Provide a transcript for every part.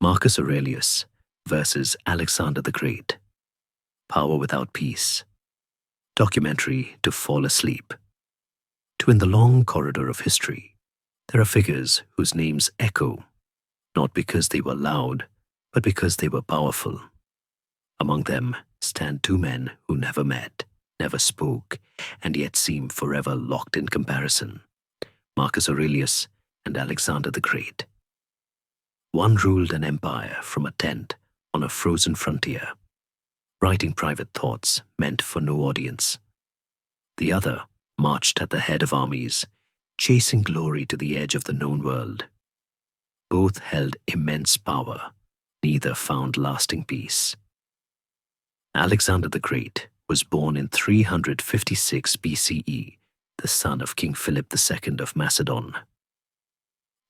Marcus Aurelius versus Alexander the Great. Power without peace. Documentary to fall asleep. In the long corridor of history, there are figures whose names echo, not because they were loud, but because they were powerful. Among them stand two men who never met, never spoke, and yet seem forever locked in comparison: Marcus Aurelius and Alexander the Great. One ruled an empire from a tent on a frozen frontier, writing private thoughts meant for no audience. The other marched at the head of armies, chasing glory to the edge of the known world. Both held immense power, neither found lasting peace. Alexander the Great was born in 356 BCE, the son of King Philip II of Macedon.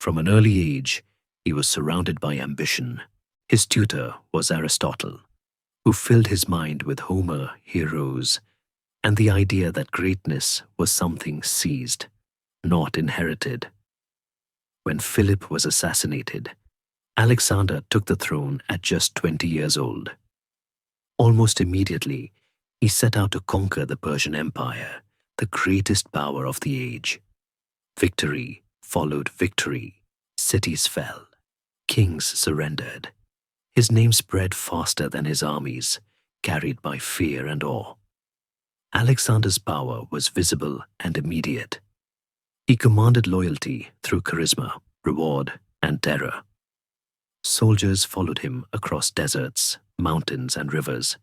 From an early age, he was surrounded by ambition. His tutor was Aristotle, who filled his mind with Homer, heroes, and the idea that greatness was something seized, not inherited. When Philip was assassinated, Alexander took the throne at just 20 years old. Almost immediately, he set out to conquer the Persian Empire, the greatest power of the age. Victory followed victory. Cities fell. Kings surrendered. His name spread faster than his armies, carried by fear and awe. Alexander's power was visible and immediate. He commanded loyalty through charisma, reward, and terror. Soldiers followed him across deserts, mountains, and rivers,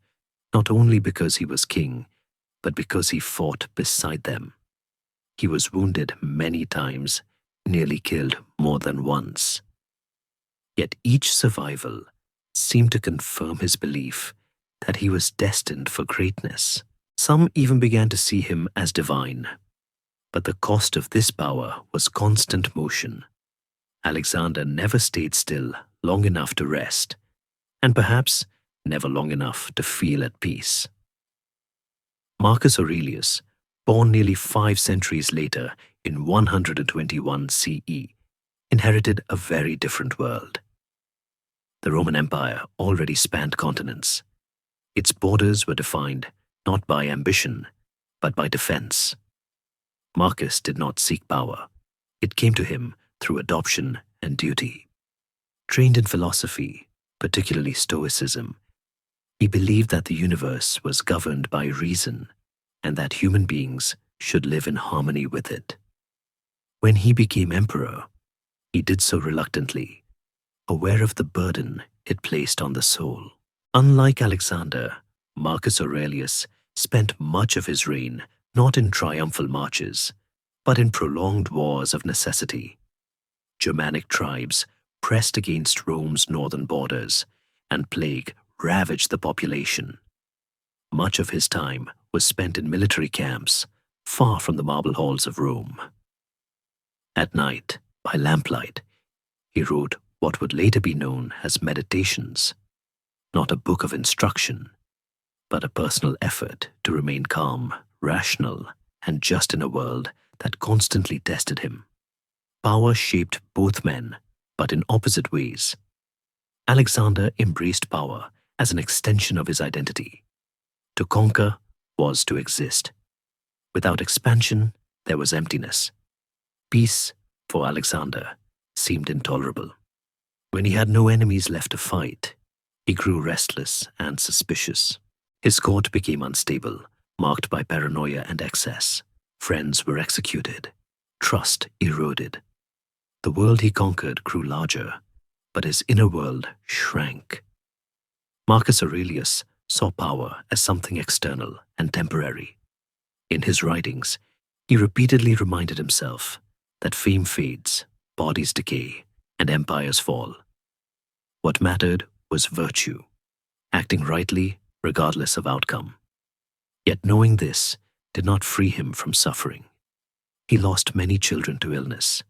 not only because he was king, but because he fought beside them. He was wounded many times, nearly killed more than once. Yet each survival seemed to confirm his belief that he was destined for greatness. Some even began to see him as divine. But the cost of this power was constant motion. Alexander never stayed still long enough to rest, and perhaps never long enough to feel at peace. Marcus Aurelius, born nearly 5 centuries later in 121 CE, inherited a very different world. The Roman Empire already spanned continents. Its borders were defined not by ambition, but by defense. Marcus did not seek power. It came to him through adoption and duty. Trained in philosophy, particularly Stoicism, he believed that the universe was governed by reason and that human beings should live in harmony with it. When he became emperor, he did so reluctantly, aware of the burden it placed on the soul. Unlike Alexander, Marcus Aurelius spent much of his reign not in triumphal marches, but in prolonged wars of necessity. Germanic tribes pressed against Rome's northern borders, and plague ravaged the population. Much of his time was spent in military camps, far from the marble halls of Rome. At night, by lamplight, he wrote what would later be known as meditations, not a book of instruction, but a personal effort to remain calm, rational, and just in a world that constantly tested him. Power shaped both men, but in opposite ways. Alexander embraced power as an extension of his identity. To conquer was to exist. Without expansion, there was emptiness. Peace, for Alexander, seemed intolerable. When he had no enemies left to fight, he grew restless and suspicious. His court became unstable, marked by paranoia and excess. Friends were executed. Trust eroded. The world he conquered grew larger, but his inner world shrank. Marcus Aurelius saw power as something external and temporary. In his writings, he repeatedly reminded himself that fame fades, bodies decay, and empires fall. What mattered was virtue, acting rightly regardless of outcome. Yet knowing this did not free him from suffering. He lost many children to illness.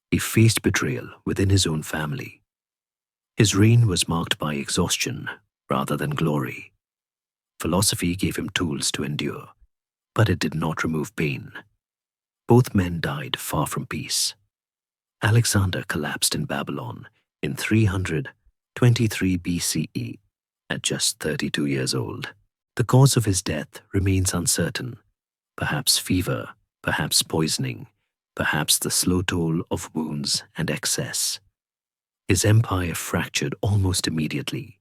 He faced betrayal within his own family. His reign was marked by exhaustion rather than glory. Philosophy gave him tools to endure, but it did not remove pain. Both men died far from peace. Alexander collapsed in Babylon in 300 23 BCE, at just 32 years old. The cause of his death remains uncertain. Perhaps fever, perhaps poisoning, perhaps the slow toll of wounds and excess. His empire fractured almost immediately,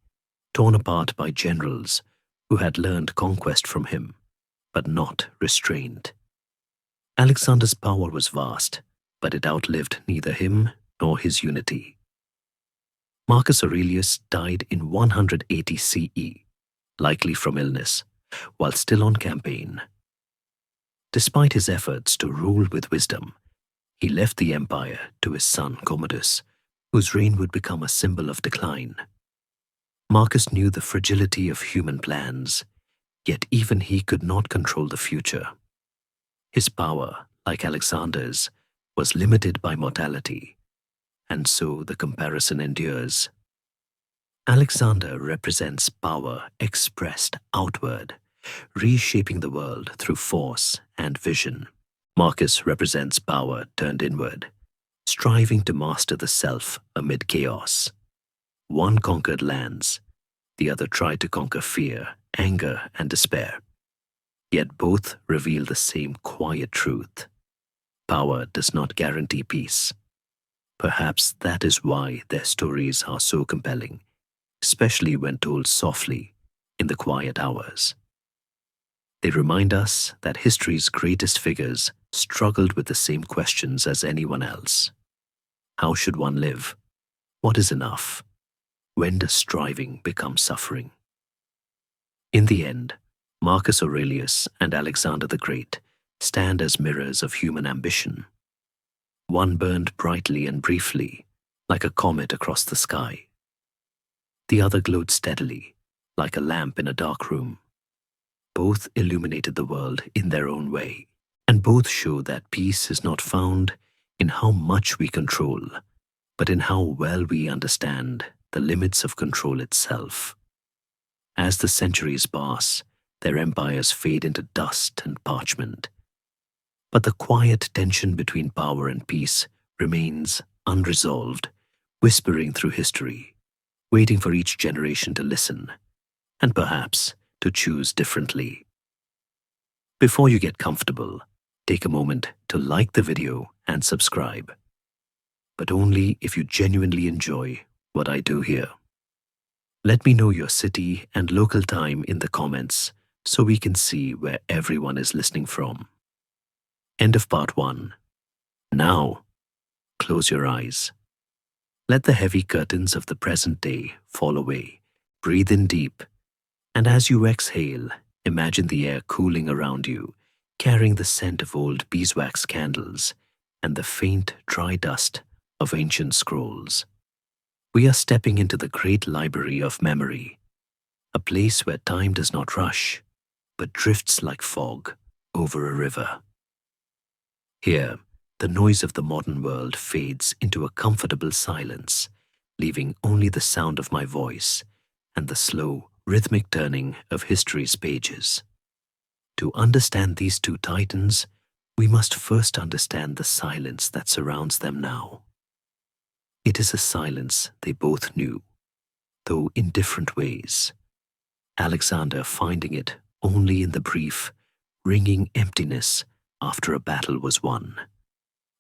torn apart by generals who had learned conquest from him, but not restraint. Alexander's power was vast, but it outlived neither him nor his unity. Marcus Aurelius died in 180 CE, likely from illness, while still on campaign. Despite his efforts to rule with wisdom, he left the empire to his son Commodus, whose reign would become a symbol of decline. Marcus knew the fragility of human plans, yet even he could not control the future. His power, like Alexander's, was limited by mortality, and so the comparison endures. Alexander represents power expressed outward, reshaping the world through force and vision. Marcus represents power turned inward, striving to master the self amid chaos. One conquered lands, the other tried to conquer fear, anger, and despair. Yet both reveal the same quiet truth. Power does not guarantee peace. Perhaps that is why their stories are so compelling, especially when told softly in the quiet hours. They remind us that history's greatest figures struggled with the same questions as anyone else. How should one live? What is enough? When does striving become suffering? In the end, Marcus Aurelius and Alexander the Great stand as mirrors of human ambition. One burned brightly and briefly, like a comet across the sky. The other glowed steadily, like a lamp in a dark room. Both illuminated the world in their own way, and both show that peace is not found in how much we control, but in how well we understand the limits of control itself. As the centuries pass, their empires fade into dust and parchment. But the quiet tension between power and peace remains unresolved, whispering through history, waiting for each generation to listen, and perhaps to choose differently. Before you get comfortable, take a moment to like the video and subscribe. But only if you genuinely enjoy what I do here. Let me know your city and local time in the comments so we can see where everyone is listening from. End of part 1. Now, close your eyes. Let the heavy curtains of the present day fall away. Breathe in deep, and as you exhale, imagine the air cooling around you, carrying the scent of old beeswax candles and the faint, dry dust of ancient scrolls. We are stepping into the great library of memory, a place where time does not rush, but drifts like fog over a river. Here, the noise of the modern world fades into a comfortable silence, leaving only the sound of my voice and the slow, rhythmic turning of history's pages. To understand these two titans, we must first understand the silence that surrounds them now. It is a silence they both knew, though in different ways. Alexander finding it only in the brief, ringing emptiness after a battle was won,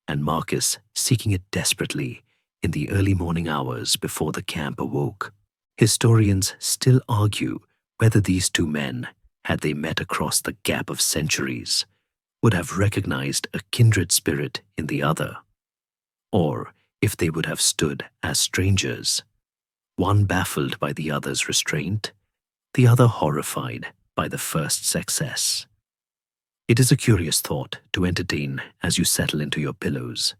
and Marcus seeking it desperately in the early morning hours before the camp awoke. Historians still argue whether these two men, had they met across the gap of centuries, would have recognized a kindred spirit in the other, or if they would have stood as strangers, one baffled by the other's restraint, the other horrified by the first's success. It is a curious thought to entertain as you settle into your pillows.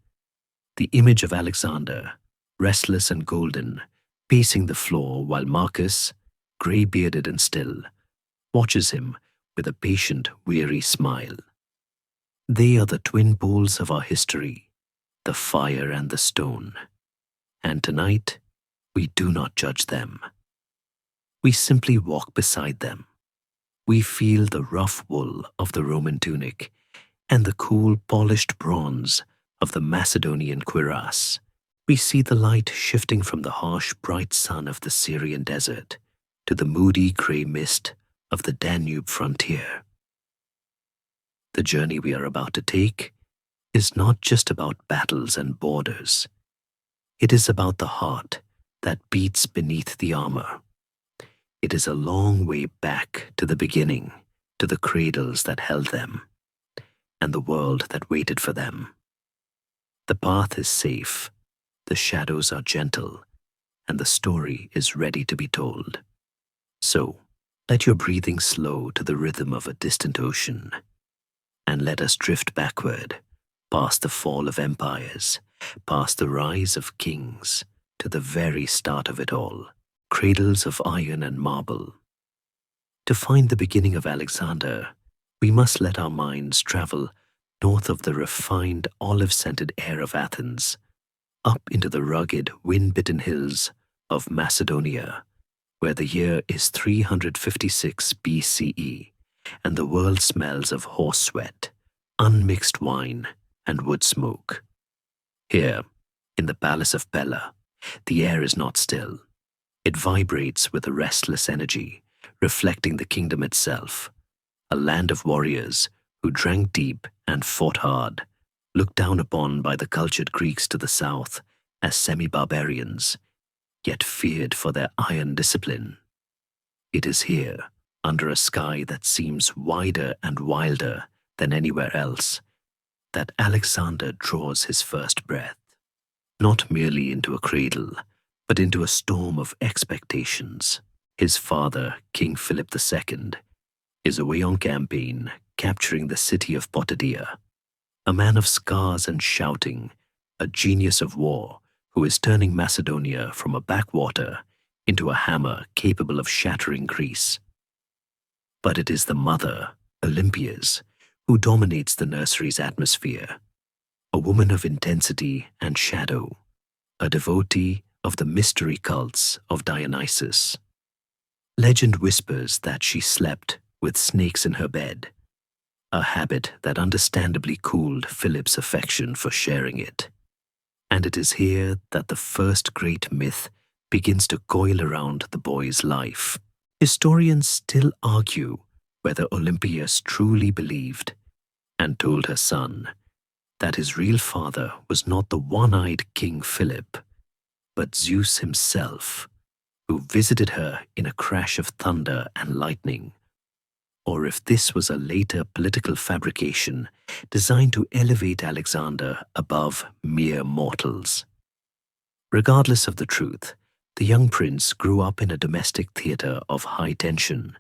The image of Alexander, restless and golden, pacing the floor while Marcus, grey-bearded and still, watches him with a patient, weary smile. They are the twin poles of our history, the fire and the stone. And tonight, we do not judge them. We simply walk beside them. We feel the rough wool of the Roman tunic and the cool, polished bronze of the Macedonian cuirass, We see the light shifting from the harsh, bright sun of the Syrian desert to the moody grey mist of the Danube frontier. The journey we are about to take is not just about battles and borders. It is about the heart that beats beneath the armor. It is a long way back to the beginning, to the cradles that held them, and the world that waited for them. The path is safe, the shadows are gentle, and the story is ready to be told. So, let your breathing slow to the rhythm of a distant ocean, and let us drift backward, past the fall of empires, past the rise of kings, to the very start of it all, cradles of iron and marble. To find the beginning of Alexander, we must let our minds travel north of the refined, olive-scented air of Athens, up into the rugged, wind-bitten hills of Macedonia, where the year is 356 BCE, and the world smells of horse sweat, unmixed wine, and wood smoke. Here, in the palace of Pella, the air is not still. It vibrates with a restless energy, reflecting the kingdom itself, a land of warriors who drank deep and fought hard, looked down upon by the cultured Greeks to the south as semi-barbarians, yet feared for their iron discipline. It is here, under a sky that seems wider and wilder than anywhere else, that Alexander draws his first breath, not merely into a cradle, but into a storm of expectations. His father, King Philip II, is away on campaign, capturing the city of Potidaea, a man of scars and shouting, a genius of war who is turning Macedonia from a backwater into a hammer capable of shattering Greece. But it is the mother, Olympias, who dominates the nursery's atmosphere, a woman of intensity and shadow, a devotee of the mystery cults of Dionysus. Legend whispers that she slept with snakes in her bed, a habit that understandably cooled Philip's affection for sharing it. And it is here that the first great myth begins to coil around the boy's life. Historians still argue whether Olympias truly believed and told her son that his real father was not the one-eyed King Philip, but Zeus himself, who visited her in a crash of thunder and lightning, or if this was a later political fabrication designed to elevate Alexander above mere mortals. Regardless of the truth, the young prince grew up in a domestic theater of high tension,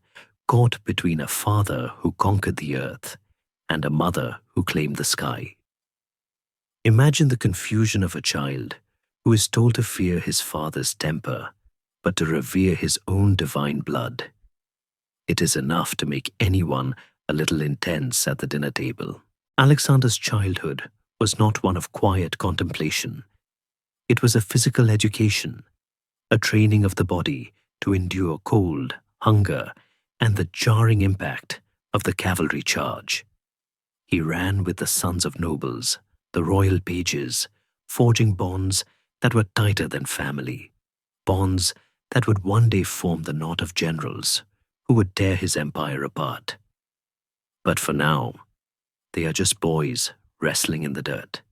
caught between a father who conquered the earth and a mother who claimed the sky. Imagine the confusion of a child who is told to fear his father's temper, but to revere his own divine blood. It is enough to make anyone a little intense at the dinner table. Alexander's childhood was not one of quiet contemplation. It was a physical education, a training of the body to endure cold, hunger, and the jarring impact of the cavalry charge. He ran with the sons of nobles, the royal pages, forging bonds that were tighter than family, bonds that would one day form the knot of generals who would tear his empire apart. But for now, they are just boys wrestling in the dirt,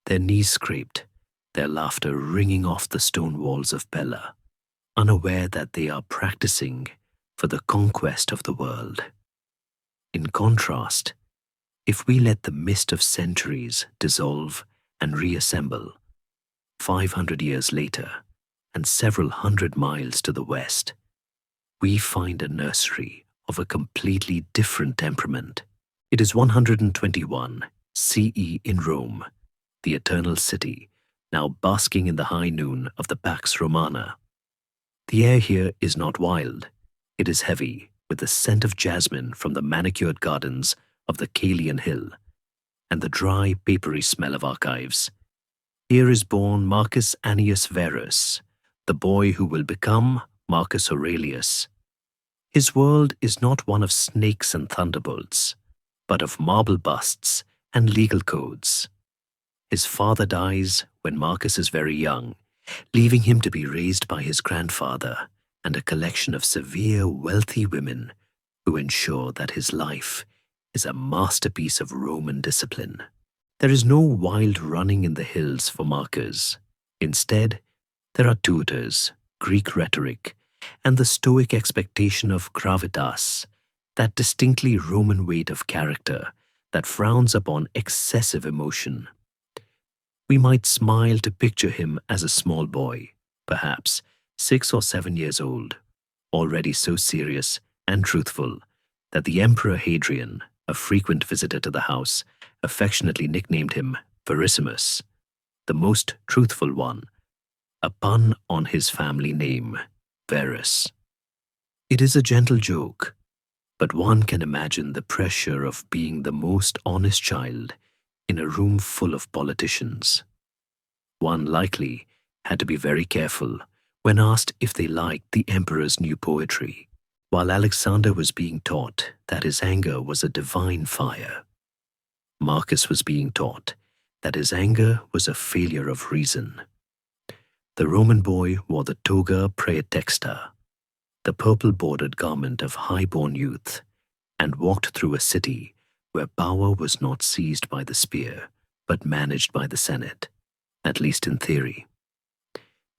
their knees scraped, their laughter ringing off the stone walls of Pella, unaware that they are practicing for the conquest of the world. In contrast, if we let the mist of centuries dissolve and reassemble, 500 years later, and several hundred miles to the west, we find a nursery of a completely different temperament. It is 121 CE in Rome, the eternal city, now basking in the high noon of the Pax Romana. The air here is not wild. It is heavy with the scent of jasmine from the manicured gardens of the Caelian Hill and the dry, papery smell of archives. Here is born Marcus Annius Verus, the boy who will become Marcus Aurelius. His world is not one of snakes and thunderbolts, but of marble busts and legal codes. His father dies when Marcus is very young, leaving him to be raised by his grandfather and a collection of severe, wealthy women who ensure that his life is a masterpiece of Roman discipline. There is no wild running in the hills for Marcus. Instead, there are tutors, Greek rhetoric, and the Stoic expectation of gravitas, that distinctly Roman weight of character that frowns upon excessive emotion. We might smile to picture him as a small boy, perhaps 6 or 7 years old, already so serious and truthful that the Emperor Hadrian, a frequent visitor to the house, affectionately nicknamed him Verissimus, the most truthful one, a pun on his family name, Verus. It is a gentle joke, but one can imagine the pressure of being the most honest child in a room full of politicians. One likely had to be very careful when asked if they liked the emperor's new poetry, while Alexander was being taught that his anger was a divine fire. Marcus was being taught that his anger was a failure of reason. The Roman boy wore the toga praetexta, the purple-bordered garment of high-born youth, and walked through a city where power was not seized by the spear, but managed by the Senate, at least in theory.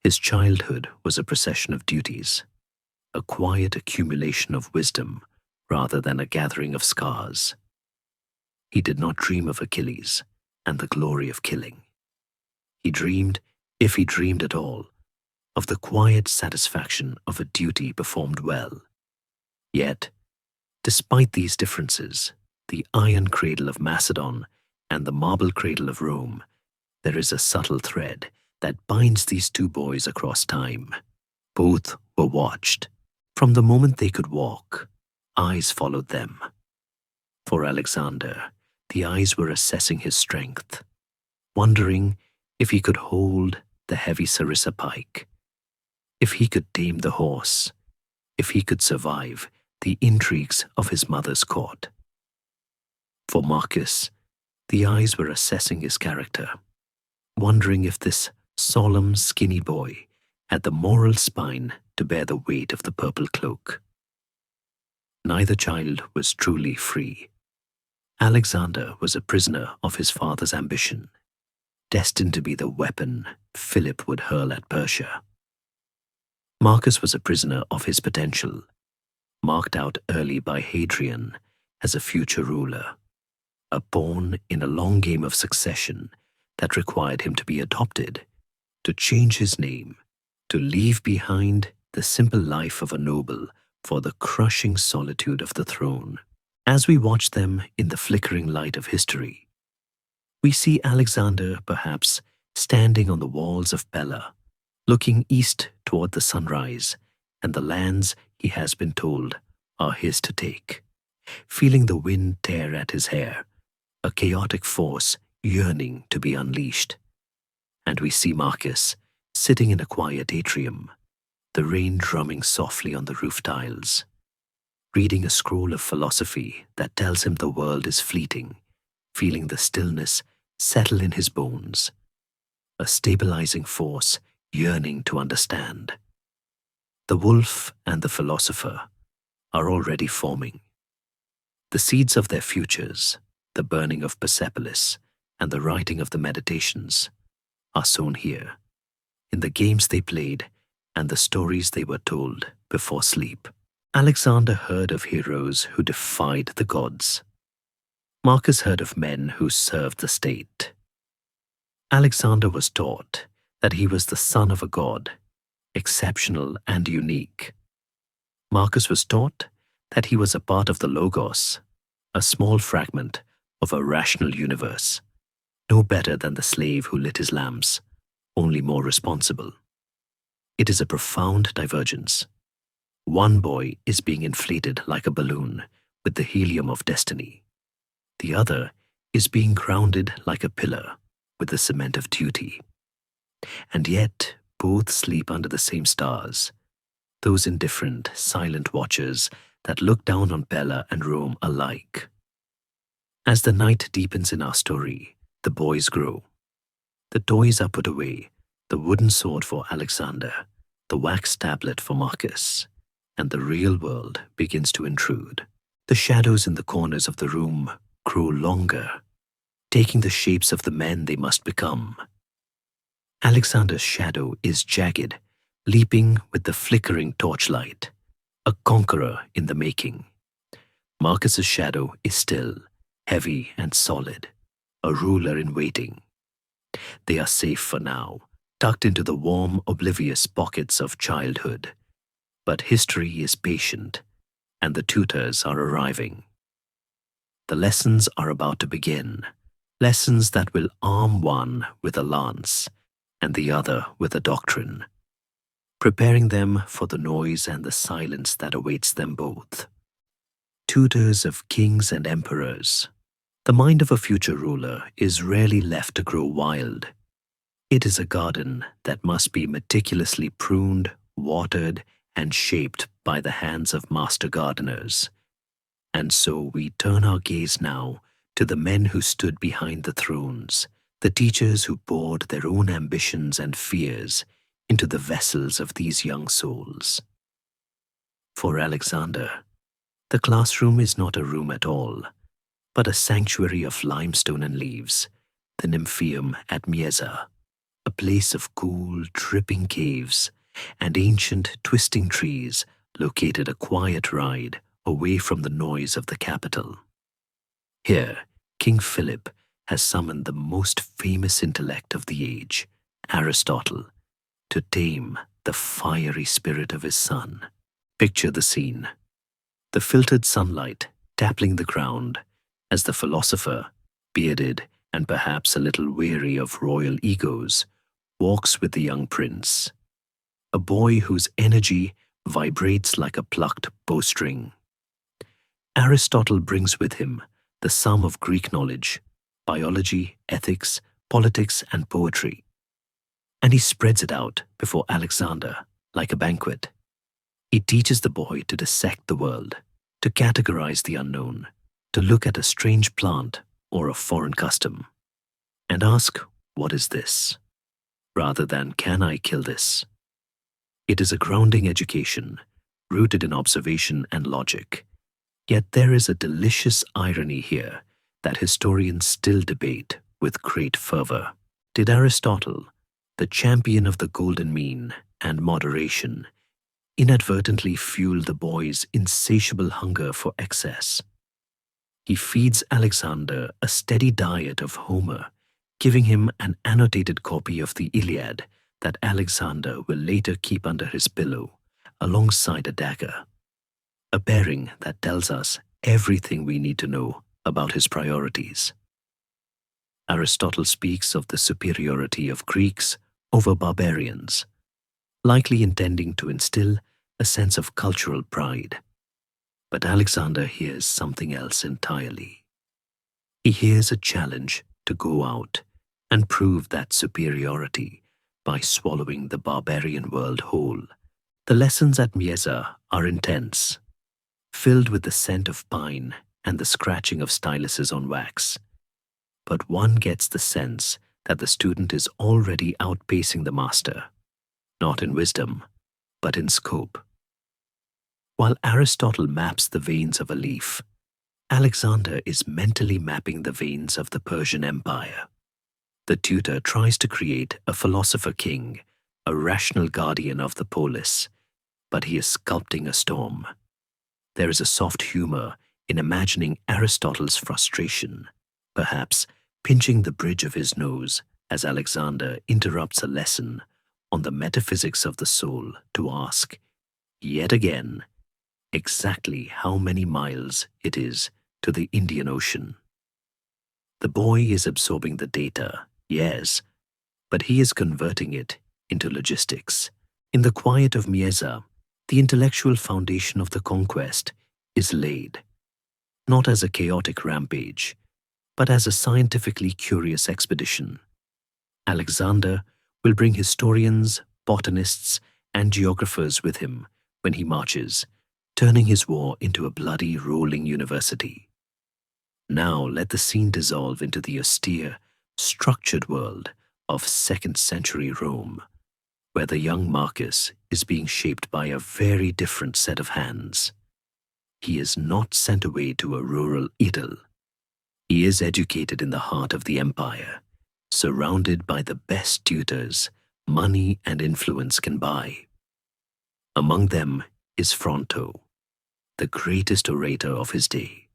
His childhood was a procession of duties, a quiet accumulation of wisdom rather than a gathering of scars. He did not dream of Achilles and the glory of killing. He dreamed, if he dreamed at all, of the quiet satisfaction of a duty performed well. Yet, despite these differences, the iron cradle of Macedon and the marble cradle of Rome, there is a subtle thread that binds these two boys across time. Both were watched. From the moment they could walk, eyes followed them. For Alexander, the eyes were assessing his strength, wondering if he could hold the heavy sarissa pike, if he could tame the horse, if he could survive the intrigues of his mother's court. For Marcus, the eyes were assessing his character, wondering if this solemn, skinny boy had the moral spine to bear the weight of the purple cloak. Neither child was truly free. Alexander was a prisoner of his father's ambition, destined to be the weapon Philip would hurl at Persia. Marcus was a prisoner of his potential, marked out early by Hadrian as a future ruler, a pawn in a long game of succession that required him to be adopted, to change his name, to leave behind the simple life of a noble for the crushing solitude of the throne. As we watch them in the flickering light of history, we see Alexander perhaps standing on the walls of Pella, looking east toward the sunrise and the lands he has been told are his to take, feeling the wind tear at his hair, a chaotic force yearning to be unleashed. And we see Marcus sitting in a quiet atrium, the rain drumming softly on the roof tiles, reading a scroll of philosophy that tells him the world is fleeting, feeling the stillness settle in his bones, a stabilizing force yearning to understand. The wolf and the philosopher are already forming. The seeds of their futures, the burning of Persepolis and the writing of the Meditations, are sown here, in the games they played and the stories they were told before sleep. Alexander heard of heroes who defied the gods. Marcus heard of men who served the state. Alexander was taught that he was the son of a god, exceptional and unique. Marcus was taught that he was a part of the Logos, a small fragment of a rational universe, no better than the slave who lit his lamps, only more responsible. It is a profound divergence. One boy is being inflated like a balloon with the helium of destiny. The other is being grounded like a pillar with the cement of duty. And yet both sleep under the same stars, those indifferent, silent watchers that look down on Pella and Rome alike. As the night deepens in our story, the boys grow. The toys are put away, the wooden sword for Alexander, the wax tablet for Marcus, and the real world begins to intrude. The shadows in the corners of the room grow longer, taking the shapes of the men they must become. Alexander's shadow is jagged, leaping with the flickering torchlight, a conqueror in the making. Marcus's shadow is still, heavy and solid, a ruler in waiting. They are safe for now, tucked into the warm, oblivious pockets of childhood. But history is patient, and the tutors are arriving. The lessons are about to begin, lessons that will arm one with a lance and the other with a doctrine, preparing them for the noise and the silence that awaits them both. Tutors of kings and emperors. The mind of a future ruler is rarely left to grow wild. It is a garden that must be meticulously pruned, watered, and shaped by the hands of master gardeners. And so we turn our gaze now to the men who stood behind the thrones, the teachers who poured their own ambitions and fears into the vessels of these young souls. For Alexander, the classroom is not a room at all, but a sanctuary of limestone and leaves, the Nymphaeum at Mieza, a place of cool, dripping caves and ancient, twisting trees located a quiet ride away from the noise of the capital. Here, King Philip has summoned the most famous intellect of the age, Aristotle, to tame the fiery spirit of his son. Picture the scene. The filtered sunlight dappling the ground as the philosopher, bearded and perhaps a little weary of royal egos, walks with the young prince, a boy whose energy vibrates like a plucked bowstring. Aristotle brings with him the sum of Greek knowledge, biology, ethics, politics, and poetry, and he spreads it out before Alexander like a banquet. He teaches the boy to dissect the world, to categorize the unknown, to look at a strange plant or a foreign custom, and ask, "What is this?" rather than, "Can I kill this?" It is a grounding education, rooted in observation and logic. Yet there is a delicious irony here that historians still debate with great fervor. Did Aristotle, the champion of the golden mean and moderation, inadvertently fuel the boy's insatiable hunger for excess? He feeds Alexander a steady diet of Homer, giving him an annotated copy of the Iliad that Alexander will later keep under his pillow, alongside a dagger, a pairing that tells us everything we need to know about his priorities. Aristotle speaks of the superiority of Greeks over barbarians, likely intending to instill a sense of cultural pride. But Alexander hears something else entirely. He hears a challenge to go out and prove that superiority by swallowing the barbarian world whole. The lessons at Mieza are intense, filled with the scent of pine and the scratching of styluses on wax. But one gets the sense that the student is already outpacing the master, not in wisdom, but in scope. While Aristotle maps the veins of a leaf, Alexander is mentally mapping the veins of the Persian Empire. The tutor tries to create a philosopher king, a rational guardian of the polis, but he is sculpting a storm. There is a soft humor in imagining Aristotle's frustration, perhaps pinching the bridge of his nose as Alexander interrupts a lesson on the metaphysics of the soul to ask, yet again, exactly how many miles it is to the Indian Ocean. The boy is absorbing the data, yes, but he is converting it into logistics. In the quiet of Mieza, the intellectual foundation of the conquest is laid, not as a chaotic rampage, but as a scientifically curious expedition. Alexander will bring historians, botanists, and geographers with him when he marches, turning his war into a bloody, rolling university. Now let the scene dissolve into the austere, structured world of 2nd century Rome, where the young Marcus is being shaped by a very different set of hands. He is not sent away to a rural idyll. He is educated in the heart of the empire, surrounded by the best tutors money and influence can buy. Among them is Fronto, the greatest orator of his day,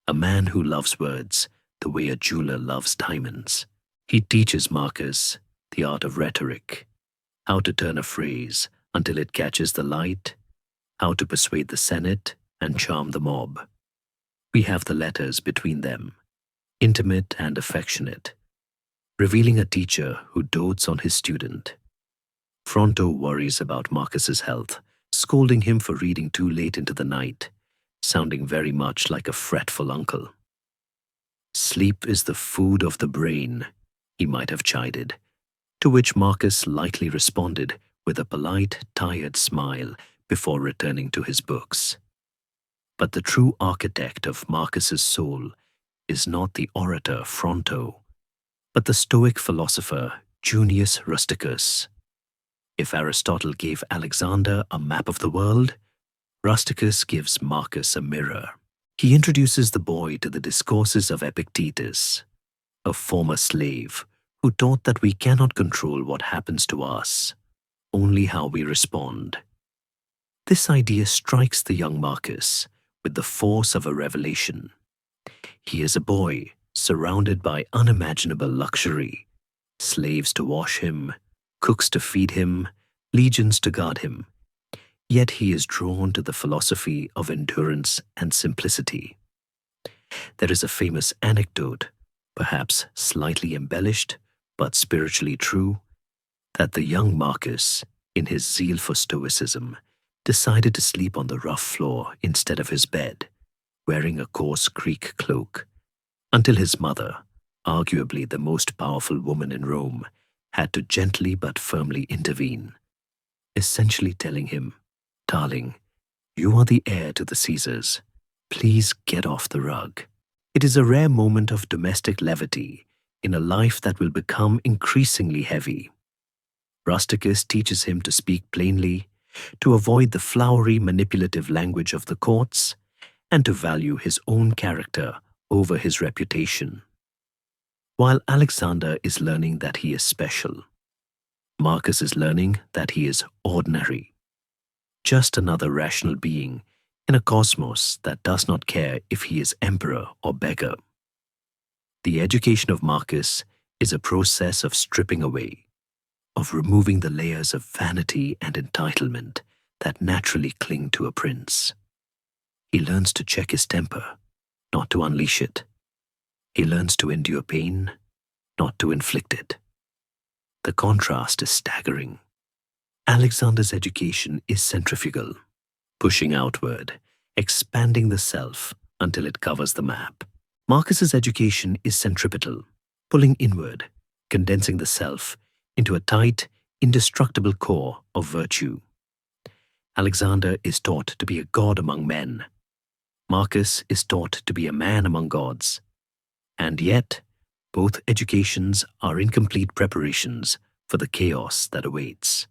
a man who loves words the way a jeweler loves diamonds. He teaches Marcus the art of rhetoric, how to turn a phrase until it catches the light, how to persuade the Senate and charm the mob. We have the letters between them, intimate and affectionate, revealing a teacher who dotes on his student. Fronto worries about Marcus's health, scolding him for reading too late into the night, sounding very much like a fretful uncle. "Sleep is the food of the brain," he might have chided, to which Marcus lightly responded with a polite, tired smile before returning to his books. But the true architect of Marcus's soul is not the orator Fronto, but the Stoic philosopher Junius Rusticus. If Aristotle gave Alexander a map of the world, Rusticus gives Marcus a mirror. He introduces the boy to the discourses of Epictetus, a former slave who taught that we cannot control what happens to us, only how we respond. This idea strikes the young Marcus with the force of a revelation. He is a boy surrounded by unimaginable luxury, slaves to wash him, cooks to feed him, legions to guard him. Yet he is drawn to the philosophy of endurance and simplicity. There is a famous anecdote, perhaps slightly embellished, but spiritually true, that the young Marcus, in his zeal for Stoicism, decided to sleep on the rough floor instead of his bed, wearing a coarse Greek cloak, until his mother, arguably the most powerful woman in Rome, had to gently but firmly intervene, essentially telling him, "Darling, you are the heir to the Caesars. Please get off the rug." It is a rare moment of domestic levity in a life that will become increasingly heavy. Rusticus teaches him to speak plainly, to avoid the flowery, manipulative language of the courts, and to value his own character over his reputation. While Alexander is learning that he is special, Marcus is learning that he is ordinary, just another rational being in a cosmos that does not care if he is emperor or beggar. The education of Marcus is a process of stripping away, of removing the layers of vanity and entitlement that naturally cling to a prince. He learns to check his temper, not to unleash it. He learns to endure pain, not to inflict it. The contrast is staggering. Alexander's education is centrifugal, pushing outward, expanding the self until it covers the map. Marcus's education is centripetal, pulling inward, condensing the self into a tight, indestructible core of virtue. Alexander is taught to be a god among men. Marcus is taught to be a man among gods. And yet, both educations are incomplete preparations for the chaos that awaits.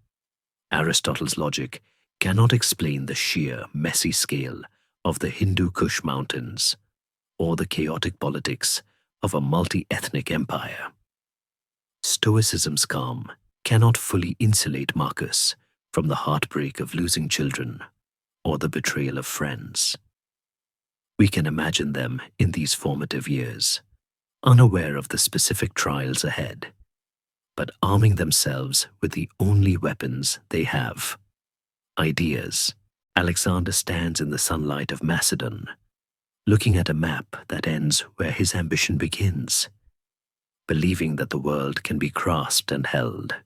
Aristotle's logic cannot explain the sheer, messy scale of the Hindu Kush mountains or the chaotic politics of a multi-ethnic empire. Stoicism's calm cannot fully insulate Marcus from the heartbreak of losing children or the betrayal of friends. We can imagine them in these formative years, unaware of the specific trials ahead, but arming themselves with the only weapons they have: ideas. Alexander stands in the sunlight of Macedon, looking at a map that ends where his ambition begins, believing that the world can be grasped and held.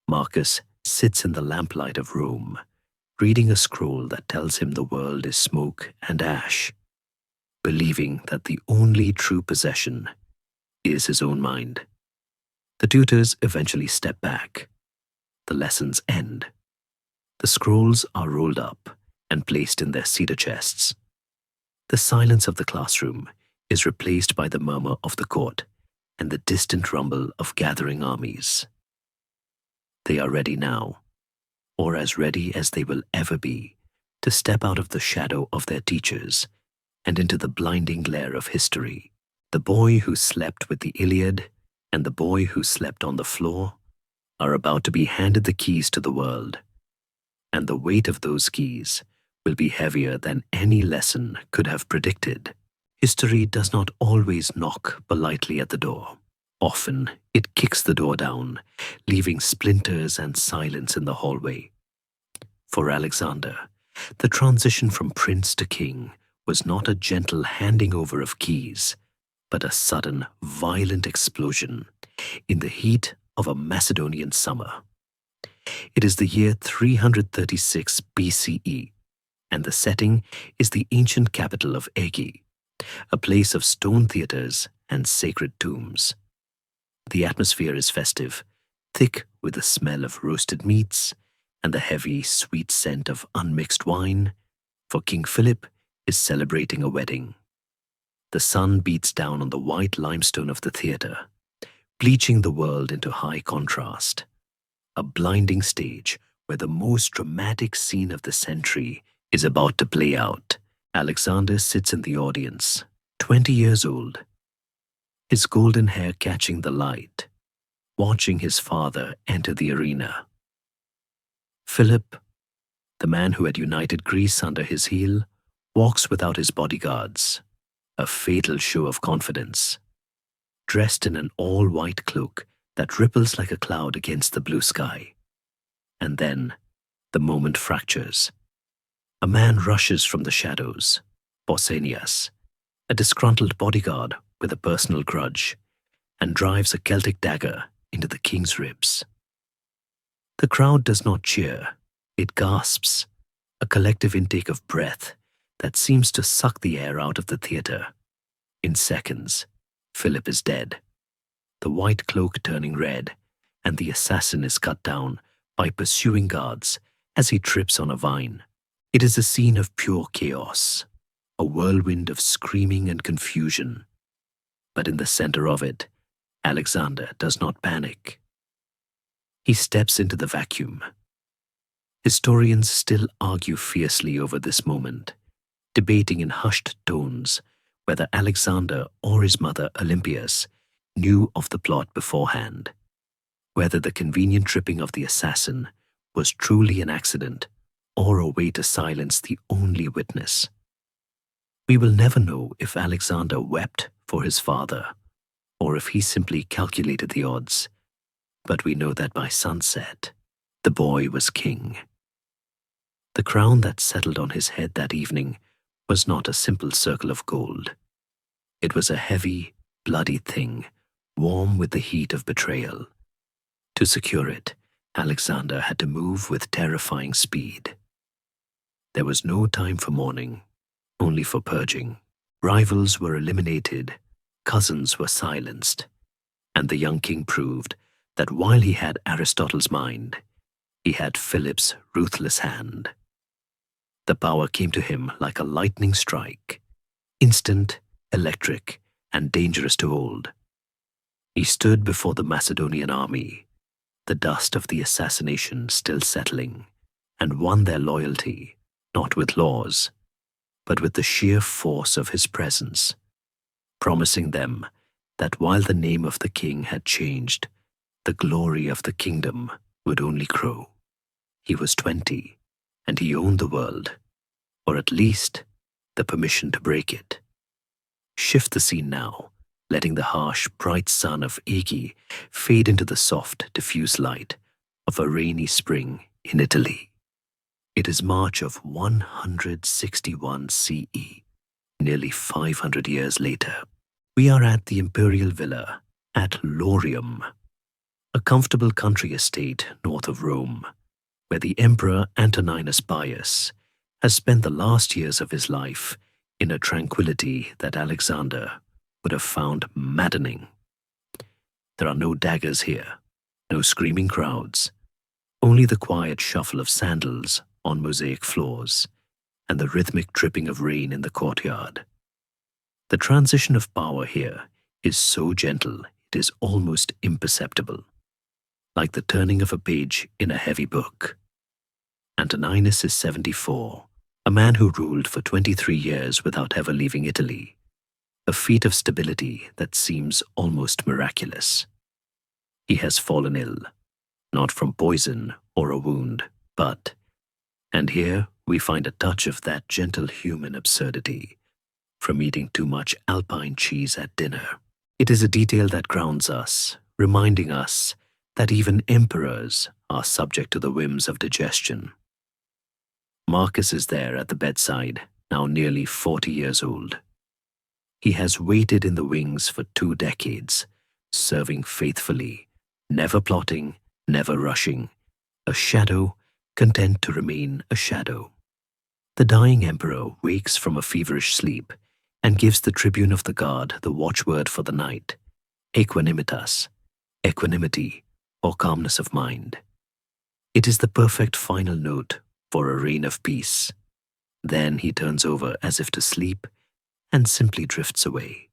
Marcus sits in the lamplight of Rome, reading a scroll that tells him the world is smoke and ash, believing that the only true possession is his own mind. The tutors eventually step back. The lessons end. The scrolls are rolled up and placed in their cedar chests. The silence of the classroom is replaced by the murmur of the court and the distant rumble of gathering armies. They are ready now, or as ready as they will ever be, to step out of the shadow of their teachers and into the blinding glare of history. The boy who slept with the Iliad and the boy who slept on the floor are about to be handed the keys to the world, and the weight of those keys will be heavier than any lesson could have predicted. History does not always knock politely at the door. Often it kicks the door down, leaving splinters and silence in the hallway. For Alexander, the transition from prince to king was not a gentle handing over of keys, but a sudden, violent explosion in the heat of a Macedonian summer. It is the year 336 BCE, and the setting is the ancient capital of Aegae, a place of stone theaters and sacred tombs. The atmosphere is festive, thick with the smell of roasted meats and the heavy, sweet scent of unmixed wine, for King Philip is celebrating a wedding. The sun beats down on the white limestone of the theater, bleaching the world into high contrast. A blinding stage where the most dramatic scene of the century is about to play out. Alexander sits in the audience, 20 years old, his golden hair catching the light, watching his father enter the arena. Philip, the man who had united Greece under his heel, walks without his bodyguards, a fatal show of confidence, dressed in an all-white cloak that ripples like a cloud against the blue sky. And then, the moment fractures. A man rushes from the shadows, Pausanias, a disgruntled bodyguard with a personal grudge, and drives a Celtic dagger into the king's ribs. The crowd does not cheer, it gasps, a collective intake of breath that seems to suck the air out of the theater. In seconds, Philip is dead, the white cloak turning red, and the assassin is cut down by pursuing guards as he trips on a vine. It is a scene of pure chaos, a whirlwind of screaming and confusion. But in the center of it, Alexander does not panic. He steps into the vacuum. Historians still argue fiercely over this moment, debating in hushed tones whether Alexander or his mother Olympias knew of the plot beforehand, whether the convenient tripping of the assassin was truly an accident or a way to silence the only witness. We will never know if Alexander wept for his father or if he simply calculated the odds, but we know that by sunset, the boy was king. The crown that settled on his head that evening was not a simple circle of gold. It was a heavy, bloody thing, warm with the heat of betrayal. To secure it, Alexander had to move with terrifying speed. There was no time for mourning, only for purging. Rivals were eliminated, cousins were silenced, and the young king proved that while he had Aristotle's mind, he had Philip's ruthless hand. The power came to him like a lightning strike, instant, electric, and dangerous to hold. He stood before the Macedonian army, the dust of the assassination still settling, and won their loyalty, not with laws, but with the sheer force of his presence, promising them that while the name of the king had changed, the glory of the kingdom would only grow. He was 20, and he owned the world, or at least the permission to break it. Shift the scene now, letting the harsh, bright sun of Aegae fade into the soft, diffuse light of a rainy spring in Italy. It is March of 161 CE, nearly 500 years later. We are at the imperial villa at Lorium, a comfortable country estate north of Rome, where the Emperor Antoninus Pius has spent the last years of his life in a tranquility that Alexander would have found maddening. There are no daggers here, no screaming crowds, only the quiet shuffle of sandals on mosaic floors and the rhythmic dripping of rain in the courtyard. The transition of power here is so gentle effect is almost imperceptible, like the turning of a page in a heavy book. Antoninus is 74, a man who ruled for 23 years without ever leaving Italy, a feat of stability that seems almost miraculous. He has fallen ill, not from poison or a wound, but, and here we find a touch of that gentle human absurdity, from eating too much Alpine cheese at dinner. It is a detail that grounds us, reminding us that even emperors are subject to the whims of digestion. Marcus is there at the bedside, now nearly 40 years old. He has waited in the wings for 2 decades, serving faithfully, never plotting, never rushing, a shadow content to remain a shadow. The dying emperor wakes from a feverish sleep and gives the tribune of the guard the watchword for the night: equanimitas, equanimity, or calmness of mind. It is the perfect final note for a reign of peace. Then he turns over as if to sleep and simply drifts away.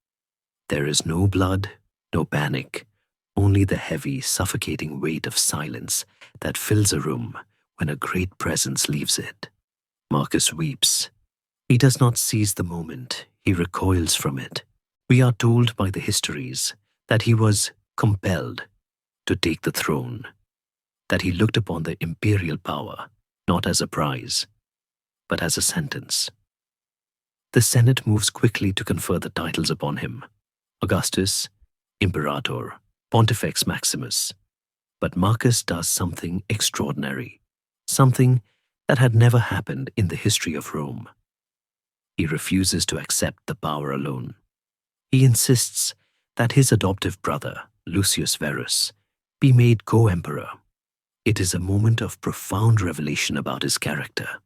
There is no blood, no panic, only the heavy, suffocating weight of silence that fills a room when a great presence leaves it. Marcus weeps. He does not seize the moment, he recoils from it. We are told by the histories that he was compelled to take the throne, that he looked upon the imperial power not as a prize, but as a sentence. The Senate moves quickly to confer the titles upon him: Augustus, Imperator, Pontifex Maximus. But Marcus does something extraordinary, something that had never happened in the history of Rome. He refuses to accept the power alone. He insists that his adoptive brother, Lucius Verus, be made co-emperor. It is a moment of profound revelation about his character.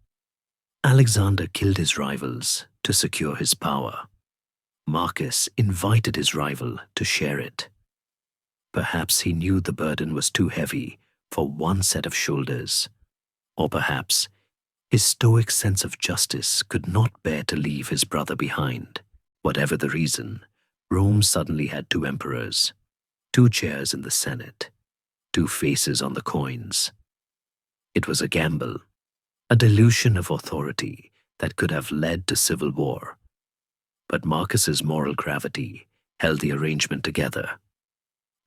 Alexander killed his rivals to secure his power. Marcus invited his rival to share it. Perhaps he knew the burden was too heavy for one set of shoulders, or perhaps his stoic sense of justice could not bear to leave his brother behind. Whatever the reason, Rome suddenly had 2 emperors, 2 chairs in the Senate, 2 faces on the coins. It was a gamble, a dilution of authority that could have led to civil war. But Marcus's moral gravity held the arrangement together.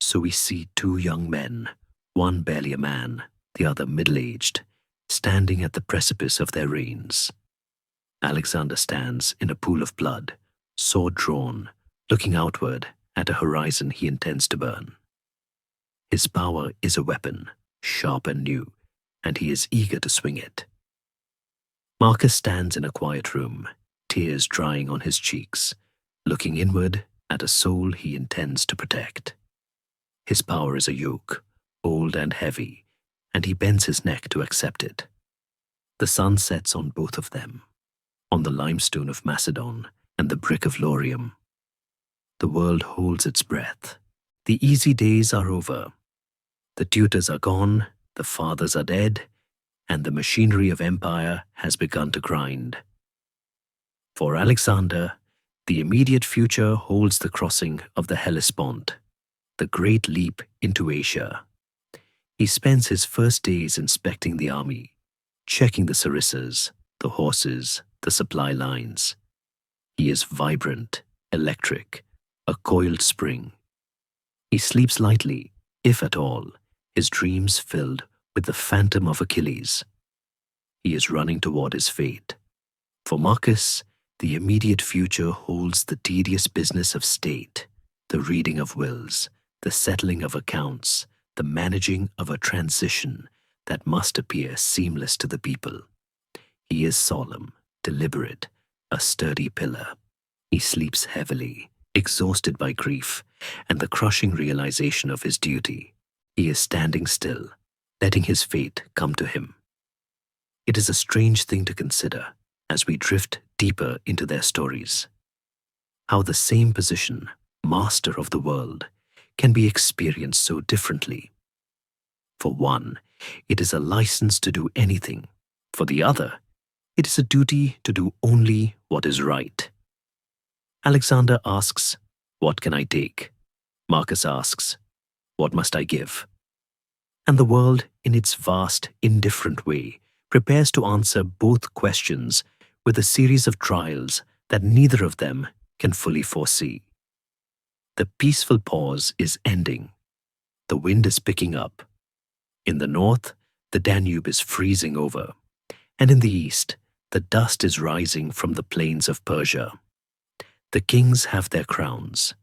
So we see 2 young men, one barely a man, the other middle-aged, standing at the precipice of their reigns. Alexander stands in a pool of blood, sword drawn, looking outward at a horizon he intends to burn. His power is a weapon, sharp and new, and he is eager to swing it. Marcus stands in a quiet room, tears drying on his cheeks, looking inward at a soul he intends to protect. His power is a yoke, old and heavy, and he bends his neck to accept it. The sun sets on both of them, on the limestone of Macedon and the brick of Laurium. The world holds its breath. The easy days are over. The tutors are gone, the fathers are dead, and the machinery of empire has begun to grind. For Alexander, the immediate future holds the crossing of the Hellespont, the great leap into Asia. He spends his first days inspecting the army, checking the sarissas, the horses, the supply lines. He is vibrant, electric, a coiled spring. He sleeps lightly, if at all, his dreams filled with the phantom of Achilles. He is running toward his fate. For Marcus, the immediate future holds the tedious business of state, the reading of wills, the settling of accounts, the managing of a transition that must appear seamless to the people. He is solemn, deliberate, a sturdy pillar. He sleeps heavily, exhausted by grief and the crushing realization of his duty. He is standing still, letting his fate come to him. It is a strange thing to consider as we drift deeper into their stories. How the same position, master of the world, can be experienced so differently. For one, it is a license to do anything. For the other, it is a duty to do only what is right. Alexander asks, "What can I take?" Marcus asks, "What must I give?" And the world, in its vast, indifferent way, prepares to answer both questions with a series of trials that neither of them can fully foresee. The peaceful pause is ending. The wind is picking up. In the north, the Danube is freezing over, and in the east, the dust is rising from the plains of Persia. The kings have their crowns.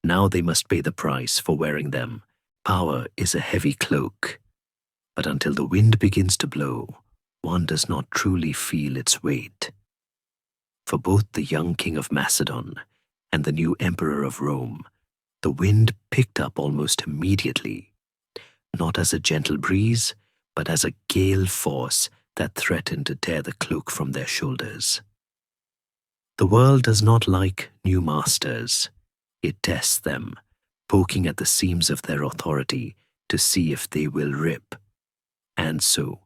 Now they must pay the price for wearing them. Power is a heavy cloak. But until the wind begins to blow, one does not truly feel its weight. For both the young king of Macedon and the new emperor of Rome, the wind picked up almost immediately, not as a gentle breeze, but as a gale force that threatened to tear the cloak from their shoulders. The world does not like new masters. It tests them, poking at the seams of their authority to see if they will rip. And so,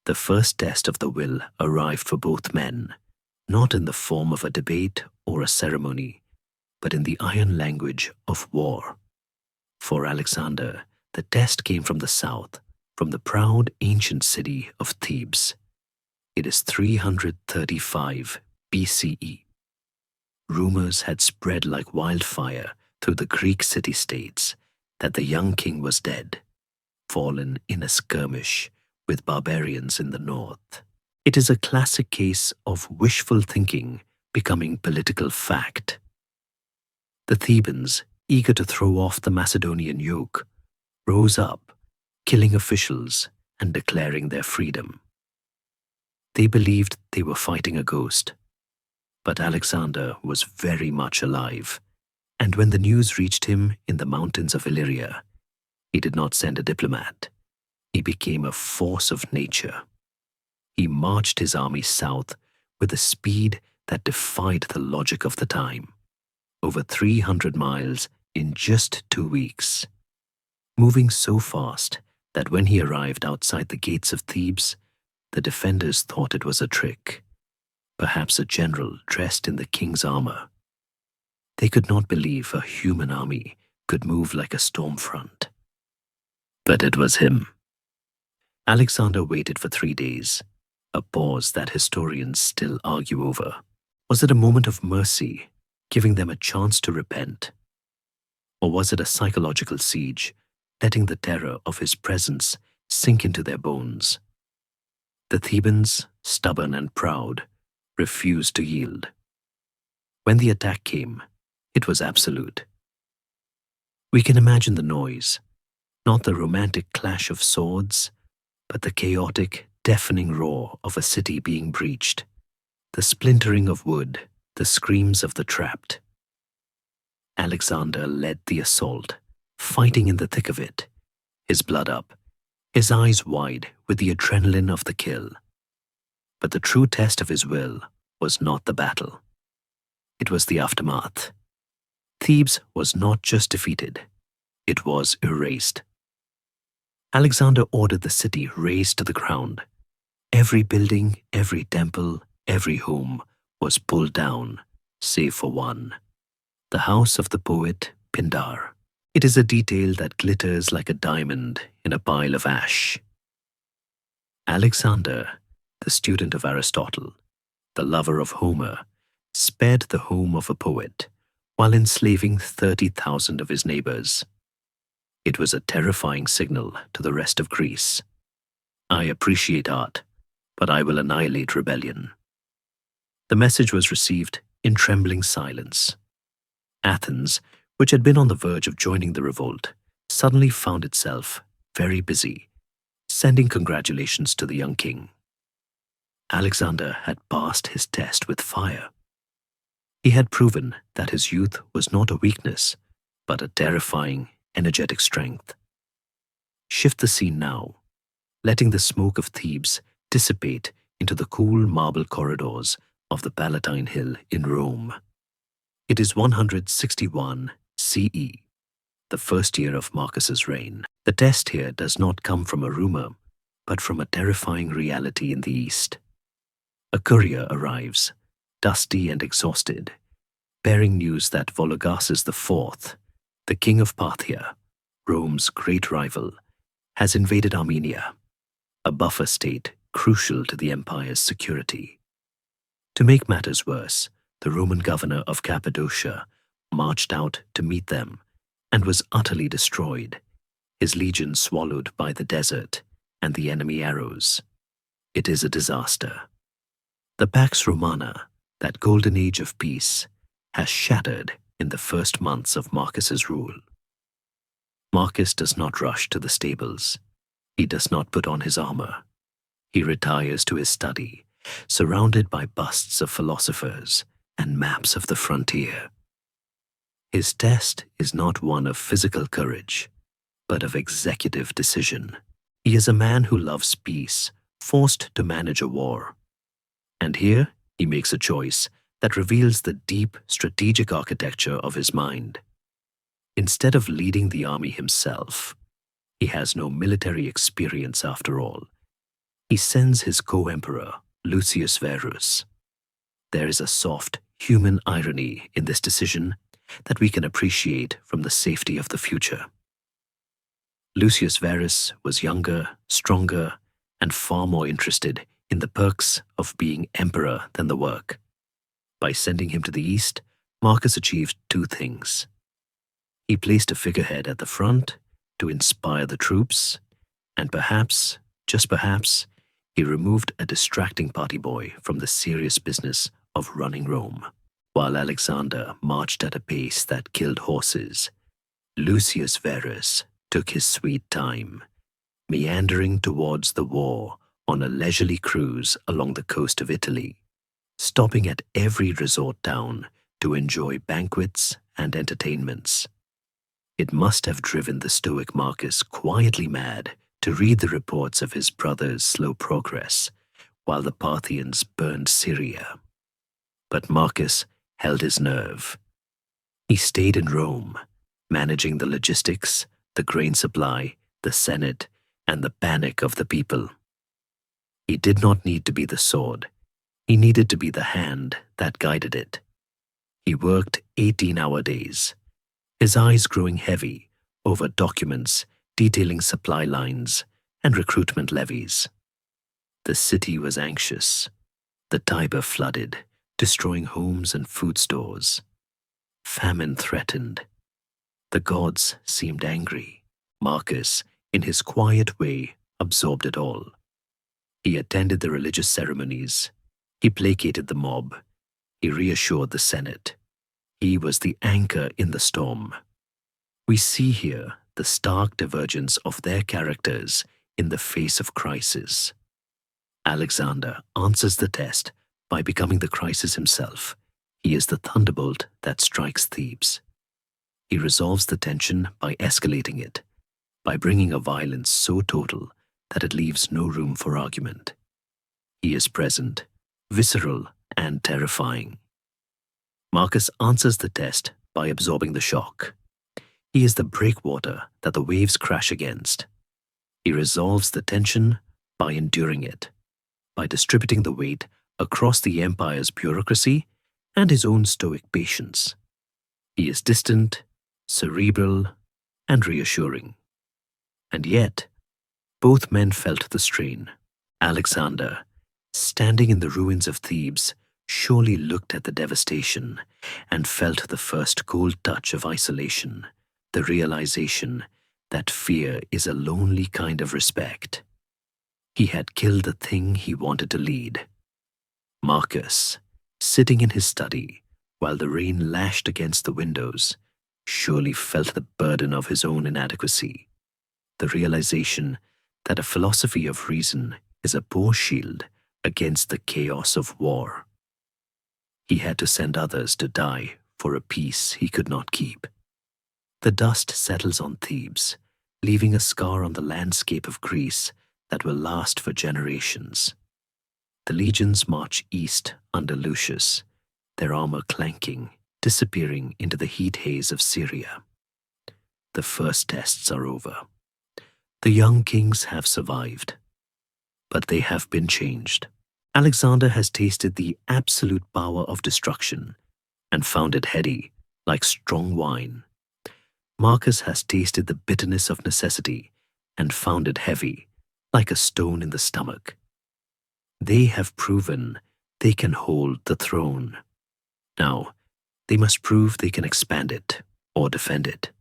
the first test of the will arrived for both men, not in the form of a debate or a ceremony, but in the iron language of war. For Alexander, the test came from the south, from the proud ancient city of Thebes. It is 335 BCE. Rumors had spread like wildfire through the Greek city-states that the young king was dead, fallen in a skirmish with barbarians in the north. It is a classic case of wishful thinking becoming political fact. The Thebans, eager to throw off the Macedonian yoke, rose up, killing officials and declaring their freedom. They believed they were fighting a ghost. But Alexander was very much alive, and when the news reached him in the mountains of Illyria, he did not send a diplomat. He became a force of nature. He marched his army south with a speed that defied the logic of the time, over 300 miles in just 2 weeks, moving so fast that when he arrived outside the gates of Thebes, the defenders thought it was a trick. Perhaps a general dressed in the king's armor. They could not believe a human army could move like a storm front. But it was him. Alexander waited for 3 days, a pause that historians still argue over. Was it a moment of mercy, giving them a chance to repent? Or was it a psychological siege, letting the terror of his presence sink into their bones? The Thebans, stubborn and proud, refused to yield. When the attack came, it was absolute. We can imagine the noise, not the romantic clash of swords, but the chaotic, deafening roar of a city being breached, the splintering of wood, the screams of the trapped. Alexander led the assault, fighting in the thick of it, his blood up, his eyes wide with the adrenaline of the kill. But the true test of his will was not the battle. It was the aftermath. Thebes was not just defeated, it was erased. Alexander ordered the city razed to the ground. Every building, every temple, every home was pulled down, save for one, the house of the poet Pindar. It is a detail that glitters like a diamond in a pile of ash. Alexander, the student of Aristotle, the lover of Homer, spared the home of a poet while enslaving 30,000 of his neighbors. It was a terrifying signal to the rest of Greece. I appreciate art, but I will annihilate rebellion. The message was received in trembling silence. Athens, which had been on the verge of joining the revolt, suddenly found itself very busy, sending congratulations to the young king. Alexander had passed his test with fire. He had proven that his youth was not a weakness, but a terrifying, energetic strength. Shift the scene now, letting the smoke of Thebes dissipate into the cool marble corridors of the Palatine Hill in Rome. It is 161 CE, the first year of Marcus's reign. The test here does not come from a rumor, but from a terrifying reality in the east. A courier arrives, dusty and exhausted, bearing news that Vologases IV, The king of Parthia, Rome's great rival, has invaded Armenia, a buffer state crucial to the empire's security. To make matters worse, the Roman governor of Cappadocia marched out to meet them and was utterly destroyed, his legion swallowed by the desert and the enemy arrows. It is a disaster. The Pax Romana, that golden age of peace, has shattered in the first months of Marcus's rule. Marcus does not rush to the stables. He does not put on his armor. He retires to his study, surrounded by busts of philosophers and maps of the frontier. His test is not one of physical courage, but of executive decision. He is a man who loves peace, forced to manage a war. And here he makes a choice that reveals the deep strategic architecture of his mind. Instead of leading the army himself, he has no military experience after all. He sends his co-emperor, Lucius Verus. There is a soft, human irony in this decision that we can appreciate from the safety of the future. Lucius Verus was younger, stronger, and far more interested in the perks of being emperor than the work. By sending him to the east, Marcus achieved two things. He placed a figurehead at the front to inspire the troops, and perhaps, just perhaps, he removed a distracting party boy from the serious business of running Rome. While Alexander marched at a pace that killed horses, Lucius Verus took his sweet time, meandering towards the war on a leisurely cruise along the coast of Italy, stopping at every resort town to enjoy banquets and entertainments. It must have driven the stoic Marcus quietly mad to read the reports of his brother's slow progress while the Parthians burned Syria. But Marcus held his nerve. He stayed in Rome, managing the logistics, the grain supply, the Senate, and the panic of the people. He did not need to be the sword. He needed to be the hand that guided it. He worked 18-hour days, his eyes growing heavy over documents detailing supply lines and recruitment levies. The city was anxious. The Tiber flooded, destroying homes and food stores. Famine threatened. The gods seemed angry. Marcus, in his quiet way, absorbed it all. He attended the religious ceremonies. He placated the mob. He reassured the Senate. He was the anchor in the storm. We see here the stark divergence of their characters in the face of crisis. Alexander answers the test by becoming the crisis himself. He is the thunderbolt that strikes Thebes. He resolves the tension by escalating it, by bringing a violence so total that it leaves no room for argument. He is present, visceral, and terrifying. Marcus answers the test by absorbing the shock. He is the breakwater that the waves crash against. He resolves the tension by enduring it, by distributing the weight across the empire's bureaucracy and his own stoic patience. He is distant, cerebral, and reassuring. And yet, both men felt the strain. Alexander, standing in the ruins of Thebes, surely looked at the devastation and felt the first cold touch of isolation, the realization that fear is a lonely kind of respect. He had killed the thing he wanted to lead. Marcus, sitting in his study while the rain lashed against the windows, surely felt the burden of his own inadequacy, the realization that a philosophy of reason is a poor shield against the chaos of war. He had to send others to die for a peace he could not keep. The dust settles on Thebes, leaving a scar on the landscape of Greece that will last for generations. The legions march east under Lucius, their armor clanking, disappearing into the heat haze of Syria. The first tests are over. The young kings have survived, but they have been changed. Alexander has tasted the absolute power of destruction and found it heady, like strong wine. Marcus has tasted the bitterness of necessity and found it heavy, like a stone in the stomach. They have proven they can hold the throne. Now, they must prove they can expand it or defend it.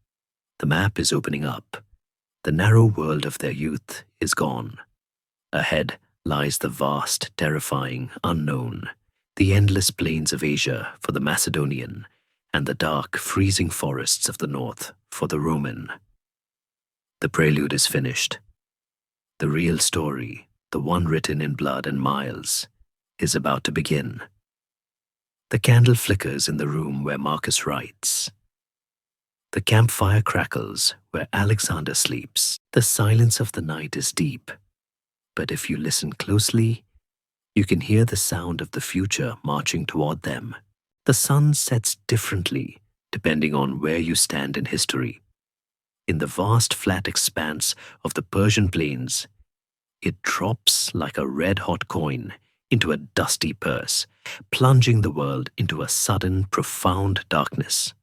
The map is opening up. The narrow world of their youth is gone. Ahead lies the vast, terrifying unknown, the endless plains of Asia for the Macedonian, and the dark, freezing forests of the north for the Roman. The prelude is finished. The real story, the one written in blood and miles, is about to begin. The candle flickers in the room where Marcus writes. The campfire crackles where Alexander sleeps. The silence of the night is deep, but if you listen closely, you can hear the sound of the future marching toward them. The sun sets differently depending on where you stand in history. In the vast flat expanse of the Persian plains, it drops like a red-hot coin into a dusty purse, plunging the world into a sudden, profound darkness.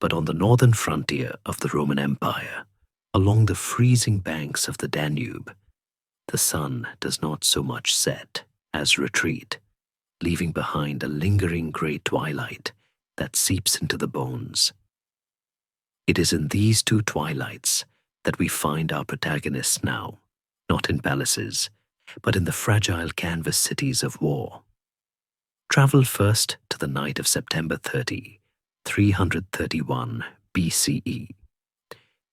But on the northern frontier of the Roman Empire, along the freezing banks of the Danube, the sun does not so much set as retreat, leaving behind a lingering grey twilight that seeps into the bones. It is in these two twilights that we find our protagonists now, not in palaces, but in the fragile canvas cities of war. Travel first to the night of September 30, 331 BCE.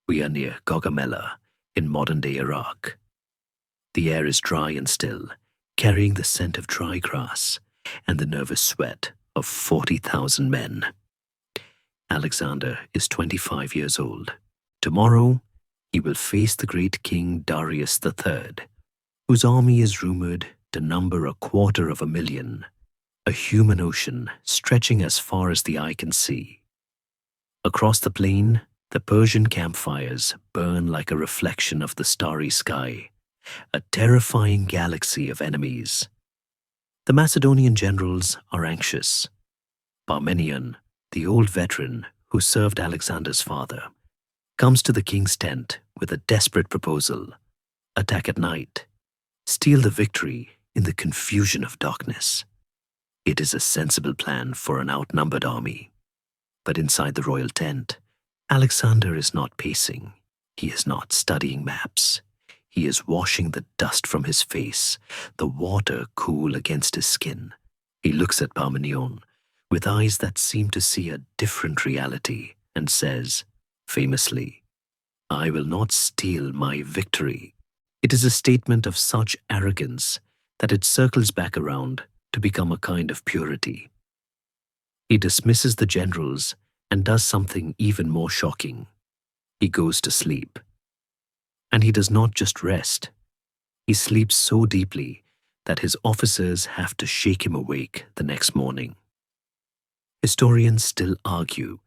We are near Gaugamela in modern-day Iraq. The air is dry and still, carrying the scent of dry grass and the nervous sweat of 40,000 men. Alexander is 25 years old. Tomorrow, he will face the great king Darius III, whose army is rumored to number 250,000, a human ocean stretching as far as the eye can see. Across the plain, the Persian campfires burn like a reflection of the starry sky, a terrifying galaxy of enemies. The Macedonian generals are anxious. Parmenion, the old veteran who served Alexander's father, comes to the king's tent with a desperate proposal: attack at night, steal the victory in the confusion of darkness. It is a sensible plan for an outnumbered army. But inside the royal tent, Alexander is not pacing. He is not studying maps. He is washing the dust from his face, the water cool against his skin. He looks at Parmenion with eyes that seem to see a different reality and says, famously, "I will not steal my victory." It is a statement of such arrogance that it circles back around to become a kind of purity. He dismisses the generals and does something even more shocking. He goes to sleep. And he does not just rest. He sleeps so deeply that his officers have to shake him awake the next morning. Historians still argue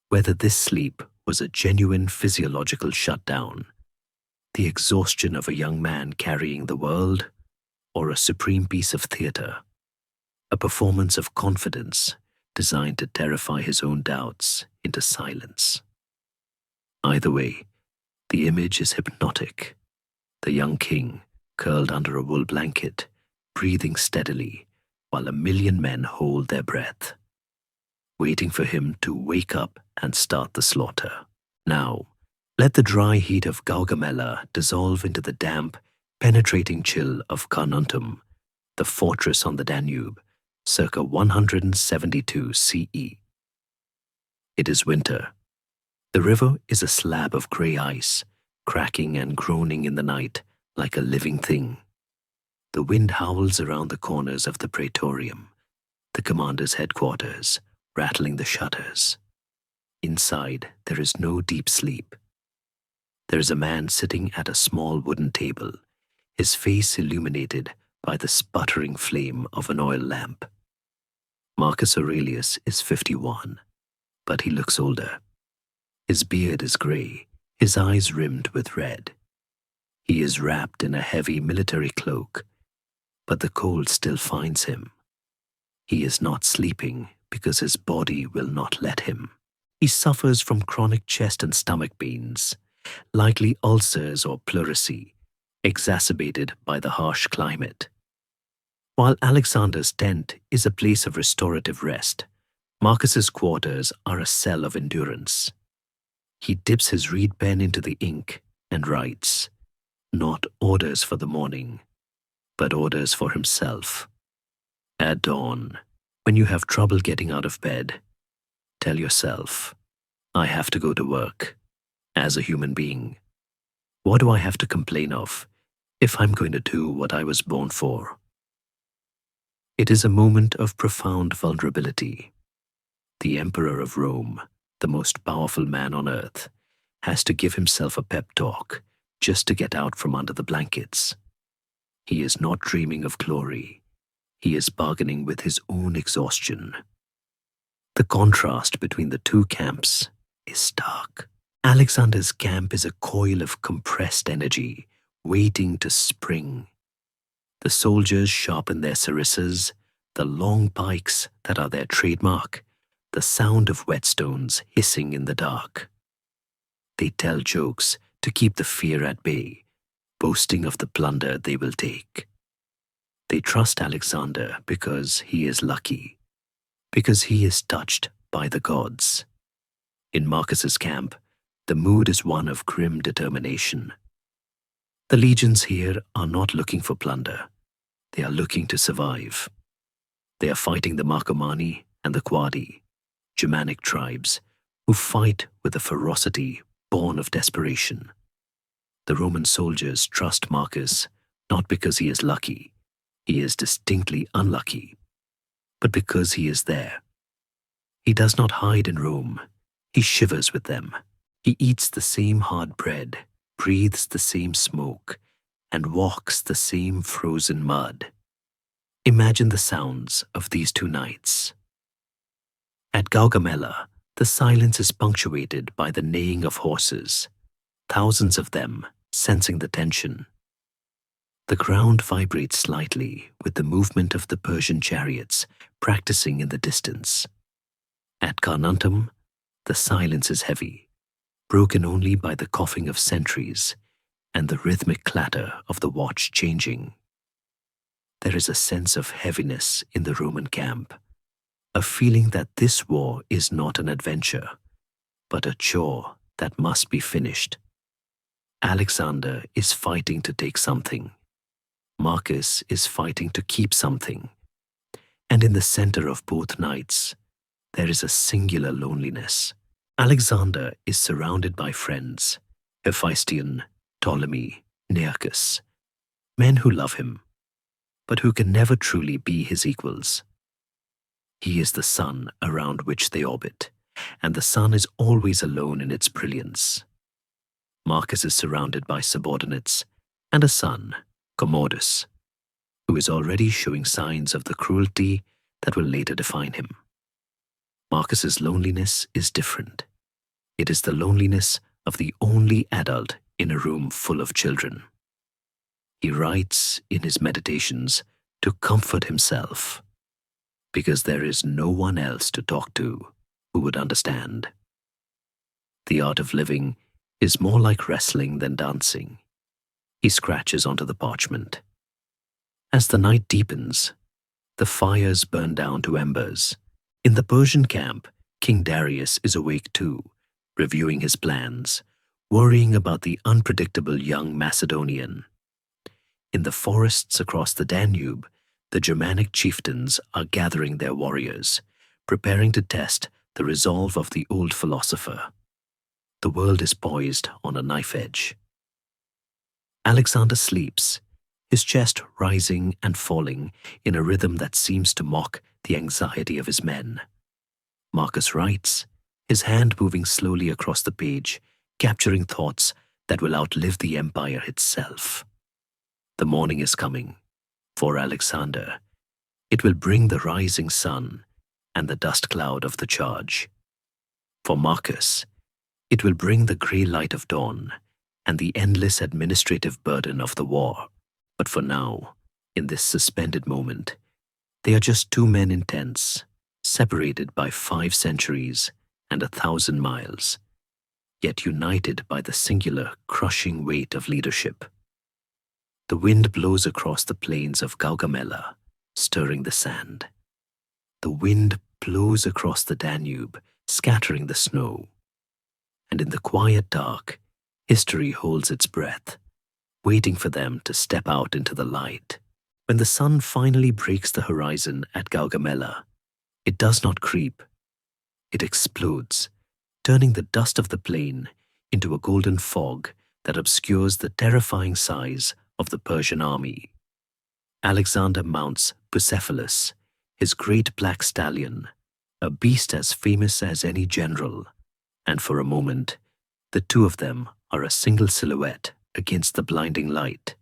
whether this sleep was a genuine physiological shutdown, the exhaustion of a young man carrying the world, or a supreme piece of theater, a performance of confidence designed to terrify his own doubts into silence. Either way, the image is hypnotic. The young king, curled under a wool blanket, breathing steadily, while 1,000,000 men hold their breath, waiting for him to wake up and start the slaughter. Now, let the dry heat of Gaugamela dissolve into the damp, penetrating chill of Carnuntum, the fortress on the Danube, circa 172 CE. It is winter. The river is a slab of grey ice, cracking and groaning in the night like a living thing. The wind howls around the corners of the praetorium, the commander's headquarters, rattling the shutters. Inside, there is no deep sleep. There is a man sitting at a small wooden table, his face illuminated by the sputtering flame of an oil lamp. Marcus Aurelius is 51, but he looks older. His beard is grey, his eyes rimmed with red. He is wrapped in a heavy military cloak, but the cold still finds him. He is not sleeping because his body will not let him. He suffers from chronic chest and stomach pains, likely ulcers or pleurisy, exacerbated by the harsh climate. While Alexander's tent is a place of restorative rest, Marcus's quarters are a cell of endurance. He dips his reed pen into the ink and writes, not orders for the morning, but orders for himself. At dawn, when you have trouble getting out of bed, tell yourself, I have to go to work. As a human being, what do I have to complain of if I'm going to do what I was born for? It is a moment of profound vulnerability. The Emperor of Rome, the most powerful man on earth, has to give himself a pep talk just to get out from under the blankets. He is not dreaming of glory. He is bargaining with his own exhaustion. The contrast between the two camps is stark. Alexander's camp is a coil of compressed energy, waiting to spring. The soldiers sharpen their sarissas, the long pikes that are their trademark, the sound of whetstones hissing in the dark. They tell jokes to keep the fear at bay, boasting of the plunder they will take. They trust Alexander because he is lucky, because he is touched by the gods. In Marcus's camp, the mood is one of grim determination. The legions here are not looking for plunder. They are looking to survive. They are fighting the Marcomanni and the Quadi, Germanic tribes, who fight with a ferocity born of desperation. The Roman soldiers trust Marcus not because he is lucky, he is distinctly unlucky, but because he is there. He does not hide in Rome, he shivers with them. He eats the same hard bread, breathes the same smoke, and walks the same frozen mud. Imagine the sounds of these two nights. At Gaugamela, the silence is punctuated by the neighing of horses, thousands of them sensing the tension. The ground vibrates slightly with the movement of the Persian chariots practicing in the distance. At Carnuntum, the silence is heavy, broken only by the coughing of sentries and the rhythmic clatter of the watch changing. There is a sense of heaviness in the Roman camp, a feeling that this war is not an adventure, but a chore that must be finished. Alexander is fighting to take something. Marcus is fighting to keep something. And in the center of both nights, there is a singular loneliness. Alexander is surrounded by friends, Hephaestion, Ptolemy, Nearchus, men who love him, but who can never truly be his equals. He is the sun around which they orbit, and the sun is always alone in its brilliance. Marcus is surrounded by subordinates and a son, Commodus, who is already showing signs of the cruelty that will later define him. Marcus's loneliness is different. It is the loneliness of the only adult in a room full of children. He writes in his meditations to comfort himself, because there is no one else to talk to who would understand. The art of living is more like wrestling than dancing. He scratches onto the parchment. As the night deepens, the fires burn down to embers. In the Persian camp, King Darius is awake too, reviewing his plans, worrying about the unpredictable young Macedonian. In the forests across the Danube, the Germanic chieftains are gathering their warriors, preparing to test the resolve of the old philosopher. The world is poised on a knife edge. Alexander sleeps, his chest rising and falling in a rhythm that seems to mock the anxiety of his men. Marcus writes, his hand moving slowly across the page, capturing thoughts that will outlive the empire itself. The morning is coming. For Alexander, it will bring the rising sun and the dust cloud of the charge. For Marcus, it will bring the grey light of dawn and the endless administrative burden of the war. But for now, in this suspended moment, they are just two men in tents, separated by 5 centuries and 1,000 miles, yet united by the singular, crushing weight of leadership. The wind blows across the plains of Gaugamela, stirring the sand. The wind blows across the Danube, scattering the snow. And in the quiet dark, history holds its breath, waiting for them to step out into the light. When the sun finally breaks the horizon at Gaugamela, it does not creep. It explodes, turning the dust of the plain into a golden fog that obscures the terrifying size of the Persian army. Alexander mounts Bucephalus, his great black stallion, a beast as famous as any general, and for a moment, the two of them are a single silhouette against the blinding light.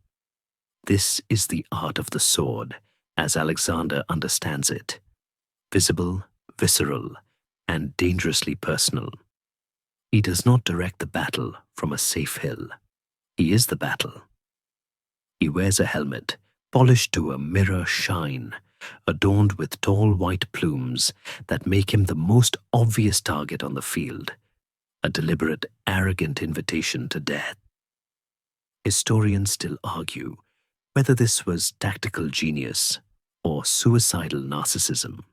This is the art of the sword, as Alexander understands it: visible, visceral, and dangerously personal. He does not direct the battle from a safe hill. He is the battle. He wears a helmet, polished to a mirror shine, adorned with tall white plumes that make him the most obvious target on the field, a deliberate, arrogant invitation to death. Historians still argue whether this was tactical genius or suicidal narcissism.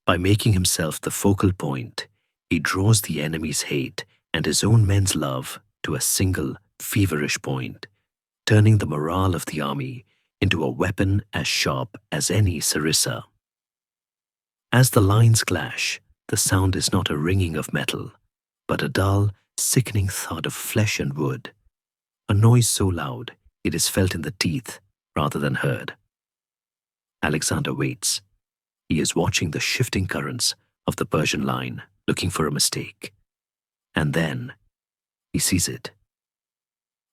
By making himself the focal point, he draws the enemy's hate and his own men's love to a single, feverish point, turning the morale of the army into a weapon as sharp as any sarissa. As the lines clash, the sound is not a ringing of metal, but a dull, sickening thud of flesh and wood, a noise so loud it is felt in the teeth rather than heard. Alexander waits. He is watching the shifting currents of the Persian line, looking for a mistake. And then he sees it.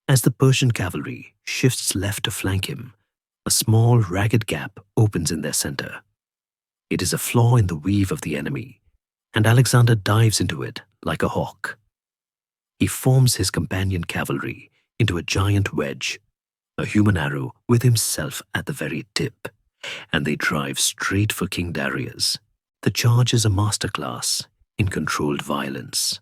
As the Persian cavalry shifts left to flank him, a small, ragged gap opens in their center. It is a flaw in the weave of the enemy, and Alexander dives into it like a hawk. He forms his companion cavalry into a giant wedge, a human arrow with himself at the very tip, and they drive straight for King Darius. The charge is a masterclass in controlled violence.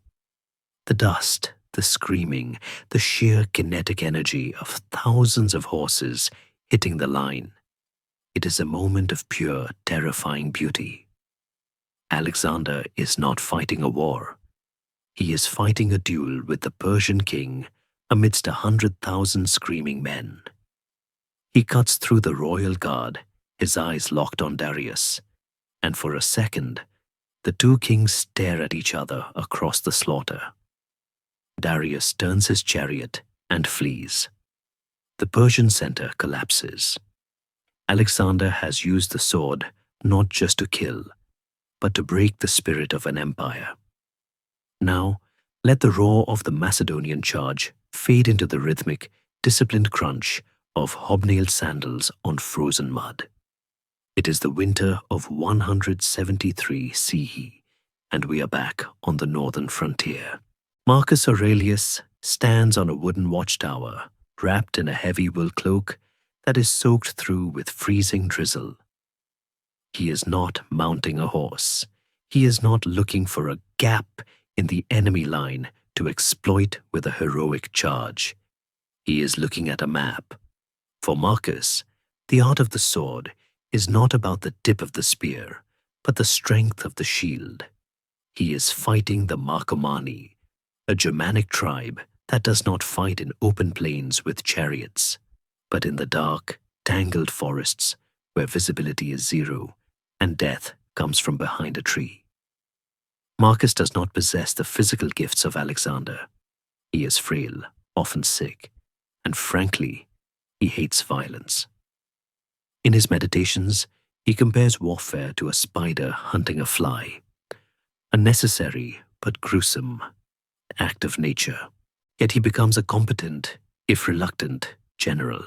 The dust, the screaming, the sheer kinetic energy of thousands of horses hitting the line. It is a moment of pure, terrifying beauty. Alexander is not fighting a war. He is fighting a duel with the Persian king amidst 100,000 screaming men. He cuts through the royal guard, his eyes locked on Darius, and for a second, the two kings stare at each other across the slaughter. Darius turns his chariot and flees. The Persian center collapses. Alexander has used the sword not just to kill, but to break the spirit of an empire. Now, let the roar of the Macedonian charge fade into the rhythmic, disciplined crunch of hobnailed sandals on frozen mud. It is the winter of 173 CE, and we are back on the northern frontier. Marcus Aurelius stands on a wooden watchtower, wrapped in a heavy wool cloak that is soaked through with freezing drizzle. He is not mounting a horse. He is not looking for a gap in the enemy line to exploit with a heroic charge. He is looking at a map. For Marcus, the art of the sword is not about the tip of the spear, but the strength of the shield. He is fighting the Marcomanni, a Germanic tribe that does not fight in open plains with chariots, but in the dark, tangled forests where visibility is zero and death comes from behind a tree. Marcus does not possess the physical gifts of Alexander. He is frail, often sick, and frankly, he hates violence. In his meditations, he compares warfare to a spider hunting a fly, a necessary but gruesome act of nature. Yet he becomes a competent, if reluctant, general.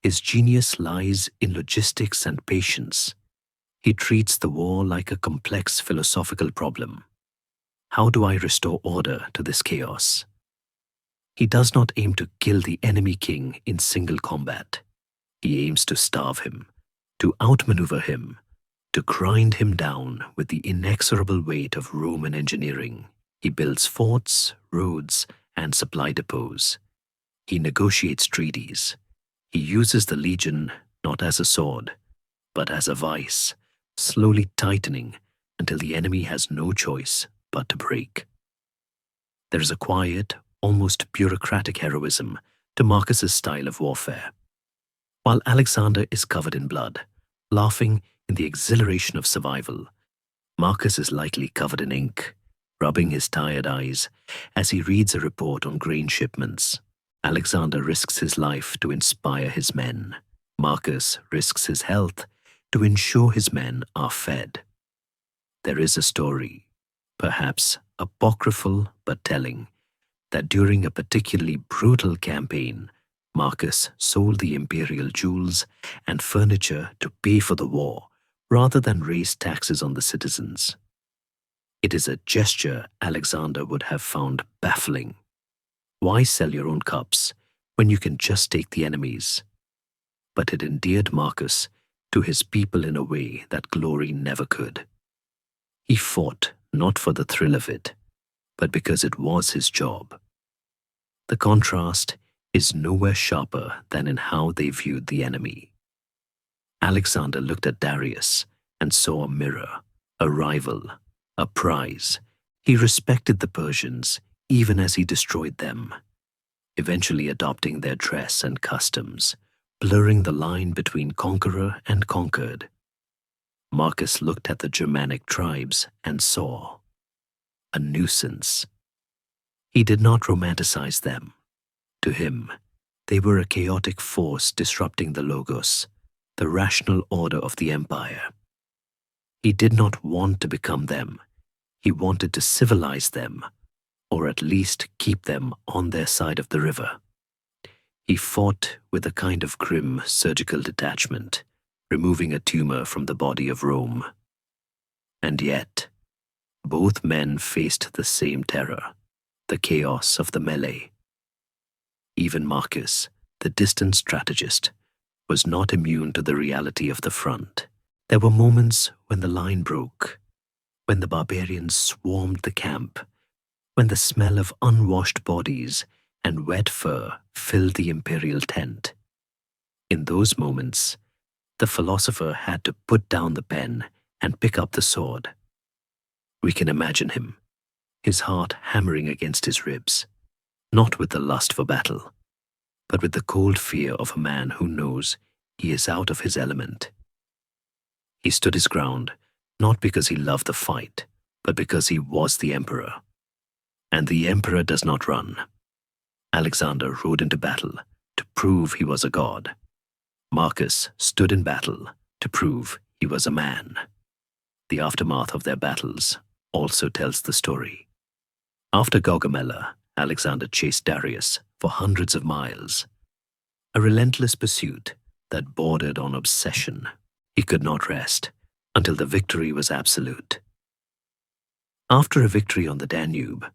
His genius lies in logistics and patience. He treats the war like a complex philosophical problem. How do I restore order to this chaos? He does not aim to kill the enemy king in single combat. He aims to starve him, to outmaneuver him, To grind him down with the inexorable weight of Roman engineering, he builds forts, roads, and supply depots. He negotiates treaties. He uses the legion not as a sword, but as a vice, slowly tightening until the enemy has no choice but to break. There is a quiet, almost bureaucratic heroism to Marcus's style of warfare. While Alexander is covered in blood, laughing in the exhilaration of survival, Marcus is likely covered in ink, rubbing his tired eyes as he reads a report on grain shipments. Alexander risks his life to inspire his men. Marcus risks his health to ensure his men are fed. There is a story, perhaps apocryphal but telling, that during a particularly brutal campaign, Marcus sold the imperial jewels and furniture to pay for the war rather than raise taxes on the citizens. It is a gesture Alexander would have found baffling. Why sell your own cups when you can just take the enemy's? But it endeared Marcus to his people in a way that glory never could. He fought not for the thrill of it, but because it was his job. The contrast is nowhere sharper than in how they viewed the enemy. Alexander looked at Darius and saw a mirror, a rival, a prize. He respected the Persians even as he destroyed them, eventually adopting their dress and customs, blurring the line between conqueror and conquered. Marcus looked at the Germanic tribes and saw a nuisance. He did not romanticize them. To him, they were a chaotic force disrupting the logos, the rational order of the empire. He did not want to become them. He wanted to civilize them, or at least keep them on their side of the river. He fought with a kind of grim surgical detachment, removing a tumor from the body of Rome. And yet, both men faced the same terror, the chaos of the melee. Even Marcus, the distant strategist, was not immune to the reality of the front. There were moments when the line broke, when the barbarians swarmed the camp, when the smell of unwashed bodies and wet fur filled the imperial tent. In those moments, the philosopher had to put down the pen and pick up the sword. We can imagine him, his heart hammering against his ribs, not with the lust for battle, but with the cold fear of a man who knows he is out of his element. He stood his ground, not because he loved the fight, but because he was the emperor. And the emperor does not run. Alexander rode into battle to prove he was a god. Marcus stood in battle to prove he was a man. The aftermath of their battles also tells the story. After Gaugamela, Alexander chased Darius for hundreds of miles, a relentless pursuit that bordered on obsession. He could not rest until the victory was absolute. After a victory on the Danube,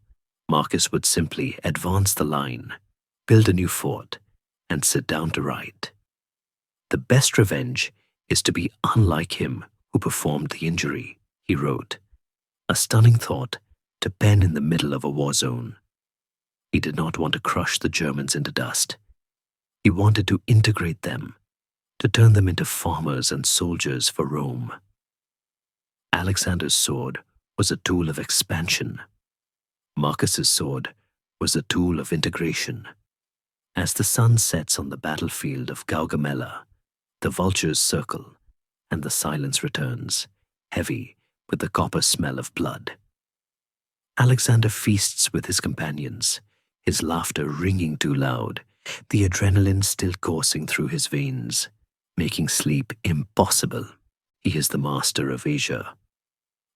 Marcus would simply advance the line, build a new fort, and sit down to write. The best revenge is to be unlike him who performed the injury, he wrote, a stunning thought to pen in the middle of a war zone. He did not want to crush the Germans into dust. He wanted to integrate them, to turn them into farmers and soldiers for Rome. Alexander's sword was a tool of expansion. Marcus's sword was a tool of integration. As the sun sets on the battlefield of Gaugamela, the vultures circle, and the silence returns, heavy with the copper smell of blood. Alexander feasts with his companions, his laughter ringing too loud, the adrenaline still coursing through his veins, making sleep impossible. He is the master of Asia,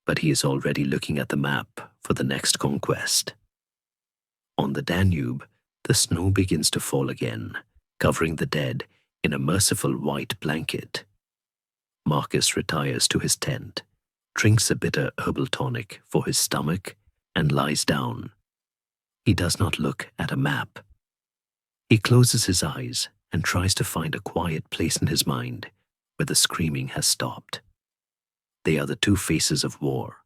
but he is already looking at the map for the next conquest. On the Danube, the snow begins to fall again, covering the dead in a merciful white blanket. Marcus retires to his tent, drinks a bitter herbal tonic for his stomach, and lies down. He does not look at a map. He closes his eyes and tries to find a quiet place in his mind where the screaming has stopped. They are the two faces of war,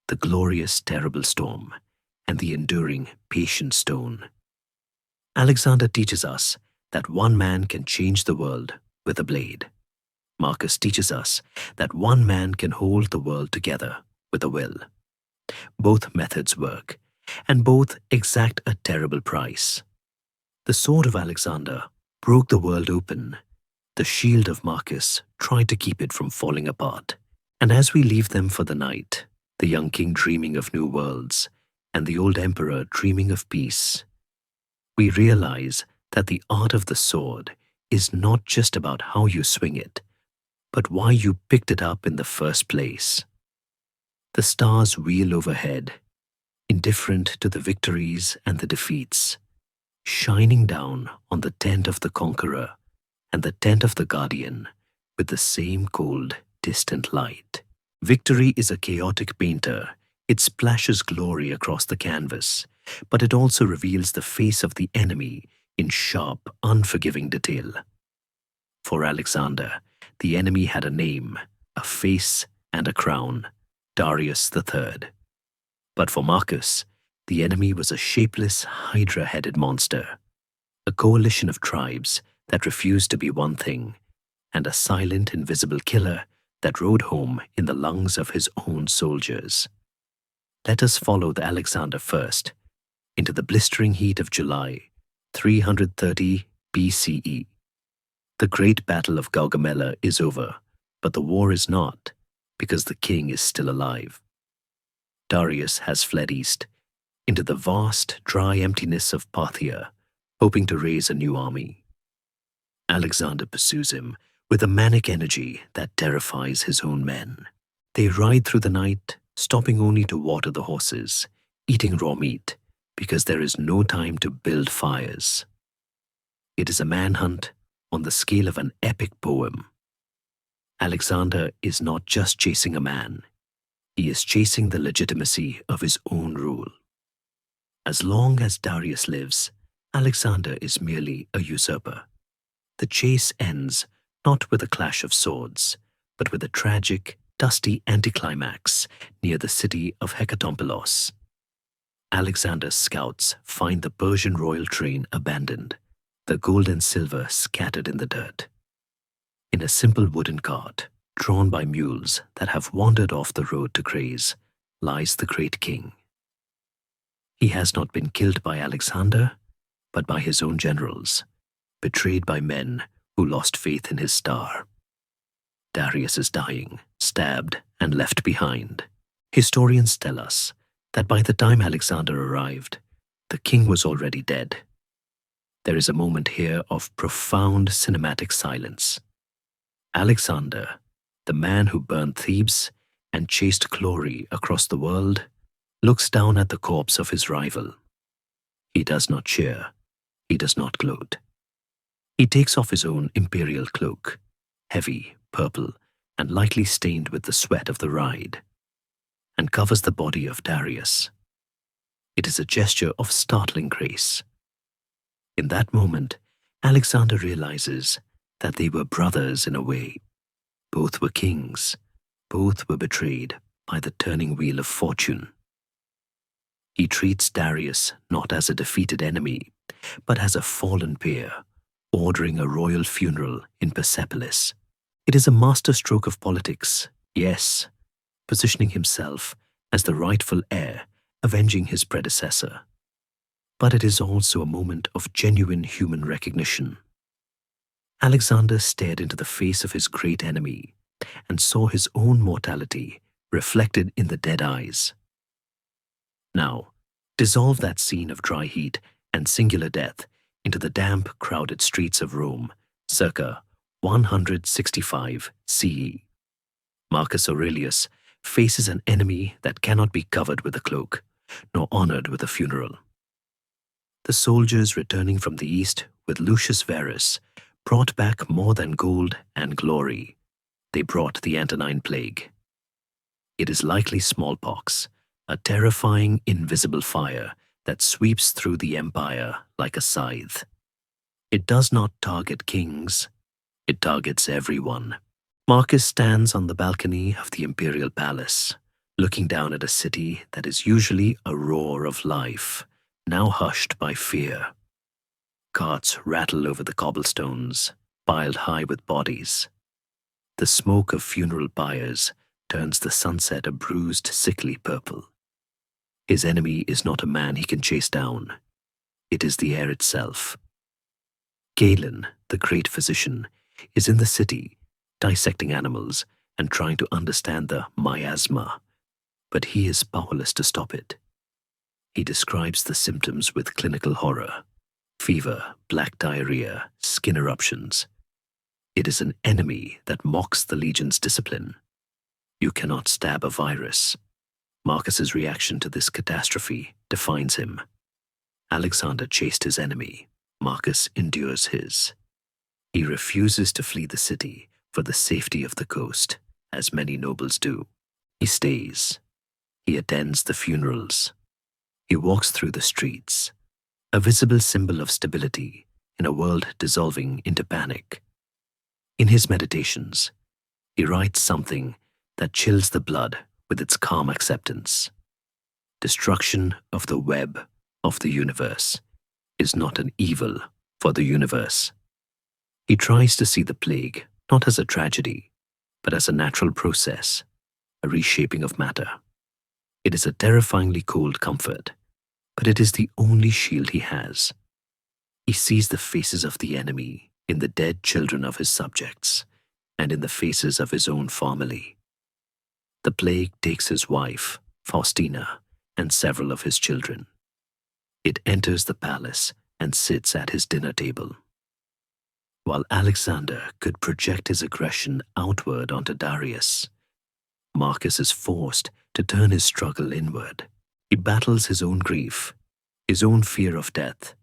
the glorious, terrible storm, and the enduring, patient stone. Alexander teaches us that one man can change the world with a blade. Marcus teaches us that one man can hold the world together with a will. Both methods work, and both exact a terrible price. The sword of Alexander broke the world open. The shield of Marcus tried to keep it from falling apart. And as we leave them for the night, the young king dreaming of new worlds, and the old emperor dreaming of peace, we realize that the art of the sword is not just about how you swing it, but why you picked it up in the first place. The stars wheel overhead, indifferent to the victories and the defeats, shining down on the tent of the conqueror and the tent of the guardian with the same cold, distant light. Victory is a chaotic painter. It splashes glory across the canvas, but it also reveals the face of the enemy in sharp, unforgiving detail. For Alexander, the enemy had a name, a face, and a crown, Darius III. But for Marcus, the enemy was a shapeless, hydra-headed monster, a coalition of tribes that refused to be one thing, and a silent, invisible killer that rode home in the lungs of his own soldiers. Let us follow the Alexander first into the blistering heat of July 330 BCE. The great battle of Gaugamela is over, but the war is not, because the king is still alive. Darius has fled east, into the vast, dry emptiness of Parthia, hoping to raise a new army. Alexander pursues him with a manic energy that terrifies his own men. They ride through the night, stopping only to water the horses, eating raw meat, because there is no time to build fires. It is a manhunt on the scale of an epic poem. Alexander is not just chasing a man, he is chasing the legitimacy of his own rule. As long as Darius lives, Alexander is merely a usurper. The chase ends not with a clash of swords, but with a tragic, dusty anticlimax near the city of Hekatompelos. Alexander's scouts find the Persian royal train abandoned, the gold and silver scattered in the dirt. In a simple wooden cart, drawn by mules that have wandered off the road to graze, lies the great king. He has not been killed by Alexander, but by his own generals, betrayed by men who lost faith in his star. Darius is dying, stabbed, and left behind. Historians tell us that by the time Alexander arrived, the king was already dead. There is a moment here of profound cinematic silence. Alexander, the man who burned Thebes and chased glory across the world, looks down at the corpse of his rival. He does not cheer. He does not gloat. He takes off his own imperial cloak, heavy, purple, and lightly stained with the sweat of the ride, and covers the body of Darius. It is a gesture of startling grace. In that moment, Alexander realizes that they were brothers in a way. Both were kings. Both were betrayed by the turning wheel of fortune. He treats Darius not as a defeated enemy, but as a fallen peer, ordering a royal funeral in Persepolis. It is a masterstroke of politics, yes, positioning himself as the rightful heir, avenging his predecessor. But it is also a moment of genuine human recognition. Alexander stared into the face of his great enemy and saw his own mortality reflected in the dead eyes. Now, dissolve that scene of dry heat and singular death into the damp, crowded streets of Rome, circa 165 CE. Marcus Aurelius faces an enemy that cannot be covered with a cloak, nor honored with a funeral. The soldiers returning from the east with Lucius Verus brought back more than gold and glory. They brought the Antonine Plague. It is likely smallpox, a terrifying invisible fire that sweeps through the empire like a scythe. It does not target kings, it targets everyone. Marcus stands on the balcony of the imperial palace, looking down at a city that is usually a roar of life, now hushed by fear. Carts rattle over the cobblestones, piled high with bodies. The smoke of funeral pyres turns the sunset a bruised, sickly purple. His enemy is not a man he can chase down. It is the air itself. Galen, the great physician, is in the city, dissecting animals and trying to understand the miasma, but he is powerless to stop it. He describes the symptoms with clinical horror: fever, black diarrhea, skin eruptions. It is an enemy that mocks the legion's discipline. You cannot stab a virus. Marcus's reaction to this catastrophe defines him. Alexander chased his enemy. Marcus endures his. He refuses to flee the city for the safety of the coast, as many nobles do. He stays. He attends the funerals. He walks through the streets, a visible symbol of stability in a world dissolving into panic. In his meditations, he writes something that chills the blood with its calm acceptance. Destruction of the web of the universe is not an evil for the universe. He tries to see the plague not as a tragedy, but as a natural process, a reshaping of matter. It is a terrifyingly cold comfort, but it is the only shield he has. He sees the faces of the enemy in the dead children of his subjects and in the faces of his own family. The plague takes his wife, Faustina, and several of his children. It enters the palace and sits at his dinner table. While Alexander could project his aggression outward onto Darius, Marcus is forced to turn his struggle inward. He battles his own grief, his own fear of death,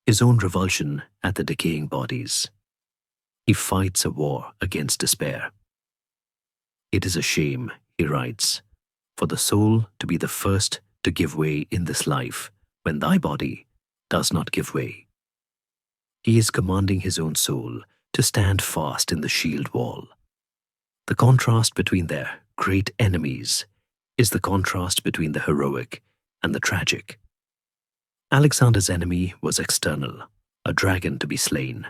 his own revulsion at the decaying bodies. He fights a war against despair. It is a shame, he writes, for the soul to be the first to give way in this life when thy body does not give way. He is commanding his own soul to stand fast in the shield wall. The contrast between their great enemies is the contrast between the heroic and the tragic. Alexander's enemy was external, a dragon to be slain.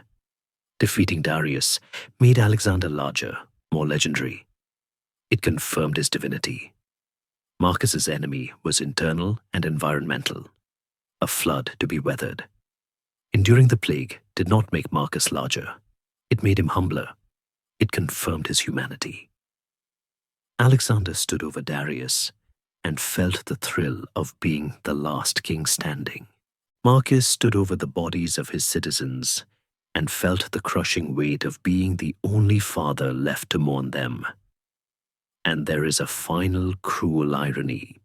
Defeating Darius made Alexander larger, more legendary. It confirmed his divinity. Marcus's enemy was internal and environmental, a flood to be weathered. Enduring the plague did not make Marcus larger. It made him humbler. It confirmed his humanity. Alexander stood over Darius and felt the thrill of being the last king standing. Marcus stood over the bodies of his citizens and felt the crushing weight of being the only father left to mourn them. And there is a final cruel irony.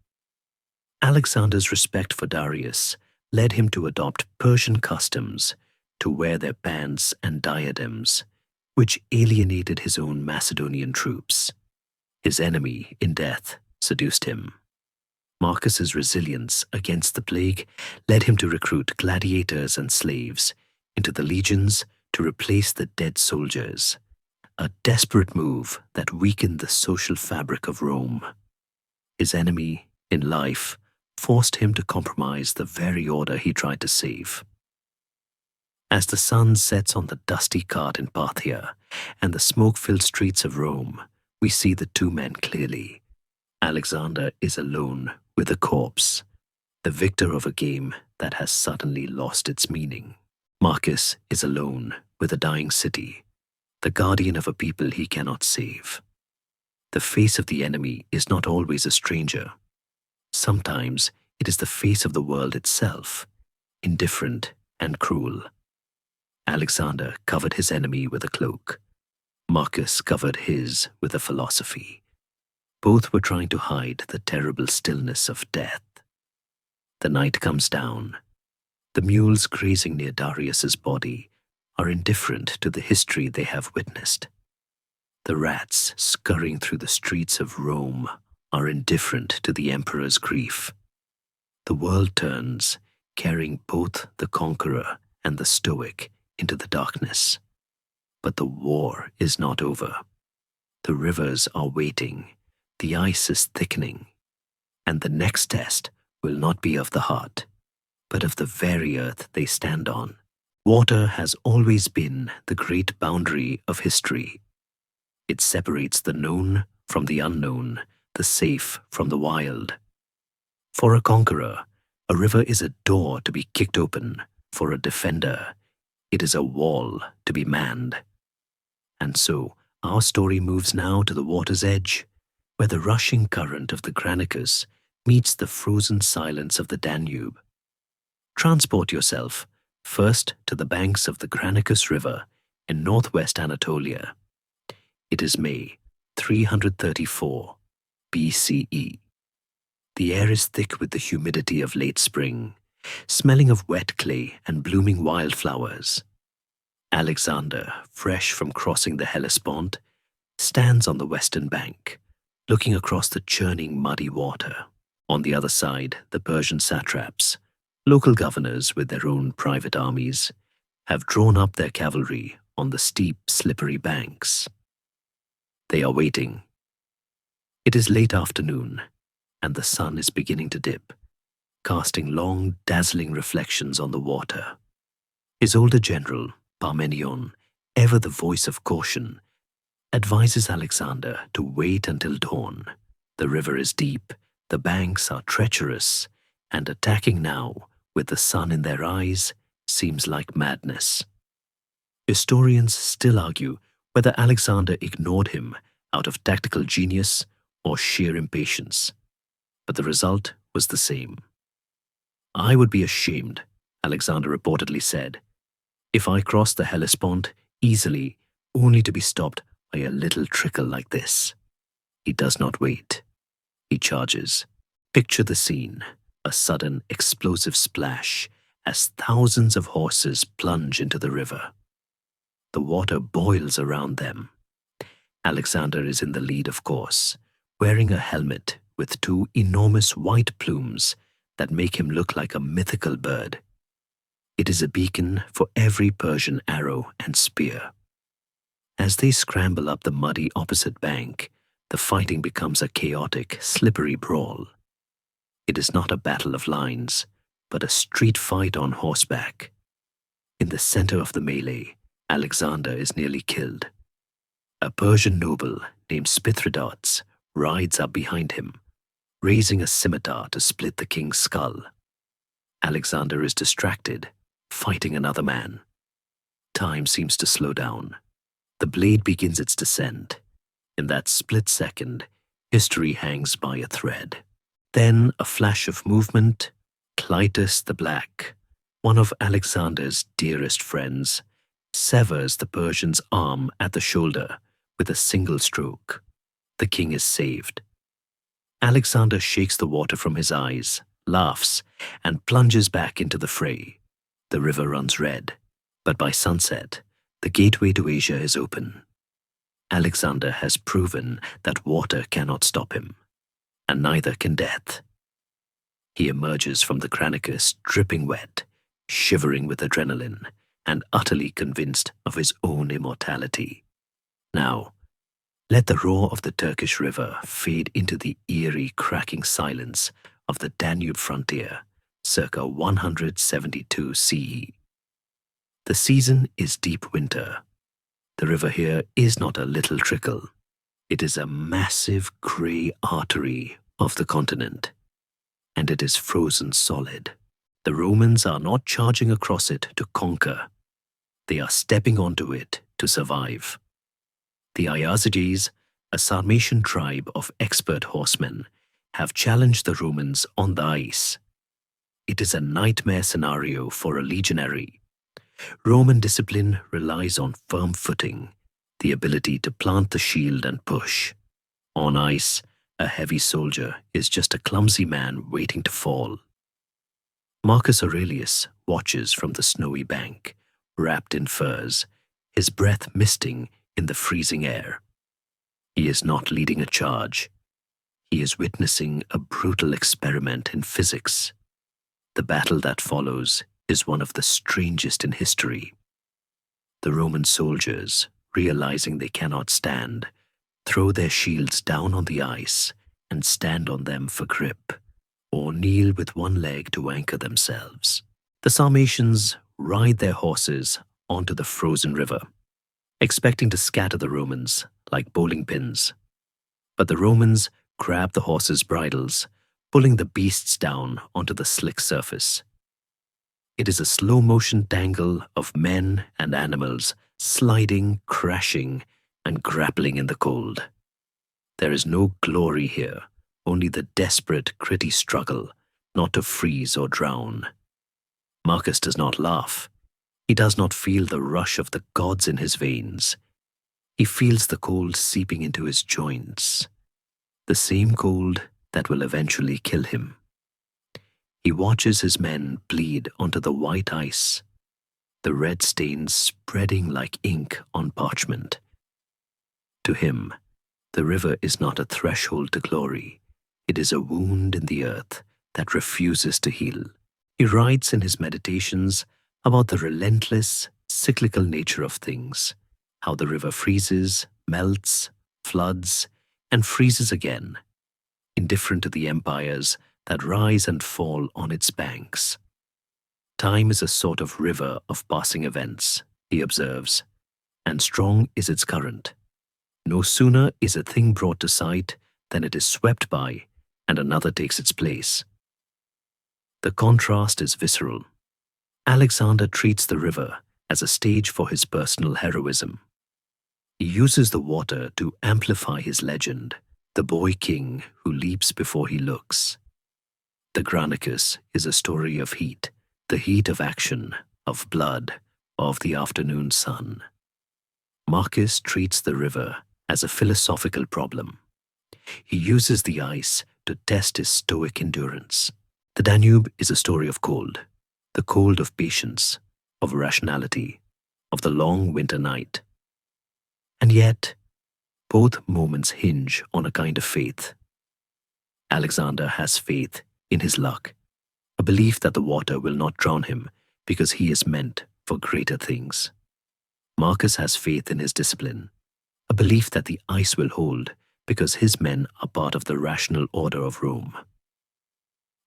Alexander's respect for Darius led him to adopt Persian customs, to wear their pants and diadems, which alienated his own Macedonian troops. His enemy in death seduced him. Marcus's resilience against the plague led him to recruit gladiators and slaves into the legions to replace the dead soldiers, a desperate move that weakened the social fabric of Rome. His enemy in life forced him to compromise the very order he tried to save. As the sun sets on the dusty cart in Parthia and the smoke-filled streets of Rome, we see the two men clearly. Alexander is alone with a corpse, the victor of a game that has suddenly lost its meaning. Marcus is alone with a dying city, the guardian of a people he cannot save. The face of the enemy is not always a stranger. Sometimes it is the face of the world itself, indifferent and cruel. Alexander covered his enemy with a cloak. Marcus covered his with a philosophy. Both were trying to hide the terrible stillness of death. The night comes down. The mules grazing near Darius's body are indifferent to the history they have witnessed. The rats scurrying through the streets of Rome are indifferent to the emperor's grief. The world turns, carrying both the conqueror and the stoic into the darkness. But the war is not over. The rivers are waiting, the ice is thickening, and the next test will not be of the heart, but of the very earth they stand on. Water has always been the great boundary of history. It separates the known from the unknown, the safe from the wild. For a conqueror, a river is a door to be kicked open. For a defender, it is a wall to be manned. And so, our story moves now to the water's edge, where the rushing current of the Granicus meets the frozen silence of the Danube. Transport yourself first to the banks of the Granicus River in northwest Anatolia. It is May 334 BCE. The air is thick with the humidity of late spring, smelling of wet clay and blooming wildflowers. Alexander, fresh from crossing the Hellespont, stands on the western bank, looking across the churning muddy water. On the other side, the Persian satraps, local governors with their own private armies, have drawn up their cavalry on the steep, slippery banks. They are waiting. It is late afternoon, and the sun is beginning to dip, casting long, dazzling reflections on the water. His older general, Parmenion, ever the voice of caution, advises Alexander to wait until dawn. The river is deep, the banks are treacherous, and attacking now, with the sun in their eyes, seems like madness. Historians still argue whether Alexander ignored him out of tactical genius or sheer impatience, but the result was the same. "I would be ashamed," Alexander reportedly said, "if I crossed the Hellespont easily only to be stopped by a little trickle like this." He does not wait. He charges. Picture the scene, a sudden explosive splash as thousands of horses plunge into the river. The water boils around them. Alexander is in the lead, of course, wearing a helmet with two enormous white plumes that make him look like a mythical bird. It is a beacon for every Persian arrow and spear. As they scramble up the muddy opposite bank, the fighting becomes a chaotic, slippery brawl. It is not a battle of lines, but a street fight on horseback. In the center of the melee, Alexander is nearly killed. A Persian noble named Spithridates rides up behind him, raising a scimitar to split the king's skull. Alexander is distracted, fighting another man. Time seems to slow down. The blade begins its descent. In that split second, history hangs by a thread. Then a flash of movement. Clytus the Black, one of Alexander's dearest friends, severs the Persian's arm at the shoulder with a single stroke. The king is saved. Alexander shakes the water from his eyes, laughs, and plunges back into the fray. The river runs red, but by sunset, the gateway to Asia is open. Alexander has proven that water cannot stop him, and neither can death. He emerges from the Granicus dripping wet, shivering with adrenaline, and utterly convinced of his own immortality. Now, let the roar of the Turkish river fade into the eerie, cracking silence of the Danube frontier, circa 172 CE. The season is deep winter. The river here is not a little trickle. It is a massive grey artery of the continent, and it is frozen solid. The Romans are not charging across it to conquer. They are stepping onto it to survive. The Iazyges, a Sarmatian tribe of expert horsemen, have challenged the Romans on the ice. It is a nightmare scenario for a legionary. Roman discipline relies on firm footing, the ability to plant the shield and push. On ice, a heavy soldier is just a clumsy man waiting to fall. Marcus Aurelius watches from the snowy bank, wrapped in furs, his breath misting in the freezing air. He is not leading a charge. He is witnessing a brutal experiment in physics. The battle that follows is one of the strangest in history. The Roman soldiers, realizing they cannot stand, throw their shields down on the ice and stand on them for grip, or kneel with one leg to anchor themselves. The Sarmatians ride their horses onto the frozen river, expecting to scatter the Romans like bowling pins. But the Romans grab the horses' bridles, pulling the beasts down onto the slick surface. It is a slow-motion tangle of men and animals sliding, crashing, and grappling in the cold. There is no glory here, only the desperate, gritty struggle not to freeze or drown. Marcus does not laugh. He does not feel the rush of the gods in his veins. He feels the cold seeping into his joints, the same cold that will eventually kill him. He watches his men bleed onto the white ice, the red stains spreading like ink on parchment. To him, the river is not a threshold to glory. It is a wound in the earth that refuses to heal. He writes in his meditations about the relentless, cyclical nature of things, how the river freezes, melts, floods, and freezes again, indifferent to the empires that rise and fall on its banks. Time is a sort of river of passing events, he observes, and strong is its current. No sooner is a thing brought to sight than it is swept by, and another takes its place. The contrast is visceral. Alexander treats the river as a stage for his personal heroism. He uses the water to amplify his legend, the boy king who leaps before he looks. The Granicus is a story of heat, the heat of action, of blood, of the afternoon sun. Marcus treats the river as a philosophical problem. He uses the ice to test his stoic endurance. The Danube is a story of cold, the cold of patience, of rationality, of the long winter night. And yet, both moments hinge on a kind of faith. Alexander has faith in his luck, a belief that the water will not drown him because he is meant for greater things. Marcus has faith in his discipline, a belief that the ice will hold because his men are part of the rational order of Rome.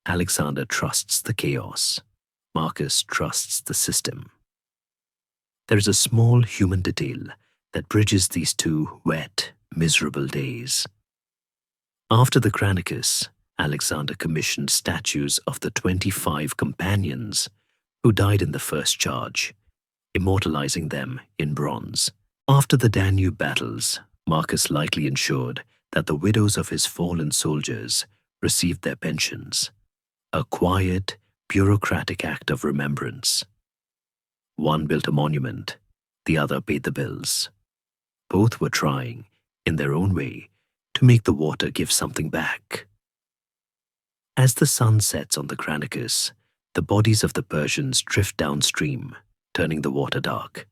Alexander trusts the chaos. Marcus trusts the system. There is a small human detail that bridges these two wet, miserable days. After the Granicus, Alexander commissioned statues of the 25 companions who died in the first charge, immortalizing them in bronze. After the Danube battles, Marcus likely ensured that the widows of his fallen soldiers received their pensions, a quiet, bureaucratic act of remembrance. One built a monument, the other paid the bills. Both were trying, in their own way, to make the water give something back. As the sun sets on the Granicus, the bodies of the Persians drift downstream, turning the water dark.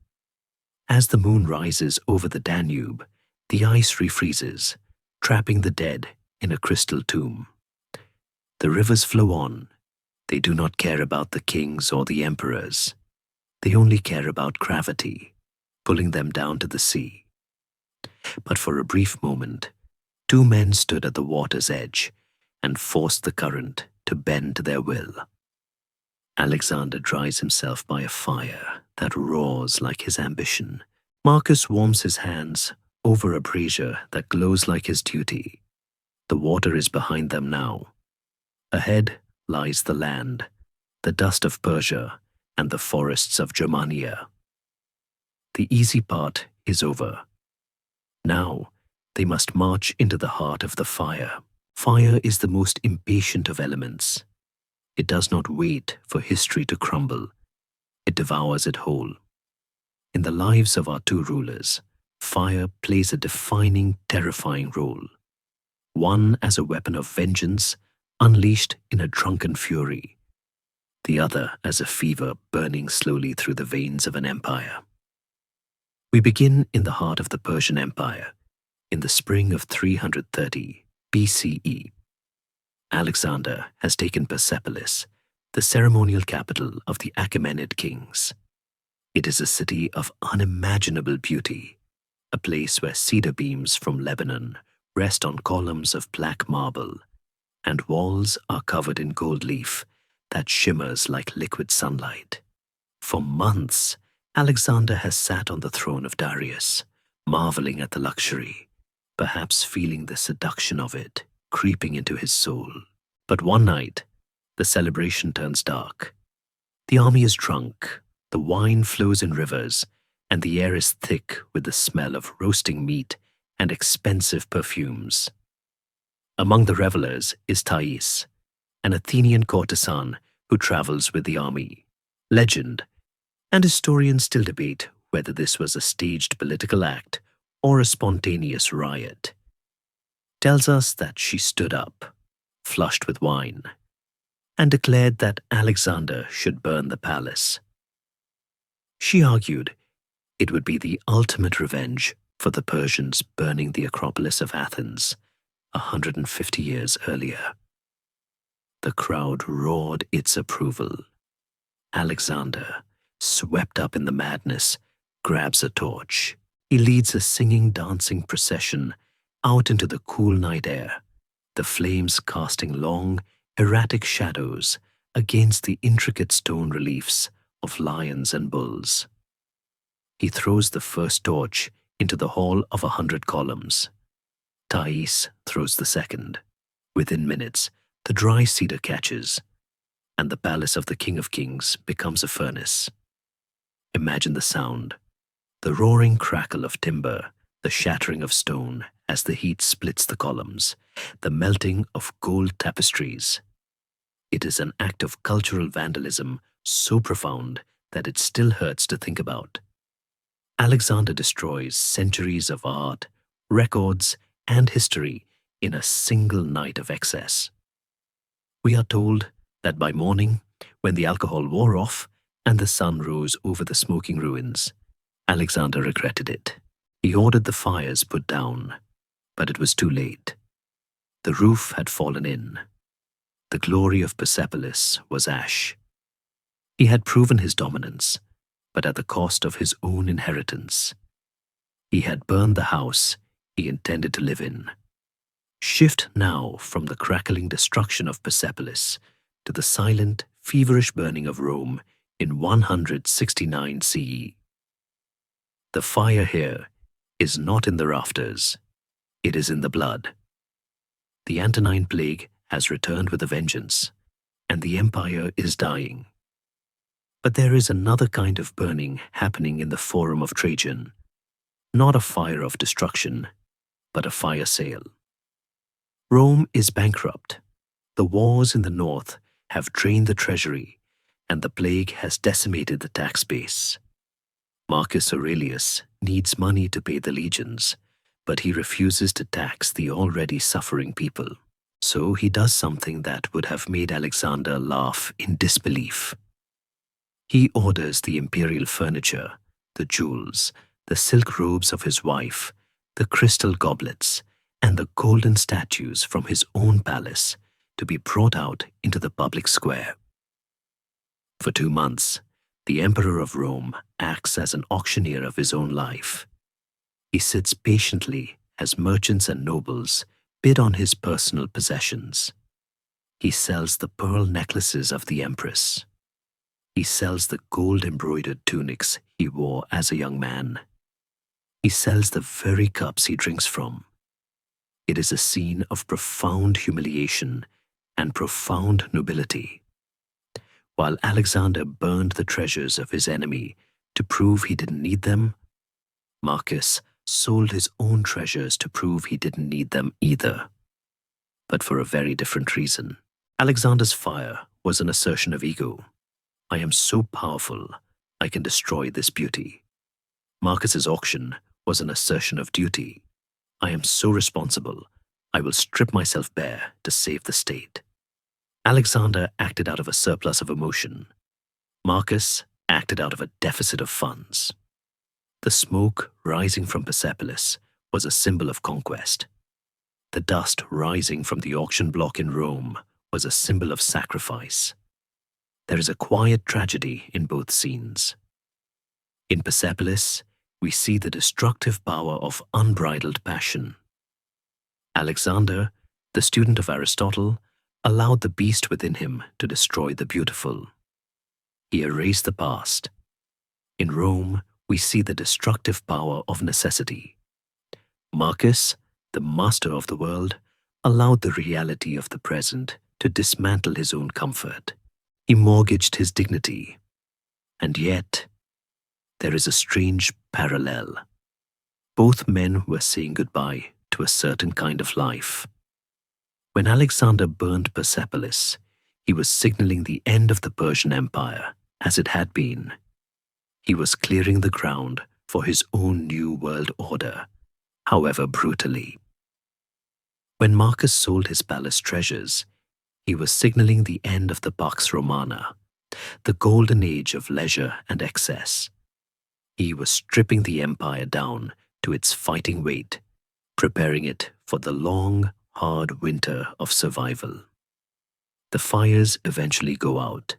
As the moon rises over the Danube, the ice refreezes, trapping the dead in a crystal tomb. The rivers flow on. They do not care about the kings or the emperors. They only care about gravity, pulling them down to the sea. But for a brief moment, two men stood at the water's edge and forced the current to bend to their will. Alexander dries himself by a fire that roars like his ambition. Marcus warms his hands over a brazier that glows like his duty. The water is behind them now. Ahead lies the land, the dust of Persia, and the forests of Germania. The easy part is over. Now they must march into the heart of the fire. Fire is the most impatient of elements. It does not wait for history to crumble. It devours it whole. In the lives of our two rulers, fire plays a defining, terrifying role. One as a weapon of vengeance, unleashed in a drunken fury. The other as a fever burning slowly through the veins of an empire. We begin in the heart of the Persian Empire, in the spring of 330 BCE. Alexander has taken Persepolis, the ceremonial capital of the Achaemenid kings. It is a city of unimaginable beauty, a place where cedar beams from Lebanon rest on columns of black marble, and walls are covered in gold leaf that shimmers like liquid sunlight. For months, Alexander has sat on the throne of Darius, marveling at the luxury, perhaps feeling the seduction of it creeping into his soul. But one night, the celebration turns dark. The army is drunk, the wine flows in rivers, and the air is thick with the smell of roasting meat and expensive perfumes. Among the revelers is Thais, an Athenian courtesan who travels with the army. Legend, and historians still debate whether this was a staged political act or a spontaneous riot, tells us that she stood up, flushed with wine, and declared that Alexander should burn the palace. She argued it would be the ultimate revenge for the Persians burning the Acropolis of Athens 150 years earlier. The crowd roared its approval. Alexander, swept up in the madness, grabs a torch. He leads a singing, dancing procession out into the cool night air, the flames casting long, erratic shadows against the intricate stone reliefs of lions and bulls. He throws the first torch into the hall of 100 columns. Thais throws the second. Within minutes, the dry cedar catches, and the palace of the King of Kings becomes a furnace. Imagine the sound, the roaring crackle of timber, the shattering of stone as the heat splits the columns, the melting of gold tapestries. It is an act of cultural vandalism so profound that it still hurts to think about. Alexander destroys centuries of art, records, and history in a single night of excess. We are told that by morning, when the alcohol wore off and the sun rose over the smoking ruins, Alexander regretted it. He ordered the fires put down, but it was too late. The roof had fallen in. The glory of Persepolis was ash. He had proven his dominance, but at the cost of his own inheritance. He had burned the house he intended to live in. Shift now from the crackling destruction of Persepolis to the silent, feverish burning of Rome in 169 CE. The fire here is not in the rafters, it is in the blood. The Antonine Plague has returned with a vengeance, and the empire is dying. But there is another kind of burning happening in the Forum of Trajan, not a fire of destruction, but a fire sale. Rome is bankrupt. The wars in the north have drained the treasury, and the plague has decimated the tax base. Marcus Aurelius needs money to pay the legions, but he refuses to tax the already suffering people. So he does something that would have made Alexander laugh in disbelief. He orders the imperial furniture, the jewels, the silk robes of his wife, the crystal goblets, and the golden statues from his own palace to be brought out into the public square. For 2 months, the Emperor of Rome acts as an auctioneer of his own life. He sits patiently as merchants and nobles bid on his personal possessions. He sells the pearl necklaces of the empress. He sells the gold-embroidered tunics he wore as a young man. He sells the very cups he drinks from. It is a scene of profound humiliation and profound nobility. While Alexander burned the treasures of his enemy to prove he didn't need them, Marcus sold his own treasures to prove he didn't need them either. But for a very different reason. Alexander's fire was an assertion of ego. I am so powerful, I can destroy this beauty. Marcus's auction was an assertion of duty. I am so responsible, I will strip myself bare to save the state. Alexander acted out of a surplus of emotion. Marcus acted out of a deficit of funds. The smoke rising from Persepolis was a symbol of conquest. The dust rising from the auction block in Rome was a symbol of sacrifice. There is a quiet tragedy in both scenes. In Persepolis, we see the destructive power of unbridled passion. Alexander, the student of Aristotle, allowed the beast within him to destroy the beautiful. He erased the past. In Rome, we see the destructive power of necessity. Marcus, the master of the world, allowed the reality of the present to dismantle his own comfort. He mortgaged his dignity. And yet, there is a strange parallel. Both men were saying goodbye to a certain kind of life. When Alexander burned Persepolis, he was signaling the end of the Persian Empire as it had been. He was clearing the ground for his own new world order, however brutally. When Marcus sold his palace treasures, he was signaling the end of the Pax Romana, the golden age of leisure and excess. He was stripping the empire down to its fighting weight, preparing it for the long, hard winter of survival. The fires eventually go out.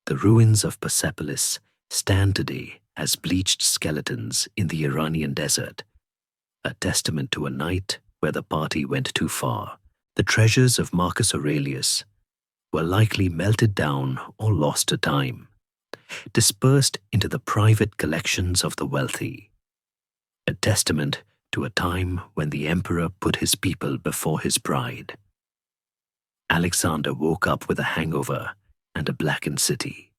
The ruins of Persepolis stand today as bleached skeletons in the Iranian desert, a testament to a night where the party went too far. The treasures of Marcus Aurelius were likely melted down or lost to time, dispersed into the private collections of the wealthy, a testament to a time when the emperor put his people before his pride. Alexander woke up with a hangover and a blackened city.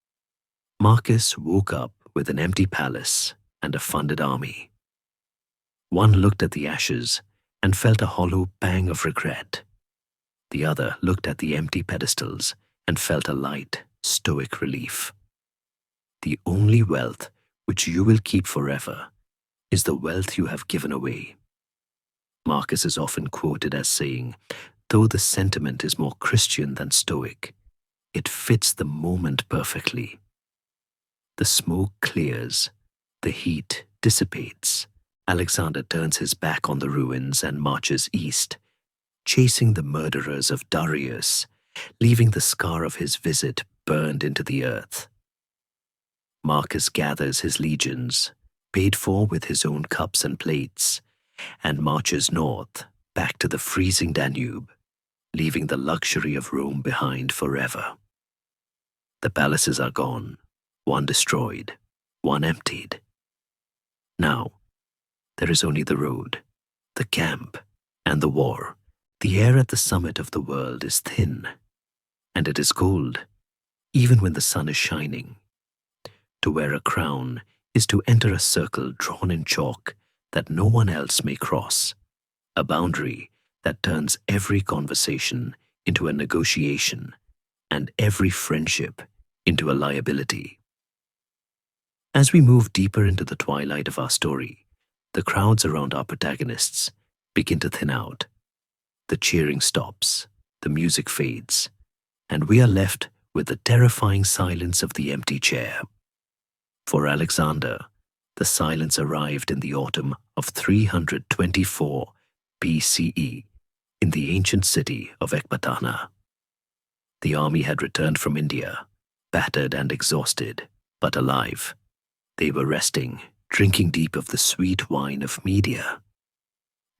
Marcus woke up with an empty palace and a funded army. One looked at the ashes and felt a hollow pang of regret. The other looked at the empty pedestals and felt a light, stoic relief. The only wealth which you will keep forever is the wealth you have given away. Marcus is often quoted as saying, though the sentiment is more Christian than Stoic, it fits the moment perfectly. The smoke clears, the heat dissipates. Alexander turns his back on the ruins and marches east, chasing the murderers of Darius, leaving the scar of his visit burned into the earth. Marcus gathers his legions, paid for with his own cups and plates, and marches north, back to the freezing Danube, leaving the luxury of Rome behind forever. The palaces are gone, one destroyed, one emptied. Now, there is only the road, the camp, and the war. The air at the summit of the world is thin, and it is cold, even when the sun is shining. To wear a crown is to enter a circle drawn in chalk that no one else may cross, a boundary that turns every conversation into a negotiation and every friendship into a liability. As we move deeper into the twilight of our story, the crowds around our protagonists begin to thin out. The cheering stops, the music fades, and we are left with the terrifying silence of the empty chair. For Alexander, the silence arrived in the autumn of 324 BCE in the ancient city of Ecbatana. The army had returned from India, battered and exhausted, but alive. They were resting, drinking deep of the sweet wine of Media,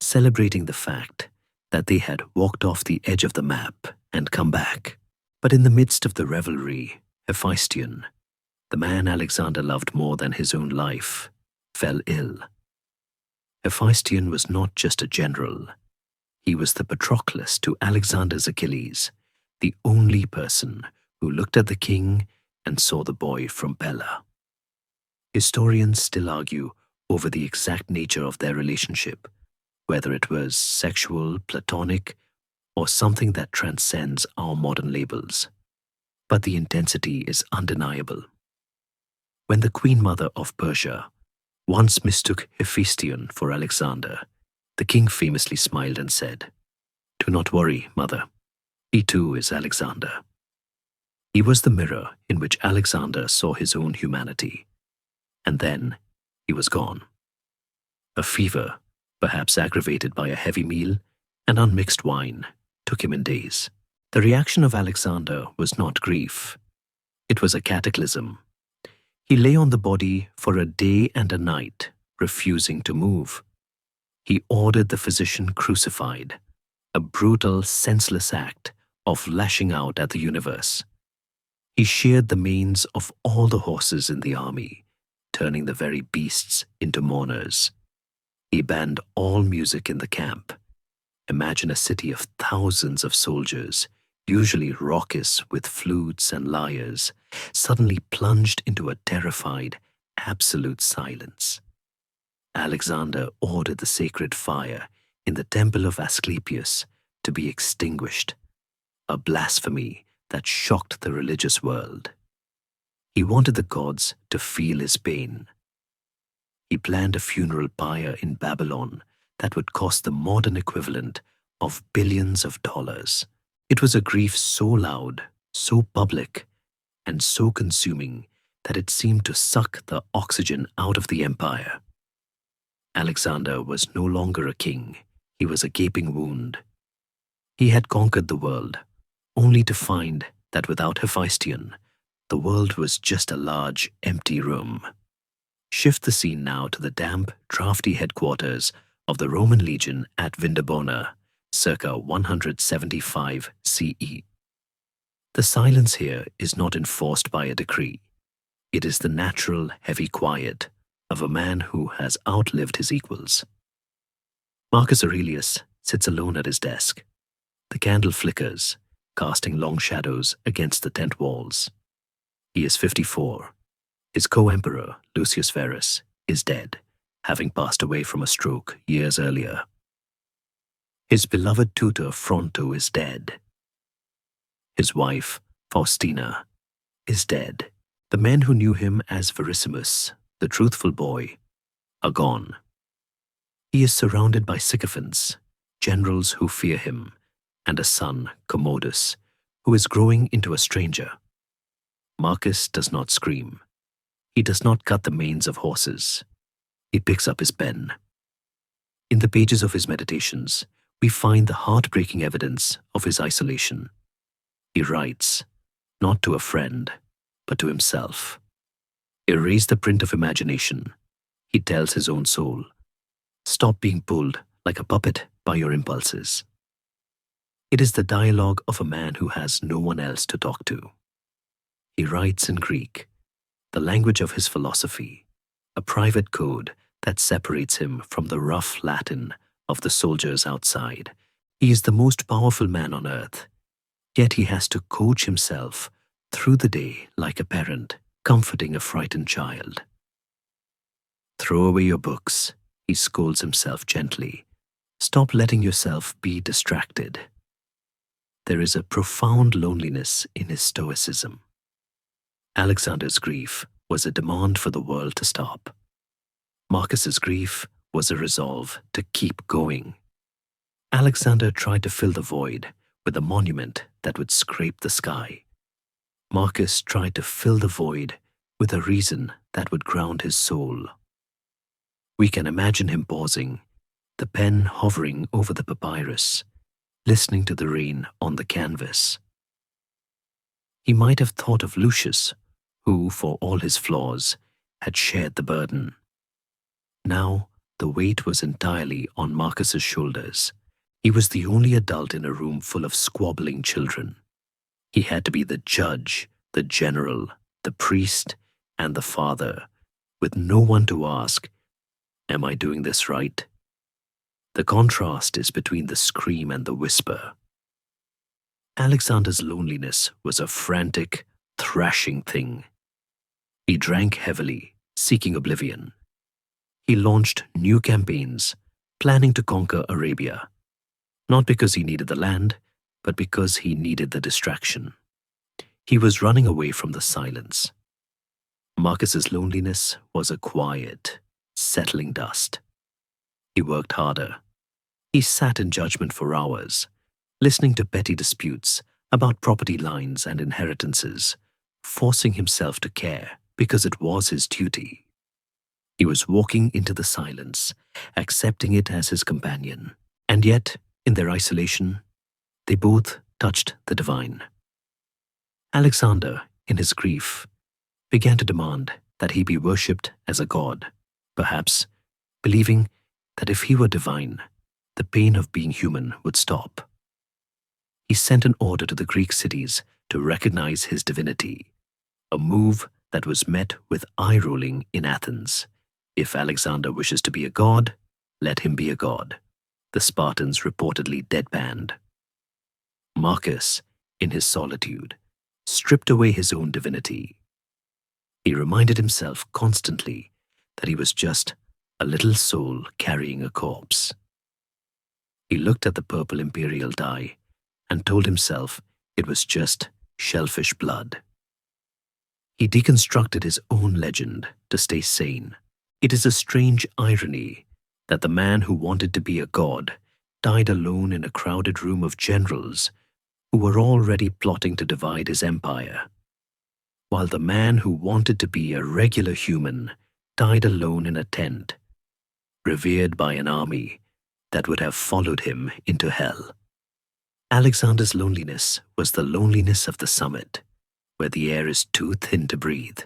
celebrating the fact that they had walked off the edge of the map and come back. But in the midst of the revelry, Hephaestion, the man Alexander loved more than his own life, fell ill. Hephaestion was not just a general. He was the Patroclus to Alexander's Achilles, the only person who looked at the king and saw the boy from Pella. Historians still argue over the exact nature of their relationship, whether it was sexual, platonic, or something that transcends our modern labels. But the intensity is undeniable. When the Queen Mother of Persia once mistook Hephaestion for Alexander, the king famously smiled and said, "Do not worry, mother. He too is Alexander." He was the mirror in which Alexander saw his own humanity. And then he was gone. A fever, perhaps aggravated by a heavy meal and unmixed wine, took him in days. The reaction of Alexander was not grief. It was a cataclysm. He lay on the body for a day and a night refusing to move. He ordered the physician crucified, a brutal, senseless act of lashing out at the universe. He sheared the manes of all the horses in the army, turning the very beasts into mourners. He banned all music in the camp. Imagine a city of thousands of soldiers, usually raucous with flutes and lyres, suddenly plunged into a terrified, absolute silence. Alexander ordered the sacred fire in the temple of Asclepius to be extinguished, a blasphemy that shocked the religious world. He wanted the gods to feel his pain. He planned a funeral pyre in Babylon that would cost the modern equivalent of billions of dollars. It was a grief so loud, so public, and so consuming that it seemed to suck the oxygen out of the empire. Alexander was no longer a king. He was a gaping wound. He had conquered the world, only to find that without Hephaestion, the world was just a large, empty room. Shift the scene now to the damp, drafty headquarters of the Roman legion at Vindobona, circa 175 CE. The silence here is not enforced by a decree. It is the natural, heavy quiet of a man who has outlived his equals. Marcus Aurelius sits alone at his desk. The candle flickers, casting long shadows against the tent walls. He is 54. His co-emperor, Lucius Verus, is dead, having passed away from a stroke years earlier. His beloved tutor Fronto is dead. His wife, Faustina, is dead. The men who knew him as Verissimus, the truthful boy, are gone. He is surrounded by sycophants, generals who fear him, and a son, Commodus, who is growing into a stranger. Marcus does not scream. He does not cut the manes of horses. He picks up his pen. In the pages of his meditations, we find the heartbreaking evidence of his isolation. He writes, not to a friend, but to himself. Erase the print of imagination, he tells his own soul. Stop being pulled like a puppet by your impulses. It is the dialogue of a man who has no one else to talk to. He writes in Greek, the language of his philosophy, a private code that separates him from the rough Latin of the soldiers outside. He is the most powerful man on earth, yet he has to coach himself through the day like a parent comforting a frightened child. Throw away your books, he scolds himself gently. Stop letting yourself be distracted. There is a profound loneliness in his stoicism. Alexander's grief was a demand for the world to stop. Marcus's grief was a resolve to keep going. Alexander tried to fill the void with a monument that would scrape the sky. Marcus tried to fill the void with a reason that would ground his soul. We can imagine him pausing, the pen hovering over the papyrus, listening to the rain on the canvas. He might have thought of Lucius, who, for all his flaws, had shared the burden. Now, the weight was entirely on Marcus's shoulders. He was the only adult in a room full of squabbling children. He had to be the judge, the general, the priest, and the father, with no one to ask, am I doing this right? The contrast is between the scream and the whisper. Alexander's loneliness was a frantic, thrashing thing. He drank heavily, seeking oblivion. He launched new campaigns, planning to conquer Arabia, not because he needed the land, but because he needed the distraction. He was running away from the silence. Marcus's loneliness was a quiet, settling dust. He worked harder. He sat in judgment for hours, listening to petty disputes about property lines and inheritances, forcing himself to care because it was his duty. He was walking into the silence, accepting it as his companion, and yet, in their isolation, they both touched the divine. Alexander, in his grief, began to demand that he be worshipped as a god, perhaps believing that if he were divine, the pain of being human would stop. He sent an order to the Greek cities to recognize his divinity, a move that was met with eye-rolling in Athens. If Alexander wishes to be a god, let him be a god, the Spartans reportedly deadpanned. Marcus, in his solitude, stripped away his own divinity. He reminded himself constantly that he was just a little soul carrying a corpse. He looked at the purple imperial dye and told himself it was just shellfish blood. He deconstructed his own legend to stay sane. It is a strange irony that the man who wanted to be a god died alone in a crowded room of generals who were already plotting to divide his empire, while the man who wanted to be a regular human died alone in a tent, revered by an army that would have followed him into hell. Alexander's loneliness was the loneliness of the summit, where the air is too thin to breathe.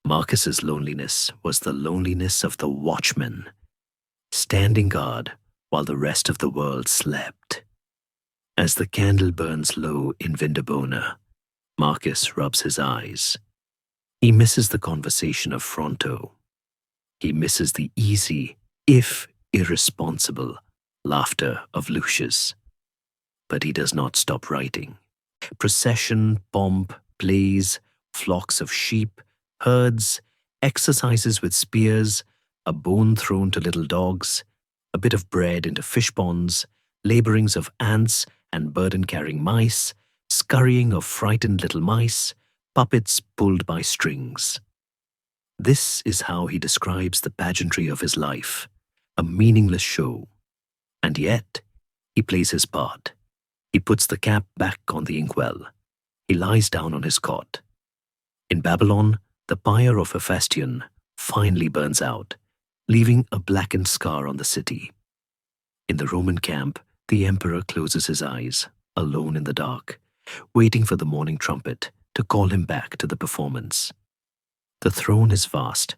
Marcus's loneliness was the loneliness of the watchman, standing guard while the rest of the world slept. As the candle burns low in Vindobona, Marcus rubs his eyes. He misses the conversation of Fronto. He misses the easy, if irresponsible, laughter of Lucius. But he does not stop writing. Procession, pomp, plays, flocks of sheep, herds, exercises with spears, a bone thrown to little dogs, a bit of bread into fish ponds, laborings of ants and burden-carrying mice, scurrying of frightened little mice, puppets pulled by strings. This is how he describes the pageantry of his life, a meaningless show. And yet, he plays his part. He puts the cap back on the inkwell. He lies down on his cot. In Babylon, the pyre of Hephaestion finally burns out, leaving a blackened scar on the city. In the Roman camp, the emperor closes his eyes, alone in the dark, waiting for the morning trumpet to call him back to the performance. The throne is vast,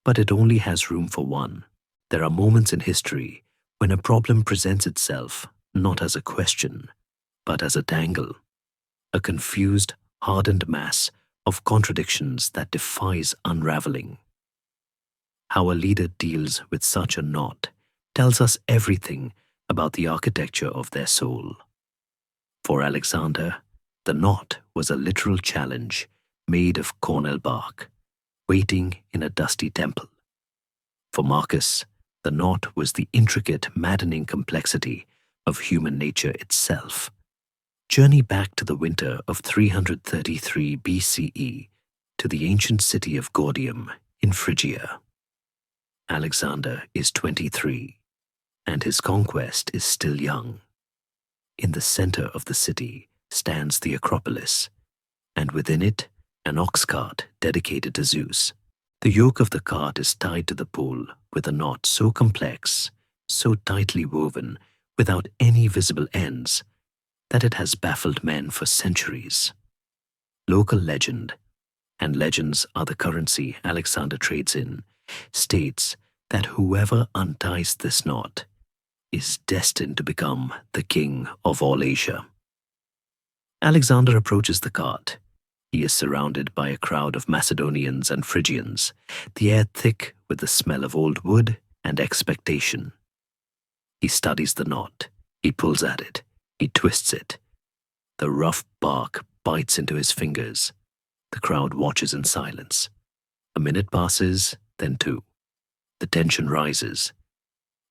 but it only has room for one. There are moments in history when a problem presents itself not as a question, but as a tangle, a confused, hardened mass of contradictions that defies unraveling. How a leader deals with such a knot tells us everything about the architecture of their soul. For Alexander, the knot was a literal challenge made of cornel bark, waiting in a dusty temple. For Marcus, the knot was the intricate, maddening complexity of human nature itself. Journey back to the winter of 333 BCE to the ancient city of Gordium in Phrygia. Alexander is 23, and his conquest is still young. In the center of the city stands the Acropolis, and within it, an ox cart dedicated to Zeus. The yoke of the cart is tied to the pole with a knot so complex, so tightly woven, without any visible ends, that it has baffled men for centuries. Local legend, and legends are the currency Alexander trades in, states that whoever unties this knot is destined to become the king of all Asia. Alexander approaches the cart. He is surrounded by a crowd of Macedonians and Phrygians, the air thick with the smell of old wood and expectation. He studies the knot. He pulls at it. He twists it. The rough bark bites into his fingers. The crowd watches in silence. A minute passes, then two. The tension rises.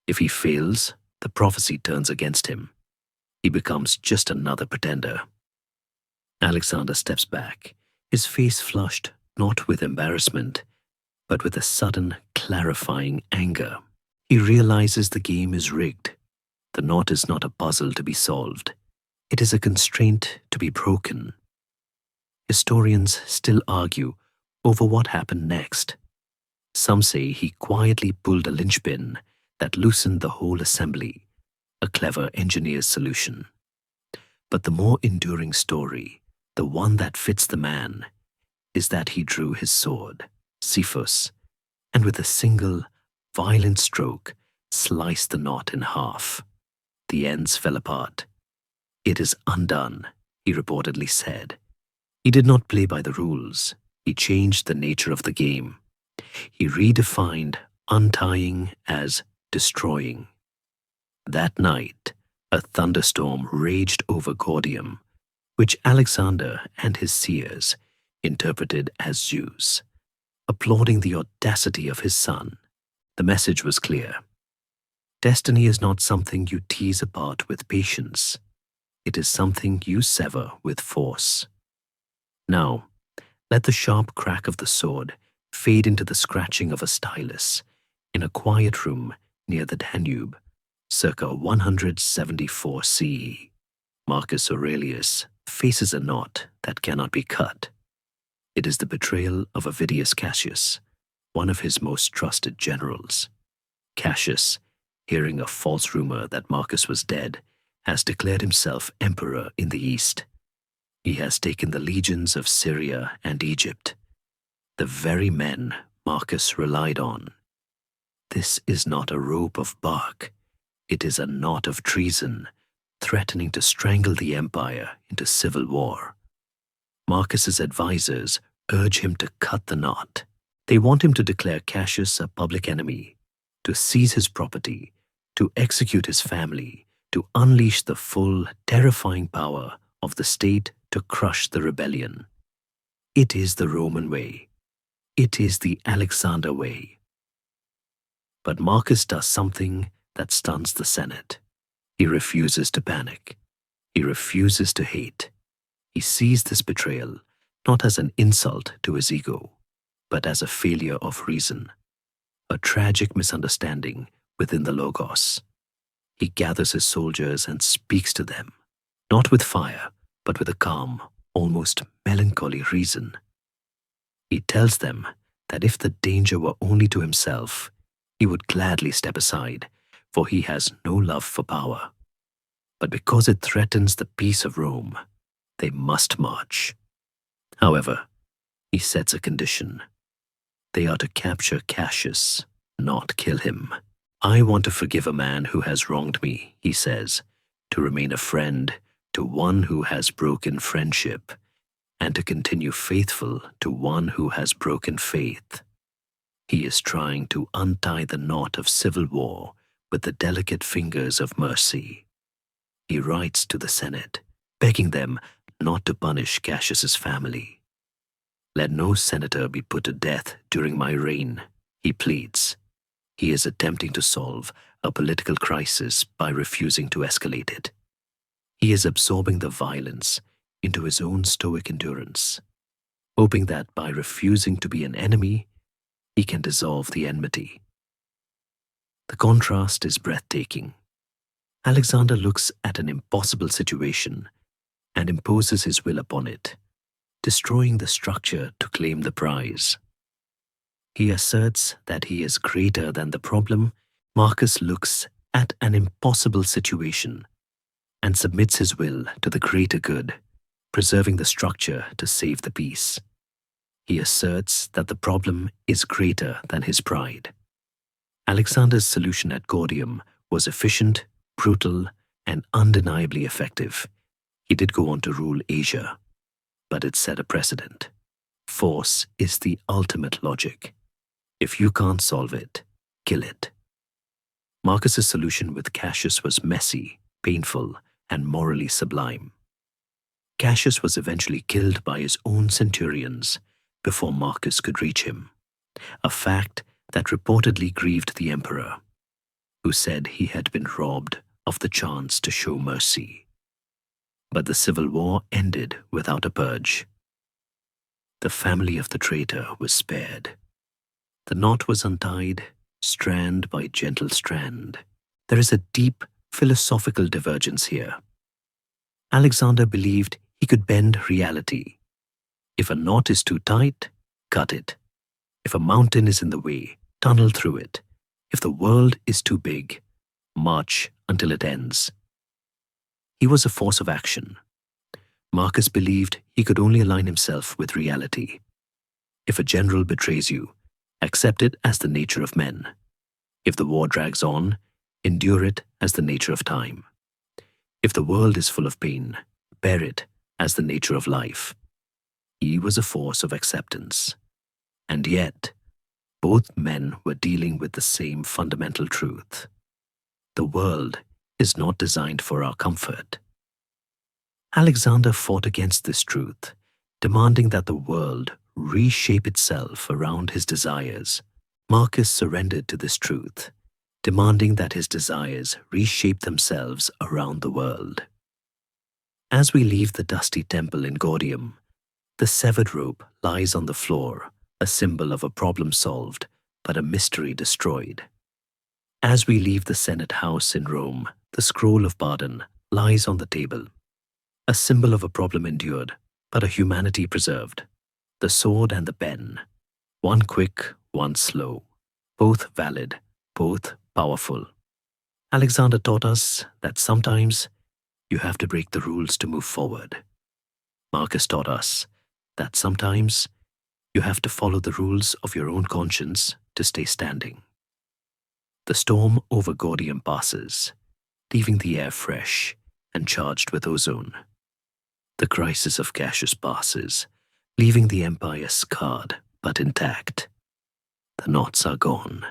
If he fails, the prophecy turns against him. He becomes just another pretender. Alexander steps back, his face flushed not with embarrassment, but with a sudden, clarifying anger. He realizes the game is rigged. The knot is not a puzzle to be solved. It is a constraint to be broken. Historians still argue over what happened next. Some say he quietly pulled a linchpin that loosened the whole assembly, a clever engineer's solution. But the more enduring story, the one that fits the man, is that he drew his sword, Cephus, and with a single, violent stroke sliced the knot in half. The ends fell apart. "It is undone," he reportedly said. He did not play by the rules. He changed the nature of the game. He redefined untying as destroying. That night, a thunderstorm raged over Gordium, which Alexander and his seers interpreted as Zeus, applauding the audacity of his son. The message was clear. Destiny is not something you tease apart with patience. It is something you sever with force. Now, let the sharp crack of the sword fade into the scratching of a stylus in a quiet room near the Danube, circa 174 CE. Marcus Aurelius faces a knot that cannot be cut. It is the betrayal of Avidius Cassius, one of his most trusted generals. Cassius, hearing a false rumor that Marcus was dead, has declared himself emperor in the East. He has taken the legions of Syria and Egypt, the very men Marcus relied on. This is not a rope of bark. It is a knot of treason, threatening to strangle the empire into civil war. Marcus's advisors urge him to cut the knot. They want him to declare Cassius a public enemy, to seize his property, to execute his family, to unleash the full, terrifying power of the state to crush the rebellion. It is the Roman way. It is the Alexander way. But Marcus does something that stuns the Senate. He refuses to panic. He refuses to hate. He sees this betrayal not as an insult to his ego, but as a failure of reason, a tragic misunderstanding within the Logos. He gathers his soldiers and speaks to them, not with fire, but with a calm, almost melancholy reason. He tells them that if the danger were only to himself, he would gladly step aside, for he has no love for power. But because it threatens the peace of Rome, they must march. However, he sets a condition. They are to capture Cassius, not kill him. "I want to forgive a man who has wronged me," he says, "to remain a friend to one who has broken friendship, and to continue faithful to one who has broken faith." He is trying to untie the knot of civil war with the delicate fingers of mercy. He writes to the Senate, begging them not to punish Cassius's family. "Let no senator be put to death during my reign," he pleads. He is attempting to solve a political crisis by refusing to escalate it. He is absorbing the violence into his own stoic endurance, hoping that by refusing to be an enemy, he can dissolve the enmity. The contrast is breathtaking. Alexander looks at an impossible situation and imposes his will upon it, destroying the structure to claim the prize. He asserts that he is greater than the problem. Marcus looks at an impossible situation and submits his will to the greater good, preserving the structure to save the peace. He asserts that the problem is greater than his pride. Alexander's solution at Gordium was efficient, brutal, and undeniably effective. He did go on to rule Asia, but it set a precedent. Force is the ultimate logic. If you can't solve it, kill it. Marcus's solution with Cassius was messy, painful, and morally sublime. Cassius was eventually killed by his own centurions before Marcus could reach him, a fact that reportedly grieved the emperor, who said he had been robbed of the chance to show mercy. But the civil war ended without a purge. The family of the traitor was spared. The knot was untied, strand by gentle strand. There is a deep philosophical divergence here. Alexander believed he could bend reality. If a knot is too tight, cut it. If a mountain is in the way, tunnel through it. If the world is too big, march until it ends. He was a force of action. Marcus believed he could only align himself with reality. If a general betrays you, accept it as the nature of men. If the war drags on, endure it as the nature of time. If the world is full of pain, bear it as the nature of life. He was a force of acceptance. And yet, both men were dealing with the same fundamental truth. The world is not designed for our comfort. Alexander fought against this truth, demanding that the world reshape itself around his desires. Marcus surrendered to this truth, demanding that his desires reshape themselves around the world. As we leave the dusty temple in Gordium, the severed rope lies on the floor, a symbol of a problem solved, but a mystery destroyed. As we leave the Senate house in Rome, the scroll of pardon lies on the table, a symbol of a problem endured, but a humanity preserved. The sword and the pen, one quick, one slow, both valid, both powerful. Alexander taught us that sometimes you have to break the rules to move forward. Marcus taught us that sometimes you have to follow the rules of your own conscience to stay standing. The storm over Gordium passes, leaving the air fresh and charged with ozone. The crisis of Cassius passes, leaving the empire scarred but intact. The knots are gone,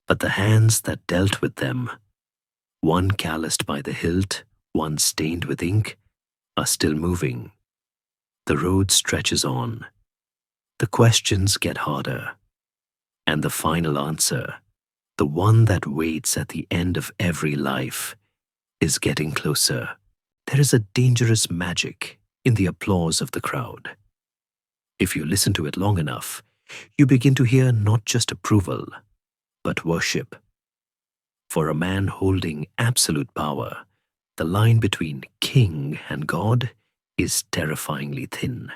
but the hands that dealt with them, one calloused by the hilt, one stained with ink, are still moving. The road stretches on. The questions get harder. And the final answer, the one that waits at the end of every life, is getting closer. There is a dangerous magic in the applause of the crowd. If you listen to it long enough, you begin to hear not just approval, but worship. For a man holding absolute power, the line between king and God is terrifyingly thin.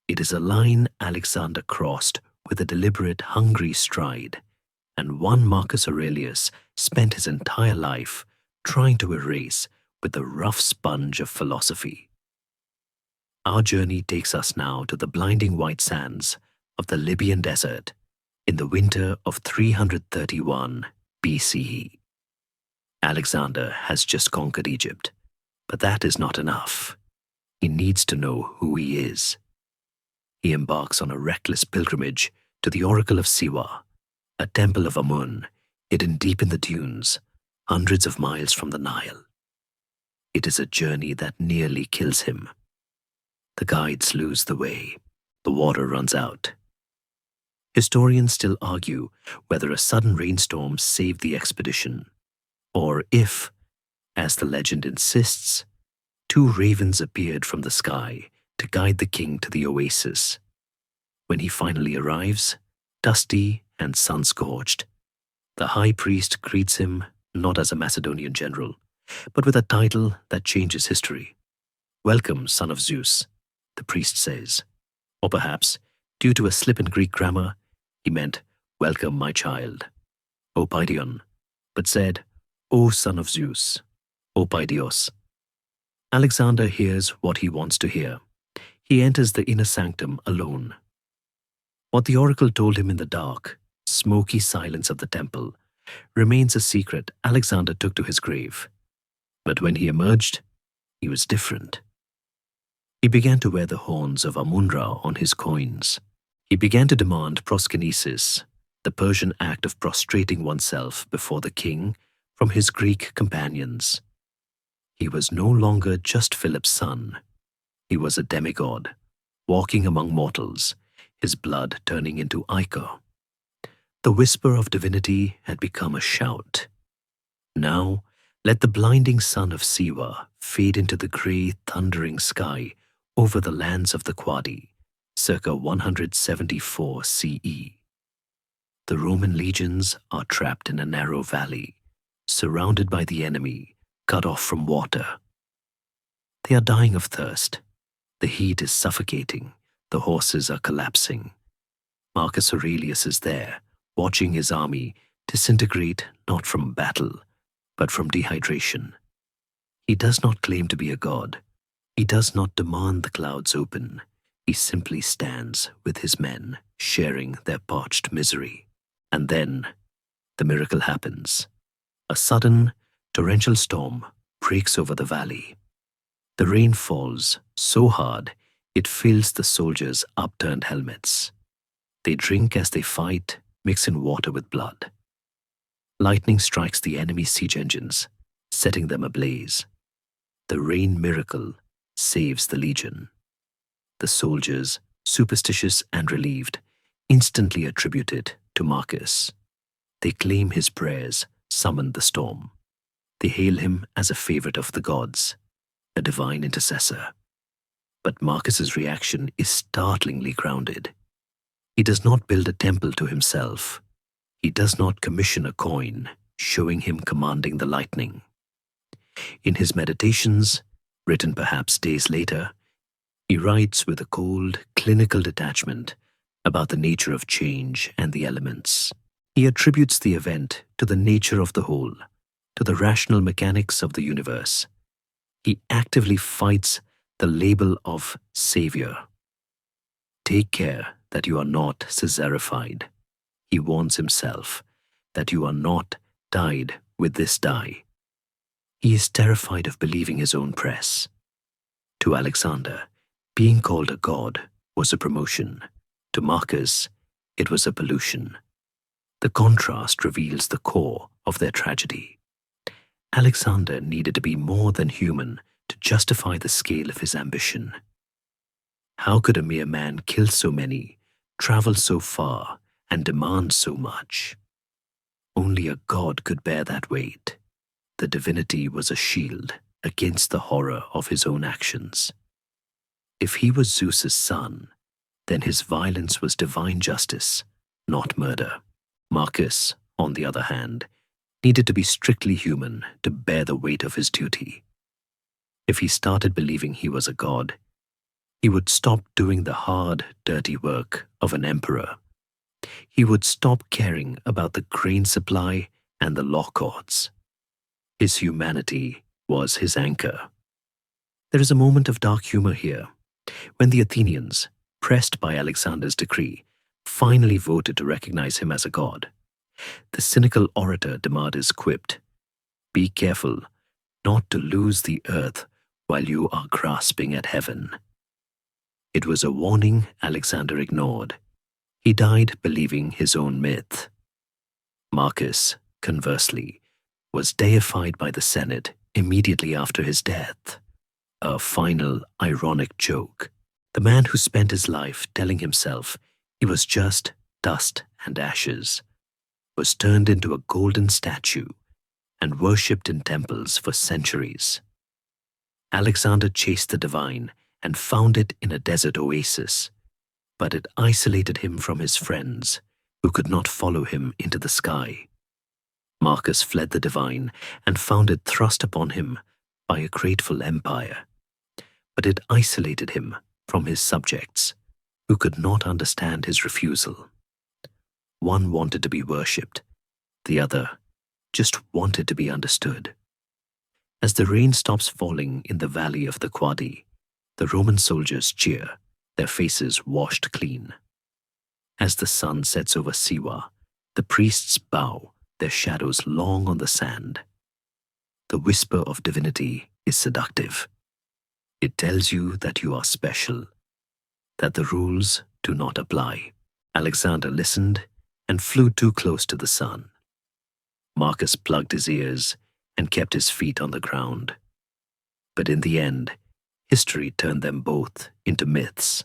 It is a line Alexander crossed with a deliberate, hungry stride, and one Marcus Aurelius spent his entire life trying to erase with the rough sponge of philosophy. Our journey takes us now to the blinding white sands of the Libyan desert in the winter of 331 BCE. Alexander has just conquered Egypt, but that is not enough. He needs to know who he is. He embarks on a reckless pilgrimage to the oracle of Siwa, a temple of Amun, hidden deep in the dunes, hundreds of miles from the Nile. It is a journey that nearly kills him. The guides lose the way. The water runs out. Historians still argue whether a sudden rainstorm saved the expedition, or if, as the legend insists, two ravens appeared from the sky to guide the king to the oasis. When he finally arrives, dusty and sun-scorched, the high priest greets him not as a Macedonian general, but with a title that changes history. "Welcome, son of Zeus," the priest says. Or perhaps, due to a slip in Greek grammar, he meant, "Welcome, my child," Opaidion, but said, "O son of Zeus," Opaidios. Alexander hears what he wants to hear. He enters the inner sanctum alone. What the oracle told him in the dark, smoky silence of the temple remains a secret Alexander took to his grave. But when he emerged, he was different. He began to wear the horns of Amun-Ra on his coins. He began to demand proskinesis, the Persian act of prostrating oneself before the king from his Greek companions. He was no longer just Philip's son. He was a demigod, walking among mortals, his blood turning into ichor. The whisper of divinity had become a shout. Now, let the blinding sun of Siwa fade into the grey, thundering sky over the lands of the Quadi, circa 174 CE. The Roman legions are trapped in a narrow valley, surrounded by the enemy, cut off from water. They are dying of thirst. The heat is suffocating. The horses are collapsing. Marcus Aurelius is there, watching his army disintegrate not from battle, but from dehydration. He does not claim to be a god. He does not demand the clouds open. He simply stands with his men, sharing their parched misery. And then, the miracle happens. A sudden, torrential storm breaks over the valley. The rain falls so hard it fills the soldiers' upturned helmets. They drink as they fight, mix in water with blood. Lightning strikes the enemy's siege engines, setting them ablaze. The rain miracle saves the legion. The soldiers, superstitious and relieved, instantly attribute it to Marcus. They claim his prayers summoned the storm. They hail him as a favorite of the gods, a divine intercessor. But Marcus's reaction is startlingly grounded. He does not build a temple to himself. He does not commission a coin, showing him commanding the lightning. In his meditations, written perhaps days later, he writes with a cold, clinical detachment about the nature of change and the elements. He attributes the event to the nature of the whole, to the rational mechanics of the universe. He actively fights the label of savior. Take care that you are not Caesarified. He warns himself that you are not dyed with this dye. He is terrified of believing his own press. To Alexander, being called a god was a promotion. To Marcus, it was a pollution. The contrast reveals the core of their tragedy. Alexander needed to be more than human to justify the scale of his ambition. How could a mere man kill so many, travel so far, and demand so much? Only a god could bear that weight. The divinity was a shield against the horror of his own actions. If he was Zeus's son, then his violence was divine justice, not murder. Marcus, on the other hand, needed to be strictly human to bear the weight of his duty. If he started believing he was a god, he would stop doing the hard, dirty work of an emperor. He would stop caring about the grain supply and the law courts. His humanity was his anchor. There is a moment of dark humor here, when the Athenians, pressed by Alexander's decree, finally voted to recognize him as a god. The cynical orator Demades quipped, "Be careful not to lose the earth while you are grasping at heaven." It was a warning Alexander ignored. He died believing his own myth. Marcus, conversely, was deified by the Senate immediately after his death. A final, ironic joke. The man who spent his life telling himself he was just dust and ashes was turned into a golden statue and worshipped in temples for centuries. Alexander chased the divine and found it in a desert oasis, but it isolated him from his friends, who could not follow him into the sky. Marcus fled the divine and found it thrust upon him by a grateful empire, but it isolated him from his subjects, who could not understand his refusal. One wanted to be worshipped, the other just wanted to be understood. As the rain stops falling in the valley of the Quadi, the Roman soldiers cheer, their faces washed clean. As the sun sets over Siwa, the priests bow, their shadows long on the sand. The whisper of divinity is seductive. It tells you that you are special, that the rules do not apply. Alexander listened and flew too close to the sun. Marcus plugged his ears and kept his feet on the ground. But in the end, history turned them both into myths.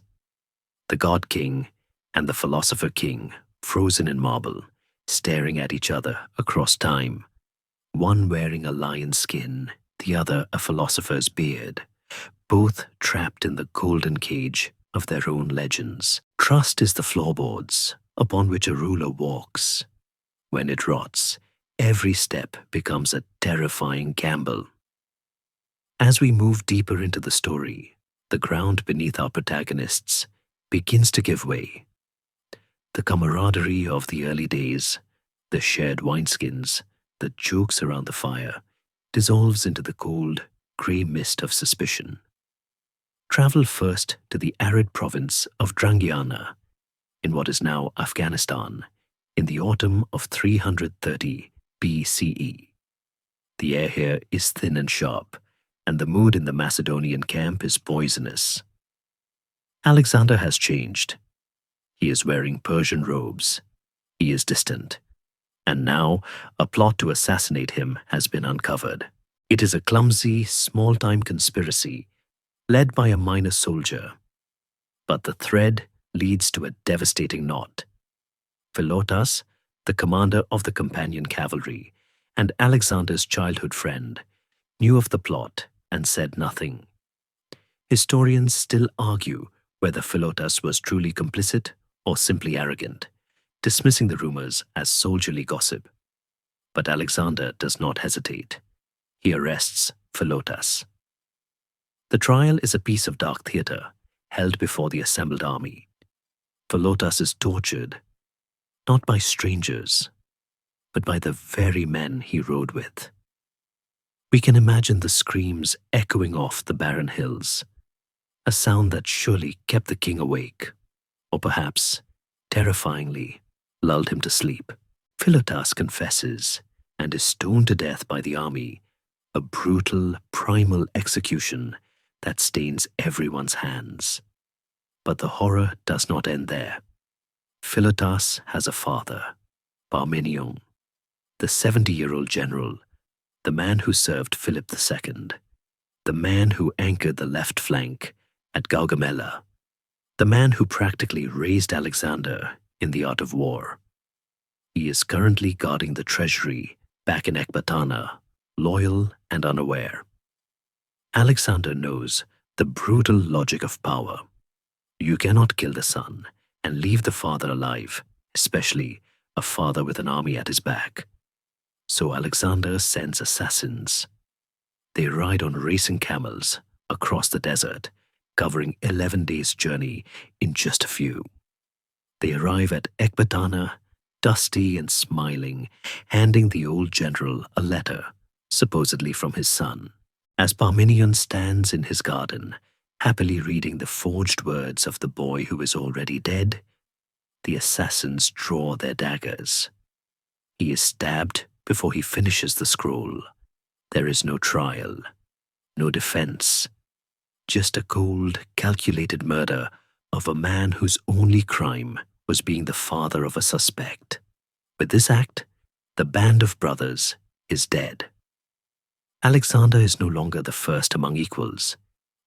The god king and the philosopher king, frozen in marble, staring at each other across time, one wearing a lion's skin, the other a philosopher's beard, both trapped in the golden cage of their own legends. Trust is the floorboards upon which a ruler walks. When it rots, every step becomes a terrifying gamble. As we move deeper into the story, the ground beneath our protagonists begins to give way. The camaraderie of the early days, the shared wineskins, the jokes around the fire, dissolves into the cold, grey mist of suspicion. Travel first to the arid province of Drangiana, in what is now Afghanistan, in the autumn of 330 BCE. The air here is thin and sharp, and the mood in the Macedonian camp is poisonous. Alexander has changed. He is wearing Persian robes. He is distant. And now, a plot to assassinate him has been uncovered. It is a clumsy, small-time conspiracy led by a minor soldier. But the thread leads to a devastating knot. Philotas, the commander of the companion cavalry, and Alexander's childhood friend, knew of the plot and said nothing. Historians still argue whether Philotas was truly complicit or simply arrogant, dismissing the rumors as soldierly gossip. But Alexander does not hesitate. He arrests Philotas. The trial is a piece of dark theater held before the assembled army. Philotas is tortured, not by strangers, but by the very men he rode with. We can imagine the screams echoing off the barren hills, a sound that surely kept the king awake, or perhaps, terrifyingly, lulled him to sleep. Philotas confesses and is stoned to death by the army, a brutal, primal execution that stains everyone's hands. But the horror does not end there. Philotas has a father, Parmenion, the 70-year-old general, the man who served Philip II, the man who anchored the left flank at Gaugamela, the man who practically raised Alexander in the art of war. He is currently guarding the treasury back in Ecbatana, loyal and unaware. Alexander knows the brutal logic of power. You cannot kill the son and leave the father alive, especially a father with an army at his back. So Alexander sends assassins. They ride on racing camels across the desert, covering 11 days' journey in just a few. They arrive at Ecbatana, dusty and smiling, handing the old general a letter, supposedly from his son. As Parmenion stands in his garden, happily reading the forged words of the boy who is already dead, the assassins draw their daggers. He is stabbed before he finishes the scroll. There is no trial, no defense, just a cold, calculated murder of a man whose only crime was being the father of a suspect. With this act, the band of brothers is dead. Alexander is no longer the first among equals.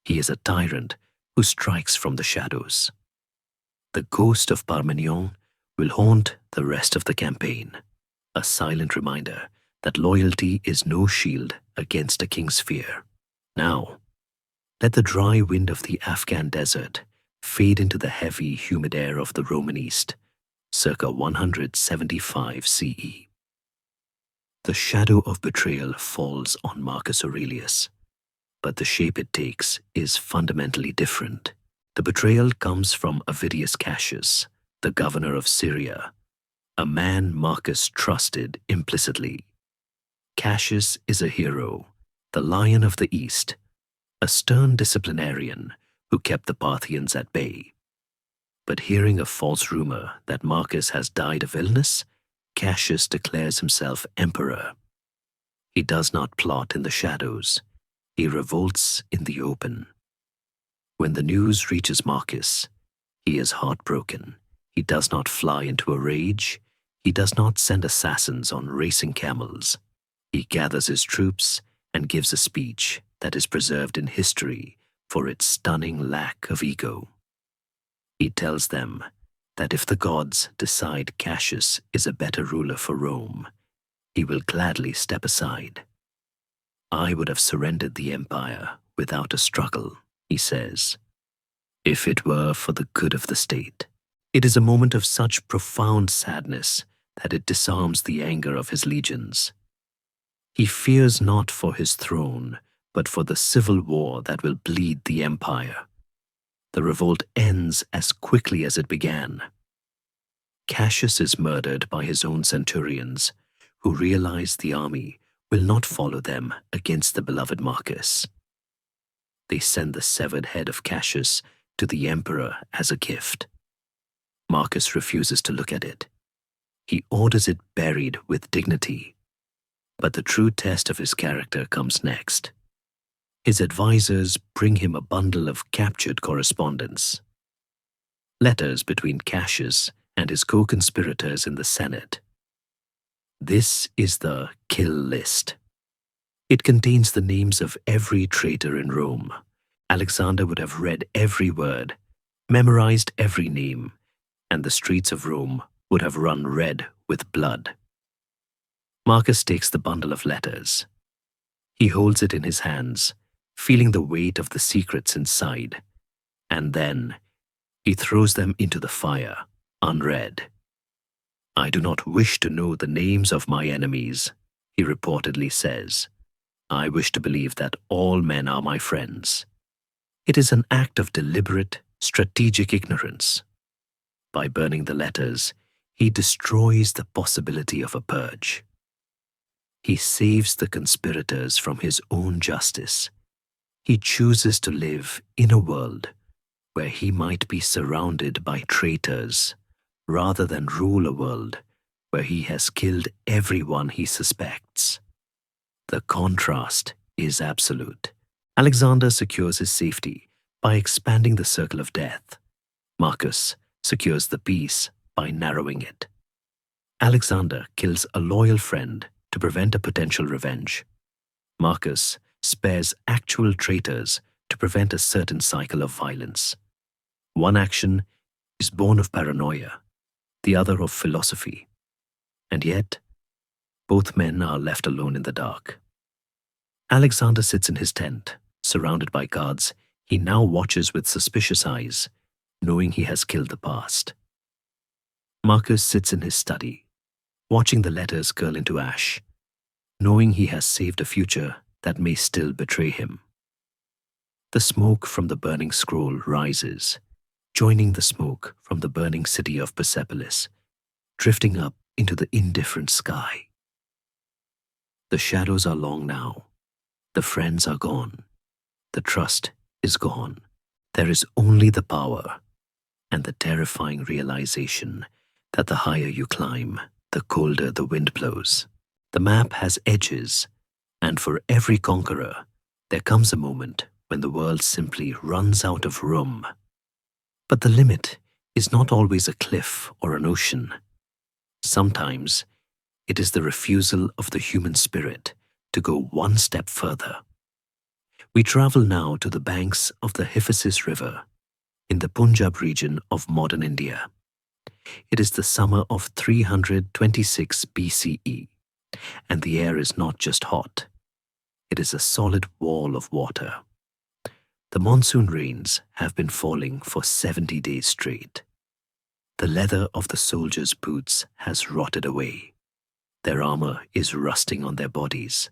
He is a tyrant who strikes from the shadows. The ghost of Parmenion will haunt the rest of the campaign, a silent reminder that loyalty is no shield against a king's fear. Now, let the dry wind of the Afghan desert fade into the heavy, humid air of the Roman East, circa 175 CE. The shadow of betrayal falls on Marcus Aurelius, but the shape it takes is fundamentally different. The betrayal comes from Avidius Cassius, the governor of Syria, a man Marcus trusted implicitly. Cassius is a hero, the lion of the East, a stern disciplinarian who kept the Parthians at bay. But hearing a false rumor that Marcus has died of illness, Cassius declares himself emperor. He does not plot in the shadows. He revolts in the open. When the news reaches Marcus, he is heartbroken. He does not fly into a rage. He does not send assassins on racing camels. He gathers his troops and gives a speech that is preserved in history for its stunning lack of ego. He tells them that if the gods decide Cassius is a better ruler for Rome, he will gladly step aside. I would have surrendered the empire without a struggle, he says, if it were for the good of the state. It is a moment of such profound sadness that it disarms the anger of his legions. He fears not for his throne, but for the civil war that will bleed the empire. The revolt ends as quickly as it began. Cassius is murdered by his own centurions, who realize the army will not follow them against the beloved Marcus. They send the severed head of Cassius to the emperor as a gift. Marcus refuses to look at it. He orders it buried with dignity. But the true test of his character comes next. His advisors bring him a bundle of captured correspondence. Letters between Cassius and his co-conspirators in the Senate. This is the kill list. It contains the names of every traitor in Rome. Alexander would have read every word, memorized every name, and the streets of Rome would have run red with blood. Marcus takes the bundle of letters. He holds it in his hands, feeling the weight of the secrets inside, and then he throws them into the fire, unread. "I do not wish to know the names of my enemies," he reportedly says. "I wish to believe that all men are my friends." It is an act of deliberate, strategic ignorance. By burning the letters, he destroys the possibility of a purge. He saves the conspirators from his own justice. He chooses to live in a world where he might be surrounded by traitors, rather than rule a world where he has killed everyone he suspects. The contrast is absolute. Alexander secures his safety by expanding the circle of death. Marcus secures the peace by narrowing it. Alexander kills a loyal friend to prevent a potential revenge. Marcus spares actual traitors to prevent a certain cycle of violence. One action is born of paranoia, the other of philosophy. And yet, both men are left alone in the dark. Alexander sits in his tent, surrounded by guards. He now watches with suspicious eyes, knowing he has killed the past. Marcus sits in his study, watching the letters curl into ash, knowing he has saved a future that may still betray him. The smoke from the burning scroll rises, joining the smoke from the burning city of Persepolis, drifting up into the indifferent sky. The shadows are long now. The friends are gone. The trust is gone. There is only the power and the terrifying realization that the higher you climb, the colder the wind blows. The map has edges, and for every conqueror, there comes a moment when the world simply runs out of room. But the limit is not always a cliff or an ocean. Sometimes it is the refusal of the human spirit to go one step further. We travel now to the banks of the Hyphasis River in the Punjab region of modern India. It is the summer of 326 BCE, and the air is not just hot. It is a solid wall of water. The monsoon rains have been falling for 70 days straight. The leather of the soldiers' boots has rotted away. Their armor is rusting on their bodies.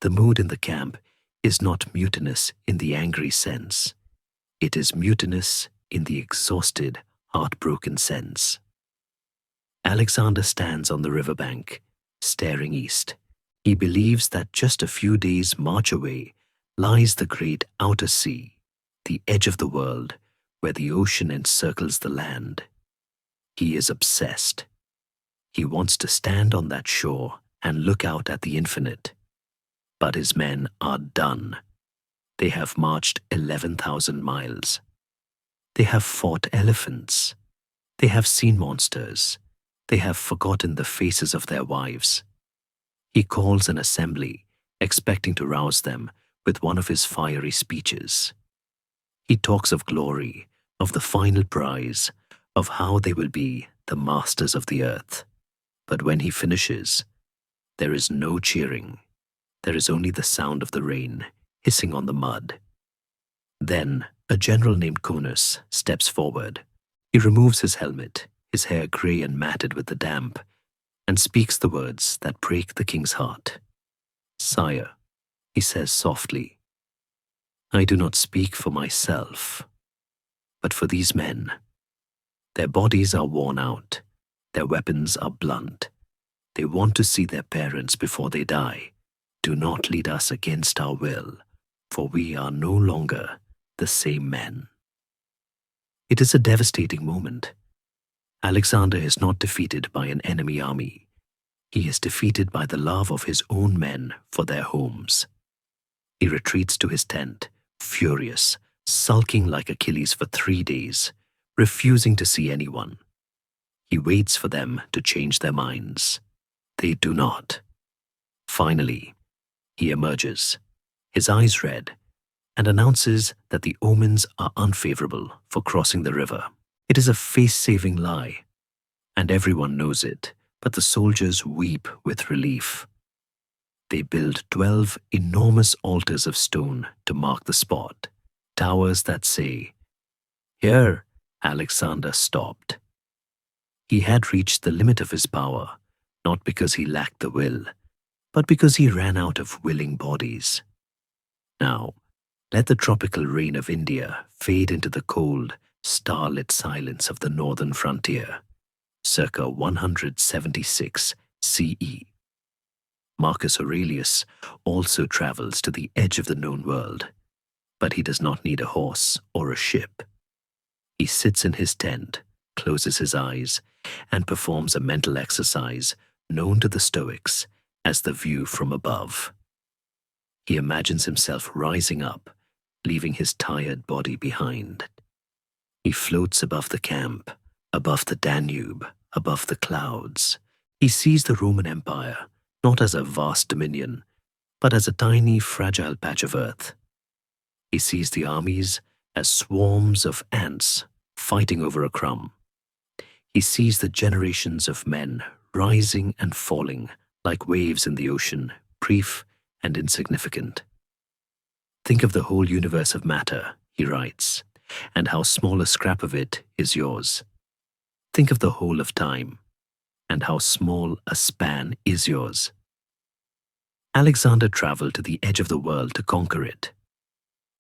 The mood in the camp is not mutinous in the angry sense. It is mutinous in the exhausted, heartbroken sense. Alexander stands on the riverbank, staring east. He believes that just a few days' march away lies the great outer sea, the edge of the world where the ocean encircles the land. He is obsessed. He wants to stand on that shore and look out at the infinite. But his men are done. They have marched 11,000 miles. They have fought elephants. They have seen monsters. They have forgotten the faces of their wives. He calls an assembly, expecting to rouse them with one of his fiery speeches. He talks of glory, of the final prize, of how they will be the masters of the earth. But when he finishes, there is no cheering. There is only the sound of the rain hissing on the mud. Then a general named Conus steps forward. He removes his helmet, his hair grey and matted with the damp, and speaks the words that break the king's heart. "Sire," he says softly, "I do not speak for myself, but for these men. Their bodies are worn out. Their weapons are blunt. They want to see their parents before they die. Do not lead us against our will, for we are no longer the same men." It is a devastating moment. Alexander is not defeated by an enemy army. He is defeated by the love of his own men for their homes. He retreats to his tent, furious, sulking like Achilles for 3 days, refusing to see anyone. He waits for them to change their minds. They do not. Finally, he emerges, his eyes red, and announces that the omens are unfavorable for crossing the river. It is a face-saving lie, and everyone knows it, but the soldiers weep with relief. They build 12 enormous altars of stone to mark the spot, towers that say, "Here, Alexander stopped." He had reached the limit of his power, not because he lacked the will, but because he ran out of willing bodies. Now, let the tropical rain of India fade into the cold, starlit silence of the northern frontier, circa 176 CE. Marcus Aurelius also travels to the edge of the known world, but he does not need a horse or a ship. He sits in his tent, closes his eyes, and performs a mental exercise known to the Stoics as the view from above. He imagines himself rising up, leaving his tired body behind. He floats above the camp, above the Danube, above the clouds. He sees the Roman Empire not as a vast dominion, but as a tiny, fragile patch of earth. He sees the armies as swarms of ants fighting over a crumb. He sees the generations of men rising and falling like waves in the ocean, brief and insignificant. "Think of the whole universe of matter," he writes, "and how small a scrap of it is yours. Think of the whole of time, and how small a span is yours." Alexander traveled to the edge of the world to conquer it.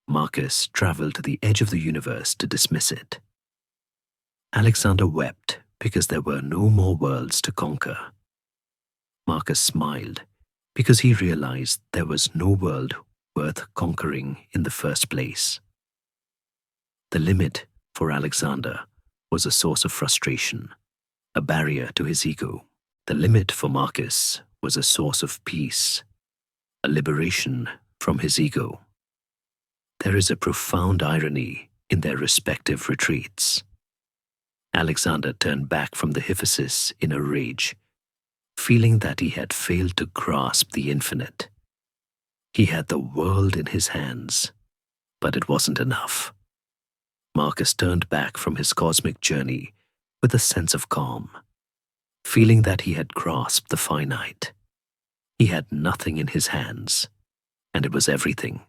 Marcus traveled to the edge of the universe to dismiss it. Alexander wept because there were no more worlds to conquer. Marcus smiled because he realized there was no world worth conquering in the first place. The limit for Alexander was a source of frustration, a barrier to his ego. The limit for Marcus was a source of peace, a liberation from his ego. There is a profound irony in their respective retreats. Alexander turned back from the Hyphasis in a rage, feeling that he had failed to grasp the infinite. He had the world in his hands, but it wasn't enough. Marcus turned back from his cosmic journey with a sense of calm, feeling that he had grasped the finite. He had nothing in his hands, and it was everything.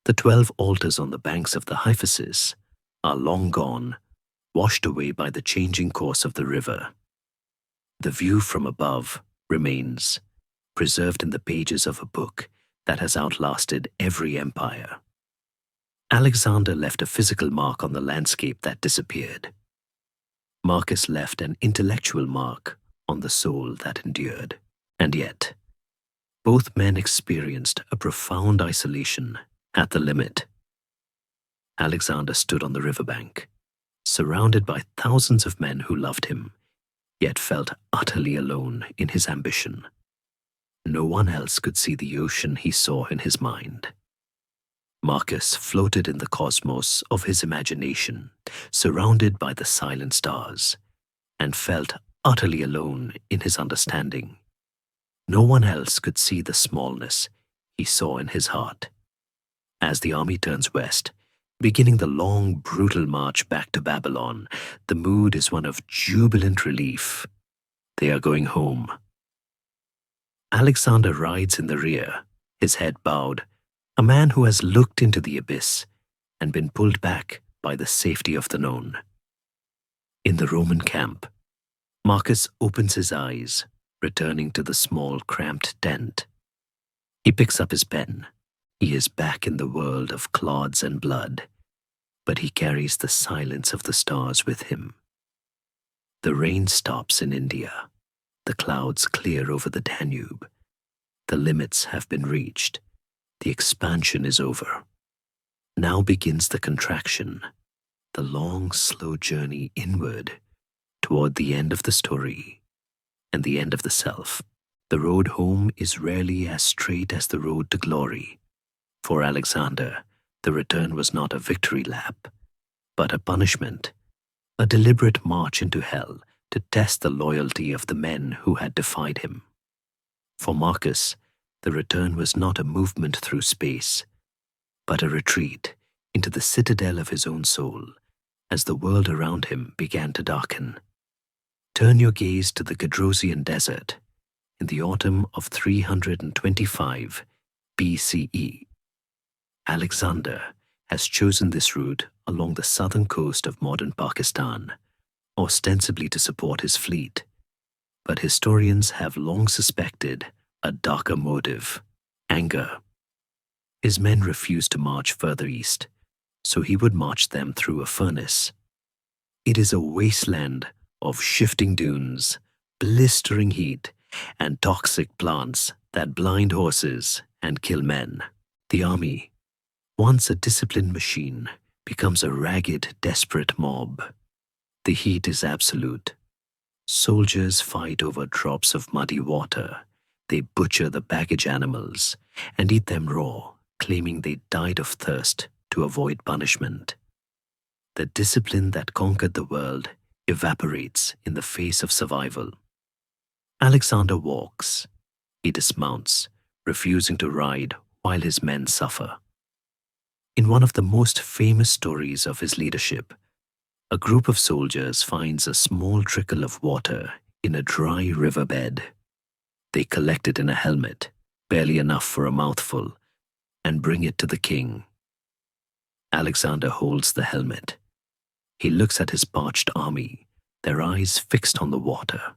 The 12 altars on the banks of the Hyphasis are long gone, washed away by the changing course of the river. The view from above remains, preserved in the pages of a book that has outlasted every empire. Alexander left a physical mark on the landscape that disappeared. Marcus left an intellectual mark on the soul that endured. And yet, both men experienced a profound isolation at the limit. Alexander stood on the riverbank, surrounded by thousands of men who loved him, yet felt utterly alone in his ambition. No one else could see the ocean he saw in his mind. Marcus floated in the cosmos of his imagination, surrounded by the silent stars, and felt utterly alone in his understanding. No one else could see the smallness he saw in his heart. As the army turns west, beginning the long, brutal march back to Babylon, the mood is one of jubilant relief. They are going home. Alexander rides in the rear, his head bowed, a man who has looked into the abyss and been pulled back by the safety of the known. In the Roman camp, Marcus opens his eyes, returning to the small, cramped tent. He picks up his pen. He is back in the world of clods and blood, but he carries the silence of the stars with him. The rain stops in India. The clouds clear over the Danube. The limits have been reached. The expansion is over. Now begins the contraction, the long, slow journey inward, toward the end of the story and the end of the self. The road home is rarely as straight as the road to glory. For Alexander, the return was not a victory lap, but a punishment, a deliberate march into hell to test the loyalty of the men who had defied him. For Marcus, the return was not a movement through space, but a retreat into the citadel of his own soul as the world around him began to darken. Turn your gaze to the Gedrosian desert in the autumn of 325 BCE. Alexander has chosen this route along the southern coast of modern Pakistan, ostensibly to support his fleet, but historians have long suspected a darker motive: anger. His men refused to march further east, so he would march them through a furnace. It is a wasteland of shifting dunes, blistering heat, and toxic plants that blind horses and kill men. The army, once a disciplined machine, becomes a ragged, desperate mob. The heat is absolute. Soldiers fight over drops of muddy water. They butcher the baggage animals and eat them raw, claiming they died of thirst to avoid punishment. The discipline that conquered the world evaporates in the face of survival. Alexander walks. He dismounts, refusing to ride while his men suffer. In one of the most famous stories of his leadership, a group of soldiers finds a small trickle of water in a dry riverbed. They collect it in a helmet, barely enough for a mouthful, and bring it to the king. Alexander holds the helmet. He looks at his parched army, their eyes fixed on the water.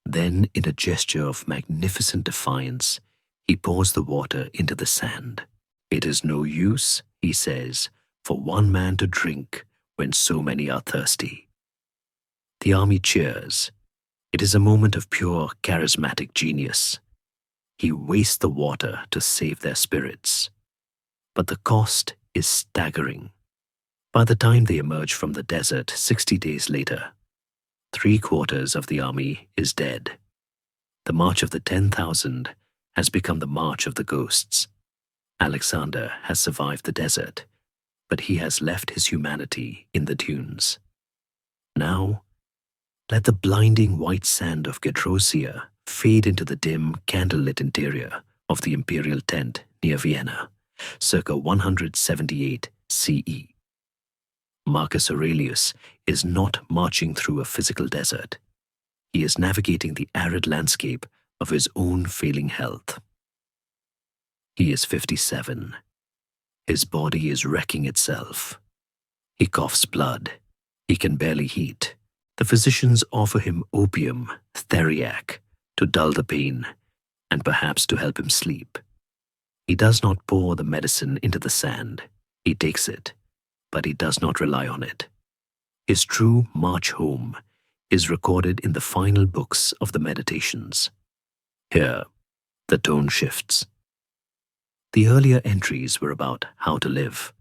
Then, in a gesture of magnificent defiance, he pours the water into the sand. "It is no use," he says, "for one man to drink when so many are thirsty." The army cheers. It is a moment of pure charismatic genius. He wastes the water to save their spirits. But the cost is staggering. By the time they emerge from the desert 60 days later, 3/4 of the army is dead. The March of the 10,000 has become the March of the Ghosts. Alexander has survived the desert, but he has left his humanity in the dunes. Now, let the blinding white sand of Gedrosia fade into the dim, candlelit interior of the imperial tent near Vienna, circa 178 CE. Marcus Aurelius is not marching through a physical desert. He is navigating the arid landscape of his own failing health. He is 57. His body is wrecking itself. He coughs blood. He can barely eat. The physicians offer him opium, theriac, to dull the pain and perhaps to help him sleep. He does not pour the medicine into the sand. He takes it, but he does not rely on it. His true march home is recorded in the final books of the Meditations. Here, the tone shifts. The earlier entries were about how to live.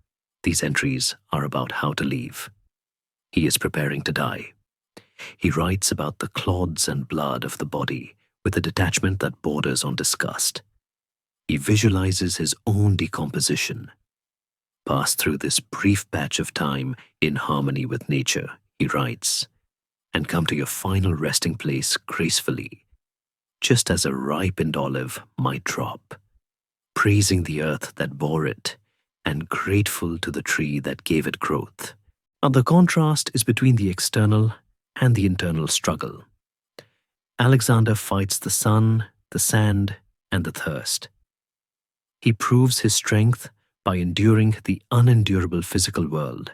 These entries are about how to leave. He is preparing to die. He writes about the clods and blood of the body with a detachment that borders on disgust. He visualizes his own decomposition. Pass through this brief patch of time in harmony with nature, he writes, and come to your final resting place gracefully, just as a ripened olive might drop, praising the earth that bore it and grateful to the tree that gave it growth. Now, the contrast is between the external and the internal struggle. Alexander fights the sun, the sand, and the thirst. He proves his strength by enduring the unendurable physical world.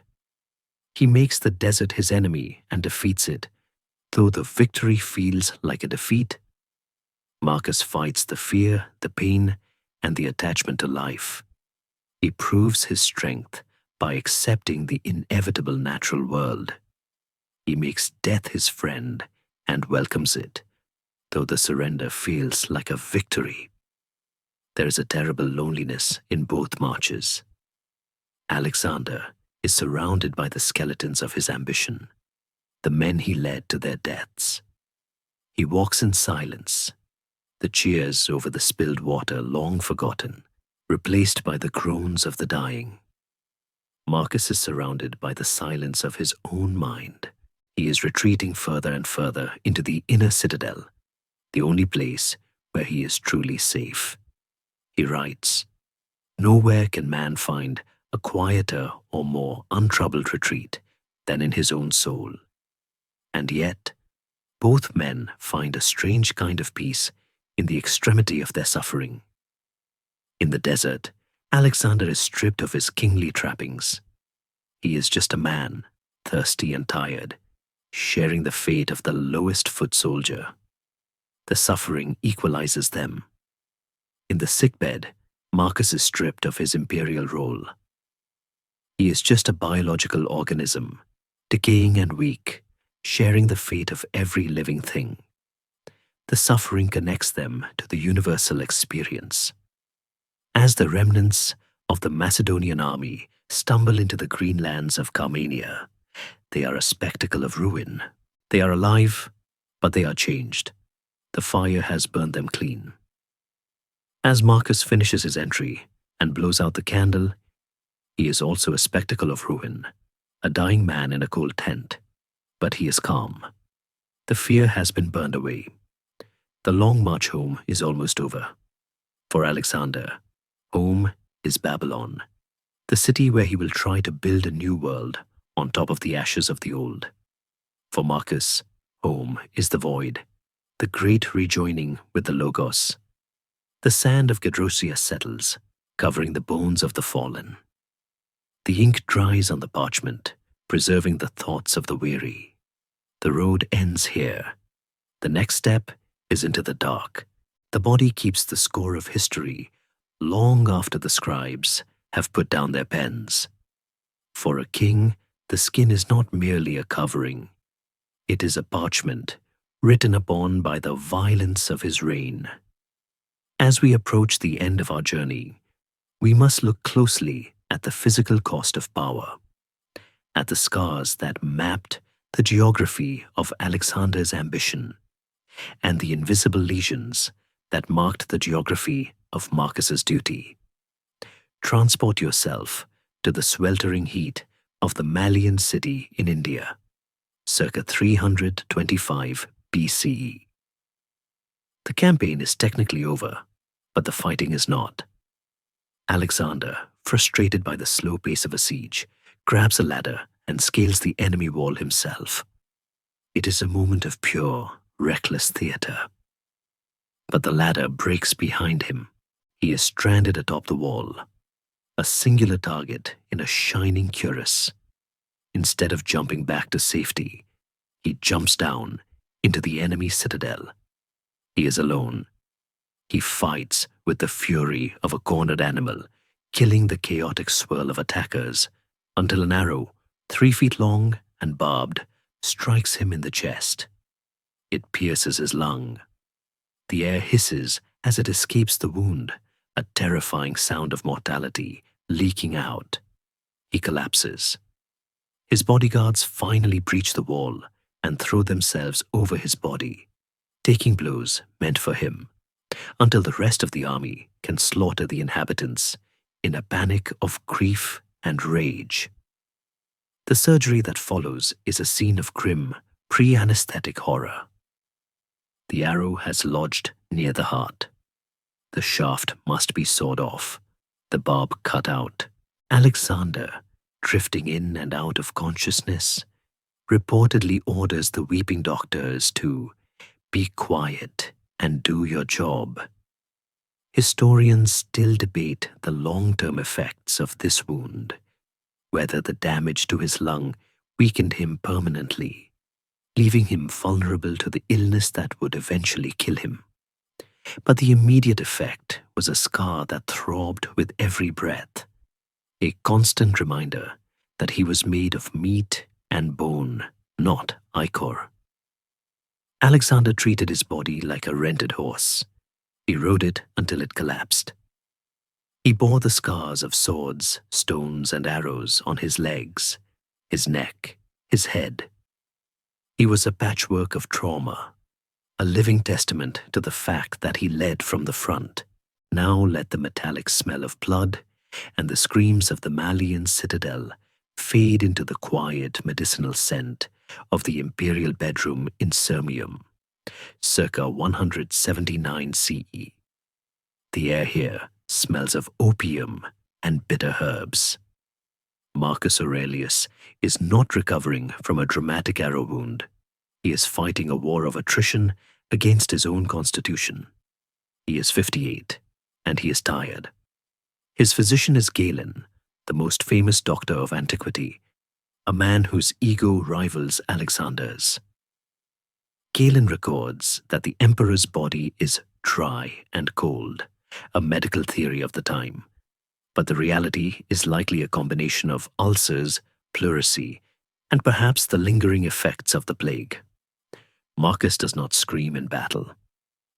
He makes the desert his enemy and defeats it, though the victory feels like a defeat. Marcus fights the fear, the pain, and the attachment to life. He proves his strength by accepting the inevitable natural world. He makes death his friend and welcomes it, though the surrender feels like a victory. There is a terrible loneliness in both marches. Alexander is surrounded by the skeletons of his ambition. the men he led to their deaths. He walks in silence, the cheers over the spilled water long forgotten, replaced by the groans of the dying. Marcus is surrounded by the silence of his own mind. He is retreating further and further into the inner citadel, the only place where he is truly safe. He writes, "Nowhere can man find a quieter or more untroubled retreat than in his own soul." And yet, both men find a strange kind of peace in the extremity of their suffering. In the desert, Alexander is stripped of his kingly trappings. He is just a man, thirsty and tired, sharing the fate of the lowest foot soldier. The suffering equalizes them. In the sickbed, Marcus is stripped of his imperial role. He is just a biological organism, decaying and weak, sharing the fate of every living thing. The suffering connects them to the universal experience. As the remnants of the Macedonian army stumble into the green lands of Carmania, they are a spectacle of ruin. They are alive, but they are changed. The fire has burned them clean. As Marcus finishes his entry and blows out the candle, he is also a spectacle of ruin, a dying man in a cold tent. But he is calm. The fear has been burned away. The long march home is almost over. For Alexander, home is Babylon, the city where he will try to build a new world on top of the ashes of the old. For Marcus, home is the void, the great rejoining with the Logos. The sand of Gedrosia settles, covering the bones of the fallen. The ink dries on the parchment, preserving the thoughts of the weary. The road ends here. The next step is into the dark. The body keeps the score of history long after the scribes have put down their pens. For a king, the skin is not merely a covering. It is a parchment written upon by the violence of his reign. As we approach the end of our journey, we must look closely at the physical cost of power, at the scars that mapped the geography of Alexander's ambition, and the invisible lesions that marked the geography of Marcus's duty. Transport yourself to the sweltering heat of the Malian city in India, circa 325 BCE. The campaign is technically over, but the fighting is not. Alexander, frustrated by the slow pace of a siege, grabs a ladder and scales the enemy wall himself. It is a moment of pure, reckless theater. But the ladder breaks behind him. He is stranded atop the wall, a singular target in a shining cuirass. Instead of jumping back to safety, he jumps down into the enemy citadel. He is alone. He fights with the fury of a cornered animal, killing the chaotic swirl of attackers, until an arrow, 3 feet long and barbed, strikes him in the chest. It pierces his lung. The air hisses as it escapes the wound, a terrifying sound of mortality leaking out. He collapses. His bodyguards finally breach the wall and throw themselves over his body, taking blows meant for him, until the rest of the army can slaughter the inhabitants in a panic of grief and rage. The surgery that follows is a scene of grim, pre-anesthetic horror. The arrow has lodged near the heart. The shaft must be sawed off, the barb cut out. Alexander, drifting in and out of consciousness, reportedly orders the weeping doctors to be quiet and do your job. Historians still debate the long-term effects of this wound, whether the damage to his lung weakened him permanently, leaving him vulnerable to the illness that would eventually kill him. But the immediate effect was a scar that throbbed with every breath, a constant reminder that he was made of meat and bone, not ichor. Alexander treated his body like a rented horse. He rode it until it collapsed. He bore the scars of swords, stones, and arrows on his legs, his neck, his head. He was a patchwork of trauma, a living testament to the fact that he led from the front. Now let the metallic smell of blood and the screams of the Malian citadel fade into the quiet medicinal scent of the imperial bedroom in Sirmium, circa 179 CE. The air here smells of opium and bitter herbs. Marcus Aurelius is not recovering from a dramatic arrow wound. He is fighting a war of attrition against his own constitution. He is 58, and he is tired. His physician is Galen, the most famous doctor of antiquity, a man whose ego rivals Alexander's. Galen records that the emperor's body is dry and cold, a medical theory of the time, but the reality is likely a combination of ulcers, pleurisy, and perhaps the lingering effects of the plague. Marcus does not scream in battle.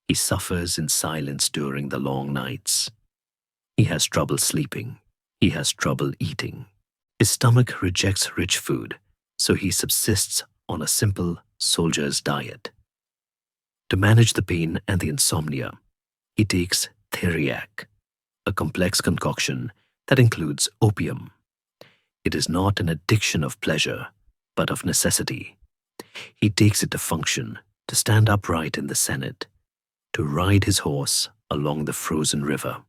He suffers in silence during the long nights. He has trouble sleeping. He has trouble eating. His stomach rejects rich food, so he subsists on a simple soldier's diet. To manage the pain and the insomnia, he takes theriac, a complex concoction that includes opium. It is not an addiction of pleasure, but of necessity. He takes it to function, to stand upright in the Senate, to ride his horse along the frozen river.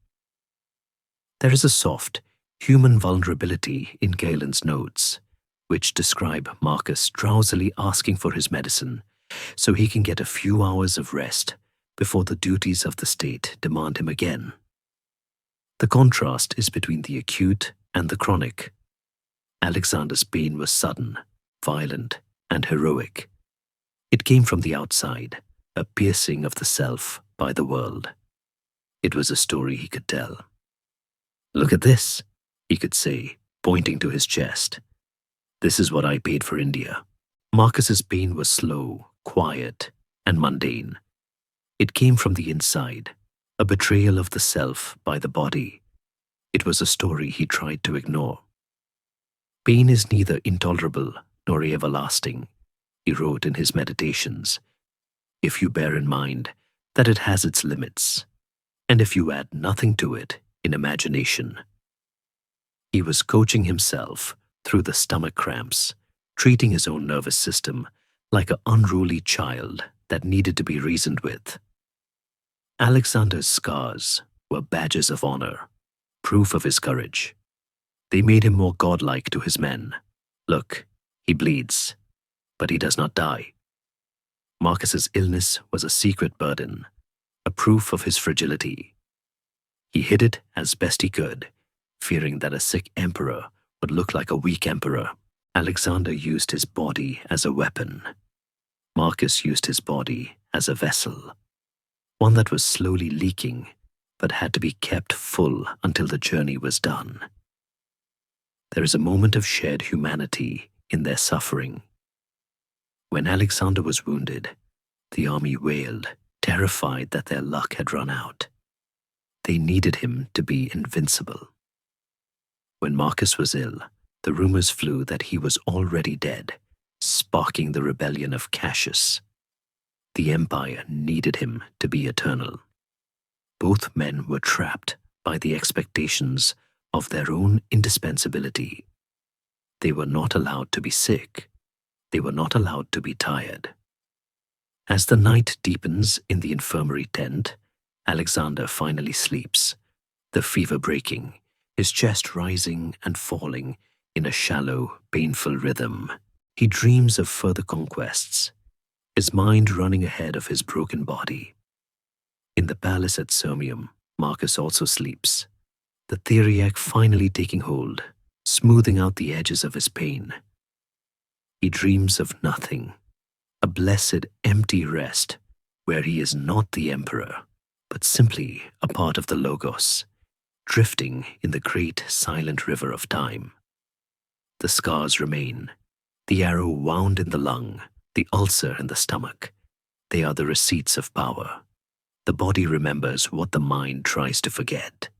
There is a soft, human vulnerability in Galen's notes, which describe Marcus drowsily asking for his medicine so he can get a few hours of rest before the duties of the state demand him again. The contrast is between the acute and the chronic. Alexander's pain was sudden, violent, and heroic. It came from the outside, a piercing of the self by the world. It was a story he could tell. "Look at this," he could say, pointing to his chest. "This is what I paid for India." Marcus's pain was slow, quiet, and mundane. It came from the inside, a betrayal of the self by the body. It was a story he tried to ignore. "Pain is neither intolerable nor everlasting," he wrote in his meditations, "if you bear in mind that it has its limits, and if you add nothing to it in imagination." He was coaching himself through the stomach cramps, treating his own nervous system like an unruly child that needed to be reasoned with. Alexander's scars were badges of honor, proof of his courage. They made him more godlike to his men. Look, he bleeds, but he does not die. Marcus's illness was a secret burden, a proof of his fragility. He hid it as best he could, fearing that a sick emperor would look like a weak emperor. Alexander used his body as a weapon. Marcus used his body as a vessel, one that was slowly leaking but had to be kept full until the journey was done. There is a moment of shared humanity in their suffering. When Alexander was wounded, the army wailed, terrified that their luck had run out. They needed him to be invincible. When Marcus was ill, the rumors flew that he was already dead, sparking the rebellion of Cassius. The empire needed him to be eternal. Both men were trapped by the expectations of their own indispensability. They were not allowed to be sick. They were not allowed to be tired. As the night deepens in the infirmary tent, Alexander finally sleeps, the fever breaking, his chest rising and falling in a shallow, painful rhythm. He dreams of further conquests, his mind running ahead of his broken body. In the palace at Sirmium, Marcus also sleeps, the theriac finally taking hold, smoothing out the edges of his pain. He dreams of nothing, a blessed empty rest where he is not the emperor, but simply a part of the Logos, drifting in the great silent river of time. The scars remain, the arrow wound in the lung, the ulcer in the stomach. They are the receipts of power. The body remembers what the mind tries to forget.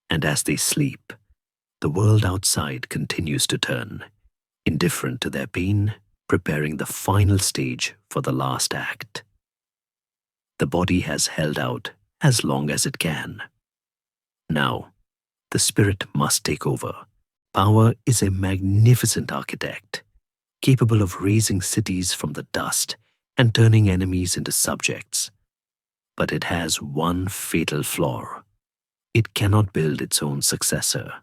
And as they sleep, the world outside continues to turn, indifferent to their pain preparing the final stage for the last act. The body has held out as long as it can. Now, the spirit must take over. Power is a magnificent architect, capable of raising cities from the dust and turning enemies into subjects. But it has one fatal flaw. It cannot build its own successor.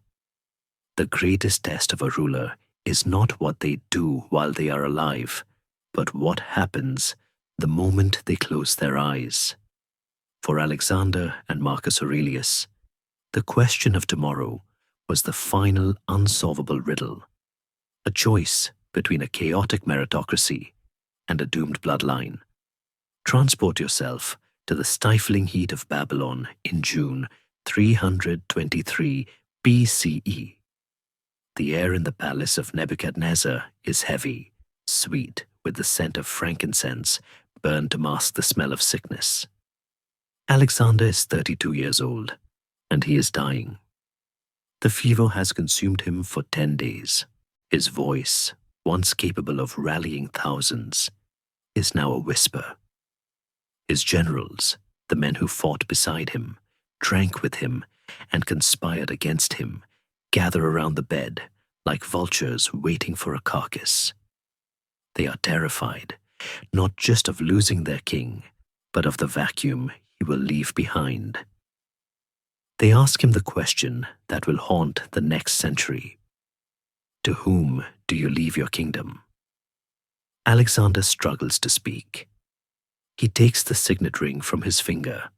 The greatest test of a ruler is not what they do while they are alive, but what happens the moment they close their eyes. For Alexander and Marcus Aurelius, the question of tomorrow was the final unsolvable riddle, a choice between a chaotic meritocracy and a doomed bloodline. Transport yourself to the stifling heat of Babylon in June 323 BCE. The air in the palace of Nebuchadnezzar is heavy, sweet with the scent of frankincense burned to mask the smell of sickness. Alexander is 32 years old, and he is dying. The fever has consumed him for 10 days. His voice, once capable of rallying thousands, is now a whisper. His generals, the men who fought beside him, drank with him, and conspired against him, gather around the bed like vultures waiting for a carcass. They are terrified, not just of losing their king, but of the vacuum he will leave behind. They ask him the question that will haunt the next century. To whom do you leave your kingdom? Alexander struggles to speak. He takes the signet ring from his finger,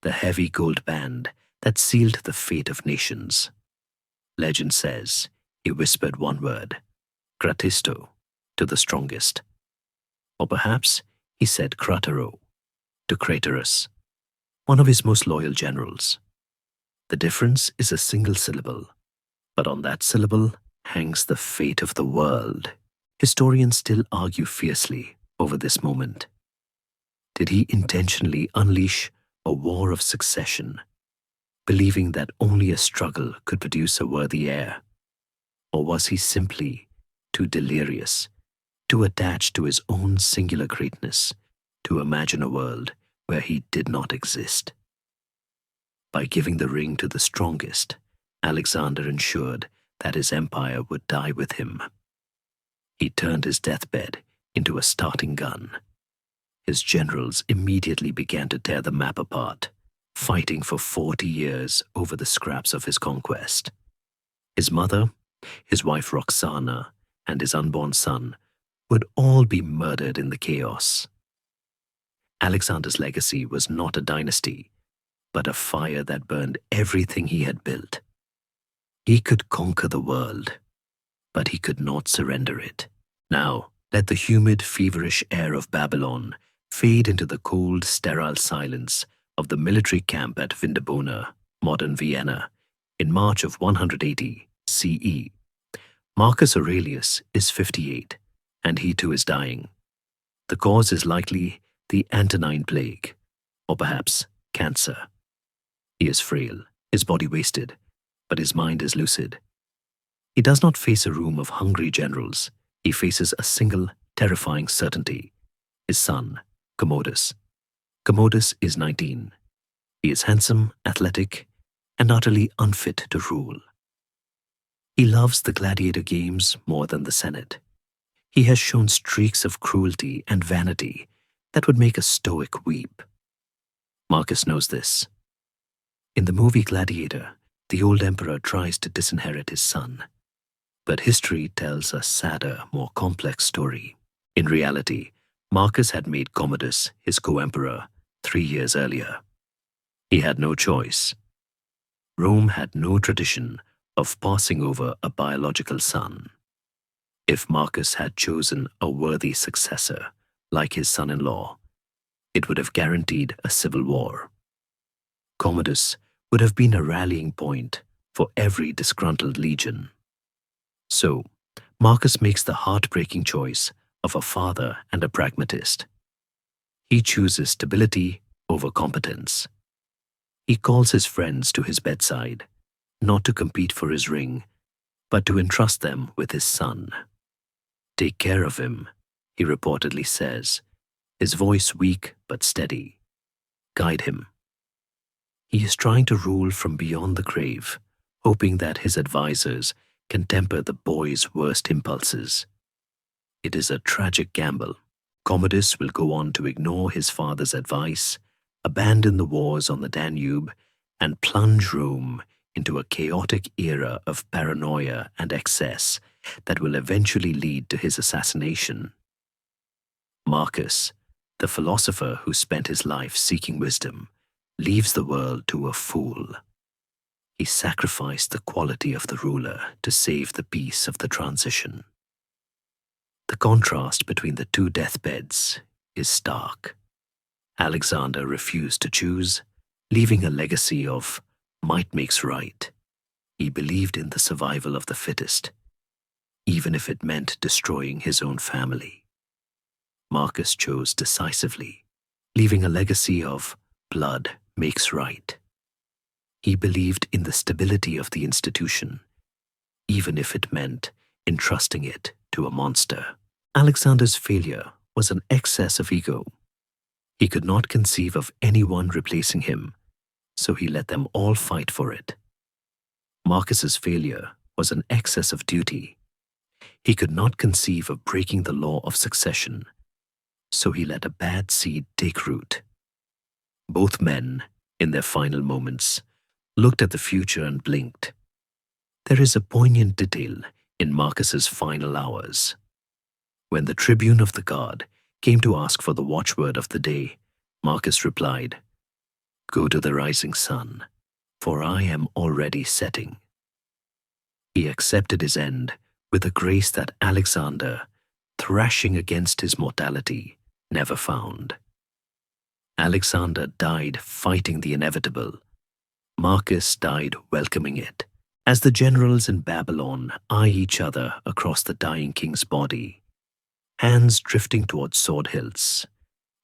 the heavy gold band that sealed the fate of nations. Legend says he whispered one word, gratisto, to the strongest. Or perhaps he said cratero, to Craterus, one of his most loyal generals. The difference is a single syllable, but on that syllable hangs the fate of the world. Historians still argue fiercely over this moment. Did he intentionally unleash a war of succession, believing that only a struggle could produce a worthy heir? Or was he simply too delirious, too attached to his own singular greatness, to imagine a world where he did not exist? By giving the ring to the strongest, Alexander ensured that his empire would die with him. He turned his deathbed into a starting gun. His generals immediately began to tear the map apart, fighting for 40 years over the scraps of his conquest. His mother, his wife Roxana, and his unborn son would all be murdered in the chaos. Alexander's legacy was not a dynasty, but a fire that burned everything he had built. He could conquer the world, but he could not surrender it. Now, let the humid, feverish air of Babylon fade into the cold, sterile silence of the military camp at Vindobona, modern Vienna, in March of 180 CE. Marcus Aurelius is 58, and he too is dying. The cause is likely the Antonine Plague, or perhaps cancer. He is frail, his body wasted, but his mind is lucid. He does not face a room of hungry generals. He faces a single, terrifying certainty: his son, Commodus. Commodus is 19. He is handsome, athletic, and utterly unfit to rule. He loves the gladiator games more than the Senate. He has shown streaks of cruelty and vanity that would make a Stoic weep. Marcus knows this. In the movie Gladiator, the old emperor tries to disinherit his son. But history tells a sadder, more complex story. In reality, Marcus had made Commodus his co-emperor 3 years earlier. He had no choice. Rome had no tradition of passing over a biological son. If Marcus had chosen a worthy successor, like his son-in-law, it would have guaranteed a civil war. Commodus would have been a rallying point for every disgruntled legion. So, Marcus makes the heartbreaking choice of a father and a pragmatist. He chooses stability over competence. He calls his friends to his bedside, not to compete for his ring, but to entrust them with his son. Take care of him, he reportedly says, his voice weak but steady. Guide him. He is trying to rule from beyond the grave, hoping that his advisors can temper the boy's worst impulses. It is a tragic gamble. Commodus will go on to ignore his father's advice, abandon the wars on the Danube, and plunge Rome into a chaotic era of paranoia and excess that will eventually lead to his assassination. Marcus, the philosopher who spent his life seeking wisdom, leaves the world to a fool. He sacrificed the quality of the ruler to save the peace of the transition. The contrast between the two deathbeds is stark. Alexander refused to choose, leaving a legacy of might makes right. He believed in the survival of the fittest, even if it meant destroying his own family. Marcus chose decisively, leaving a legacy of blood makes right. He believed in the stability of the institution, even if it meant entrusting it to a monster. Alexander's failure was an excess of ego. He could not conceive of anyone replacing him, so he let them all fight for it. Marcus's failure was an excess of duty. He could not conceive of breaking the law of succession, so he let a bad seed take root. Both men, in their final moments, looked at the future and blinked. There is a poignant detail in Marcus's final hours. When the tribune of the guard came to ask for the watchword of the day, Marcus replied, "Go to the rising sun, for I am already setting." He accepted his end with a grace that Alexander, thrashing against his mortality, never found. Alexander died fighting the inevitable. Marcus died welcoming it. As the generals in Babylon eye each other across the dying king's body, hands drifting towards sword hilts,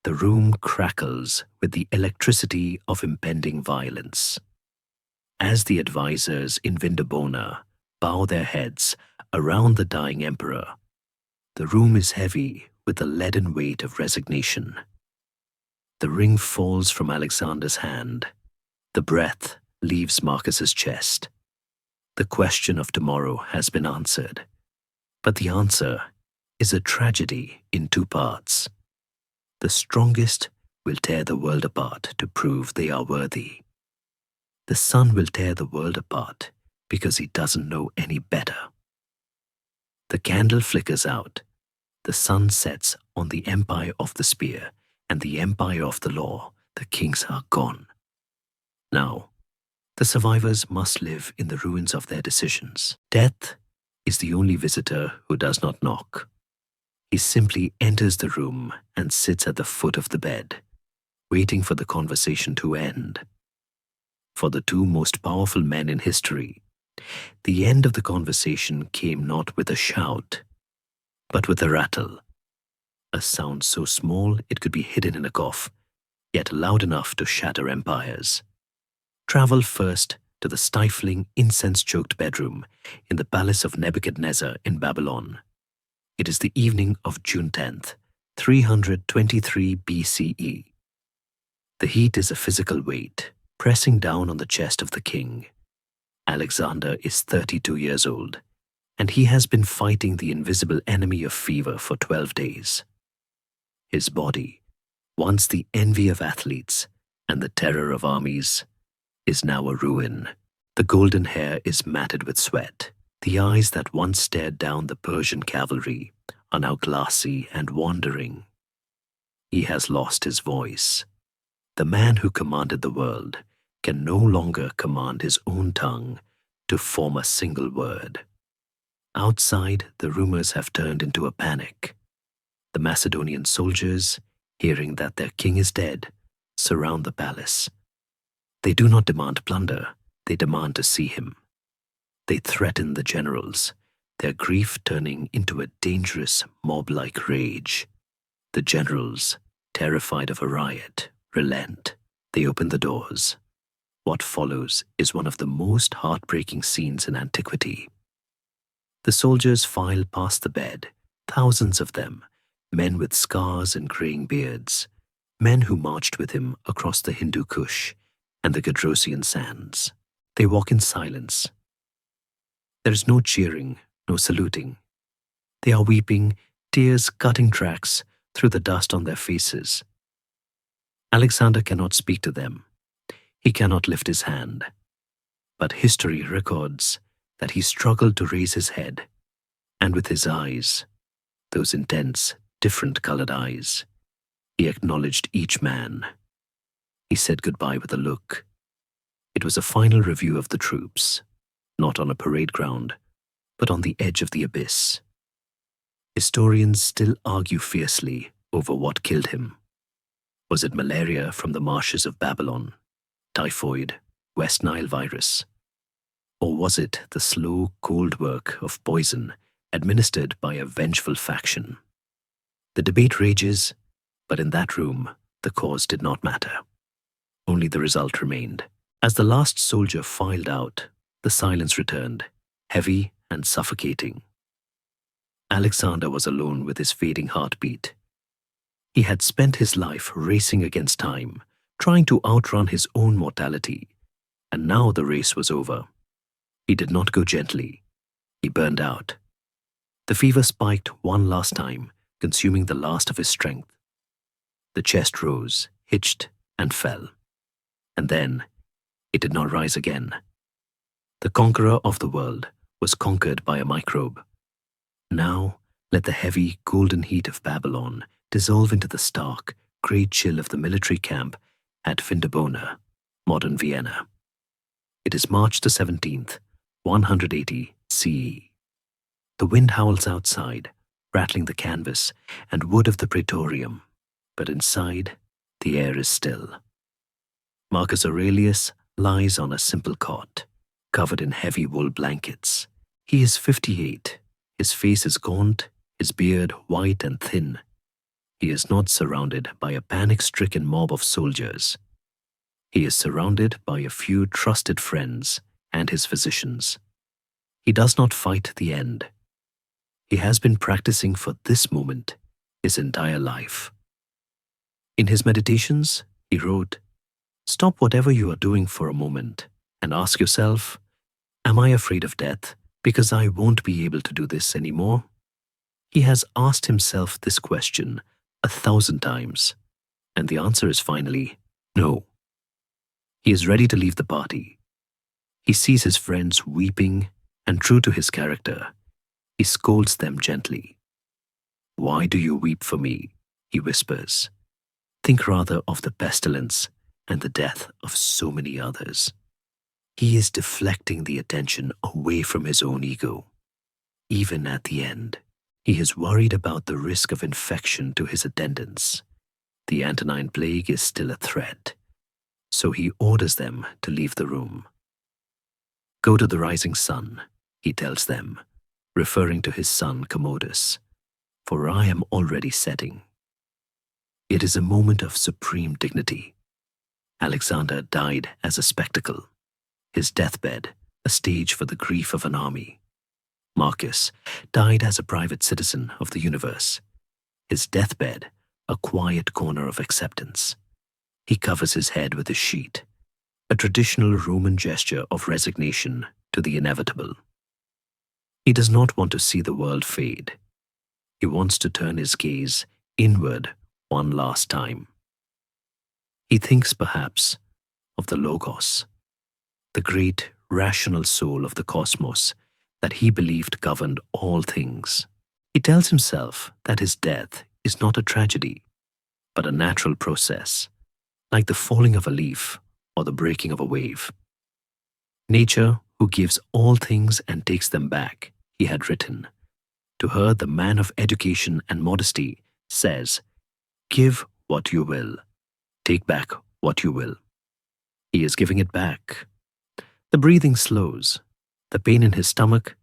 the room crackles with the electricity of impending violence. As the advisors in Vindobona bow their heads around the dying emperor, the room is heavy with the leaden weight of resignation. The ring falls from Alexander's hand. The breath leaves Marcus's chest. The question of tomorrow has been answered, but the answer is a tragedy in two parts. The strongest will tear the world apart to prove they are worthy. The sun will tear the world apart because he doesn't know any better. The candle flickers out. The sun sets on the empire of the spear and the empire of the law. The kings are gone. Now, the survivors must live in the ruins of their decisions. Death is the only visitor who does not knock. He simply enters the room and sits at the foot of the bed, waiting for the conversation to end. For the two most powerful men in history, the end of the conversation came not with a shout, but with a rattle, a sound so small it could be hidden in a cough, yet loud enough to shatter empires. Travel first to the stifling, incense-choked bedroom in the palace of Nebuchadnezzar in Babylon. It is the evening of June 10th, 323 BCE. The heat is a physical weight, pressing down on the chest of the king. Alexander is 32 years old, and he has been fighting the invisible enemy of fever for 12 days. His body, once the envy of athletes and the terror of armies, is now a ruin. The golden hair is matted with sweat. The eyes that once stared down the Persian cavalry are now glassy and wandering. He has lost his voice. The man who commanded the world can no longer command his own tongue to form a single word. Outside, the rumors have turned into a panic. The Macedonian soldiers, hearing that their king is dead, surround the palace. They do not demand plunder, they demand to see him. They threaten the generals, their grief turning into a dangerous mob-like rage. The generals, terrified of a riot, relent. They open the doors. What follows is one of the most heartbreaking scenes in antiquity. The soldiers file past the bed, thousands of them, men with scars and graying beards, men who marched with him across the Hindu Kush and the Gadrosian sands. They walk in silence. There is no cheering, no saluting. They are weeping, tears cutting tracks through the dust on their faces. Alexander cannot speak to them. He cannot lift his hand. But history records that he struggled to raise his head, and with his eyes, those intense, different-colored eyes, he acknowledged each man. He said goodbye with a look. It was a final review of the troops, not on a parade ground, but on the edge of the abyss. Historians still argue fiercely over what killed him. Was it malaria from the marshes of Babylon, typhoid, West Nile virus? Or was it the slow, cold work of poison administered by a vengeful faction? The debate rages, but in that room, the cause did not matter. Only the result remained. As the last soldier filed out, the silence returned, heavy and suffocating. Alexander was alone with his fading heartbeat. He had spent his life racing against time, trying to outrun his own mortality, and now the race was over. He did not go gently. He burned out. The fever spiked one last time, consuming the last of his strength. The chest rose, hitched, and fell. And then, it did not rise again. The conqueror of the world was conquered by a microbe. Now, let the heavy, golden heat of Babylon dissolve into the stark, grey chill of the military camp at Vindobona, modern Vienna. It is March the 17th, 180 CE. The wind howls outside, rattling the canvas and wood of the praetorium, but inside, the air is still. Marcus Aurelius lies on a simple cot, covered in heavy wool blankets. He is 58. His face is gaunt, his beard white and thin. He is not surrounded by a panic-stricken mob of soldiers. He is surrounded by a few trusted friends and his physicians. He does not fight the end. He has been practicing for this moment his entire life. In his meditations, he wrote, "Stop whatever you are doing for a moment and ask yourself, am I afraid of death because I won't be able to do this anymore?" He has asked himself this question 1,000 times, and the answer is finally no. He is ready to leave the party. He sees his friends weeping, and true to his character, he scolds them gently. "Why do you weep for me?" he whispers. "Think rather of the pestilence and the death of so many others." He is deflecting the attention away from his own ego. Even at the end, he is worried about the risk of infection to his attendants. The Antonine Plague is still a threat, so he orders them to leave the room. "Go to the rising sun," he tells them, referring to his son Commodus, "for I am already setting." It is a moment of supreme dignity. Alexander died as a spectacle, his deathbed a stage for the grief of an army. Marcus died as a private citizen of the universe, his deathbed a quiet corner of acceptance. He covers his head with a sheet, a traditional Roman gesture of resignation to the inevitable. He does not want to see the world fade. He wants to turn his gaze inward one last time. He thinks perhaps of the Logos, the great rational soul of the cosmos that he believed governed all things. He tells himself that his death is not a tragedy, but a natural process, like the falling of a leaf or the breaking of a wave. Nature, who gives all things and takes them back, he had written. To her, the man of education and modesty says, "Give what you will, take back what you will." He is giving it back. The breathing slows. The pain in his stomach,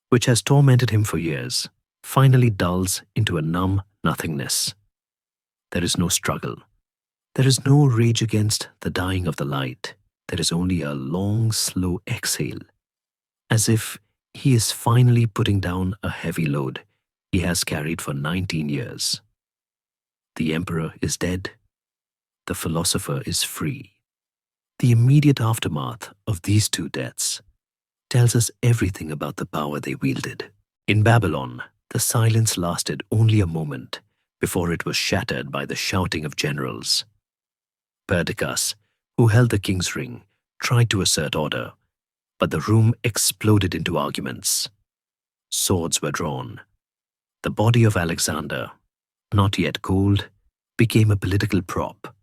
which has tormented him for years, finally dulls into a numb nothingness. There is no struggle. There is no rage against the dying of the light. There is only a long, slow exhale, as if he is finally putting down a heavy load he has carried for 19 years. The emperor is dead. The philosopher is free. The immediate aftermath of these two deaths tells us everything about the power they wielded. In Babylon, the silence lasted only a moment before it was shattered by the shouting of generals. Perdiccas, who held the king's ring, tried to assert order, but the room exploded into arguments. Swords were drawn. The body of Alexander, not yet cold, became a political prop.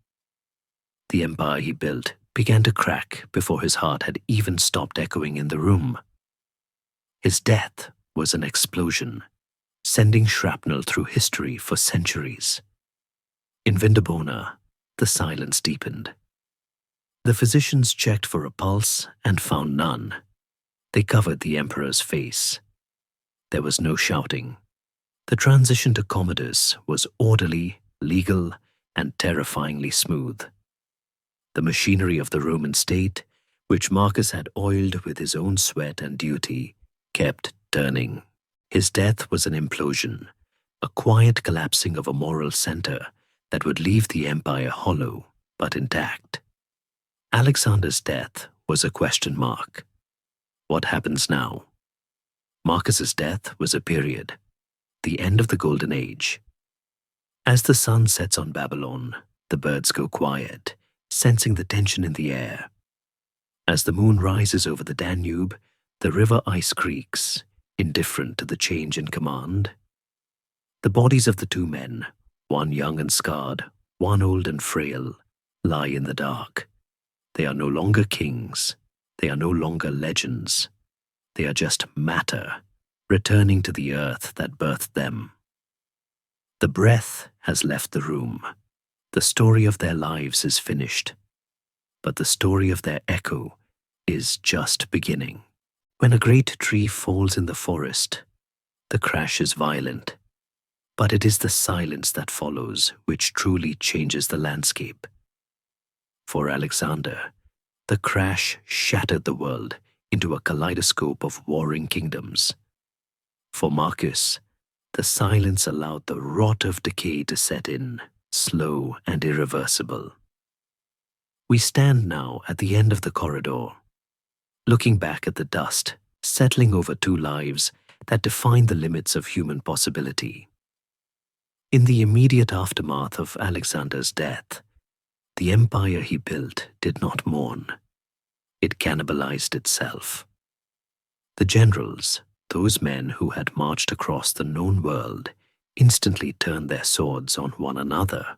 The empire he built began to crack before his heart had even stopped echoing in the room. His death was an explosion, sending shrapnel through history for centuries. In Vindobona, the silence deepened. The physicians checked for a pulse and found none. They covered the emperor's face. There was no shouting. The transition to Commodus was orderly, legal, and terrifyingly smooth. The machinery of the Roman state, which Marcus had oiled with his own sweat and duty, kept turning. His death was an implosion, a quiet collapsing of a moral center that would leave the empire hollow but intact. Alexander's death was a question mark. What happens now? Marcus's death was a period, the end of the Golden Age. As the sun sets on Babylon, the birds go quiet, sensing the tension in the air. As the moon rises over the Danube, the river ice creaks, indifferent to the change in command. The bodies of the two men, one young and scarred, one old and frail, lie in the dark. They are no longer kings. They are no longer legends. They are just matter, returning to the earth that birthed them. The breath has left the room. The story of their lives is finished. But the story of their echo is just beginning. When a great tree falls in the forest, the crash is violent. But it is the silence that follows which truly changes the landscape. For Alexander, the crash shattered the world into a kaleidoscope of warring kingdoms. For Marcus, the silence allowed the rot of decay to set in, slow and irreversible. We stand now at the end of the corridor, looking back at the dust settling over two lives that define the limits of human possibility. In the immediate aftermath of Alexander's death, the empire he built did not mourn. It cannibalized itself. The generals, those men who had marched across the known world, instantly turned their swords on one another.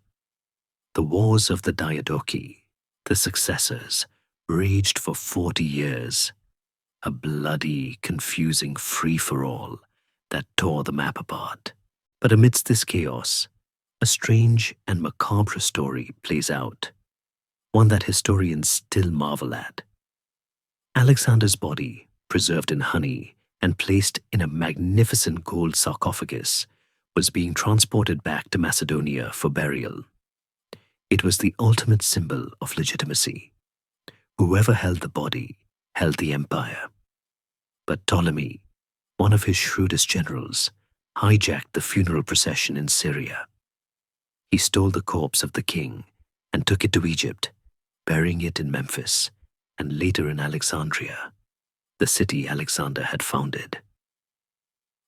The wars of the Diadochi, the successors, raged for 40 years, a bloody, confusing free-for-all that tore the map apart. But amidst this chaos, a strange and macabre story plays out, one that historians still marvel at. Alexander's body, preserved in honey and placed in a magnificent gold sarcophagus, was being transported back to Macedonia for burial. It was the ultimate symbol of legitimacy. Whoever held the body held the empire. But Ptolemy, one of his shrewdest generals, hijacked the funeral procession in Syria. He stole the corpse of the king and took it to Egypt, burying it in Memphis and later in Alexandria, the city Alexander had founded.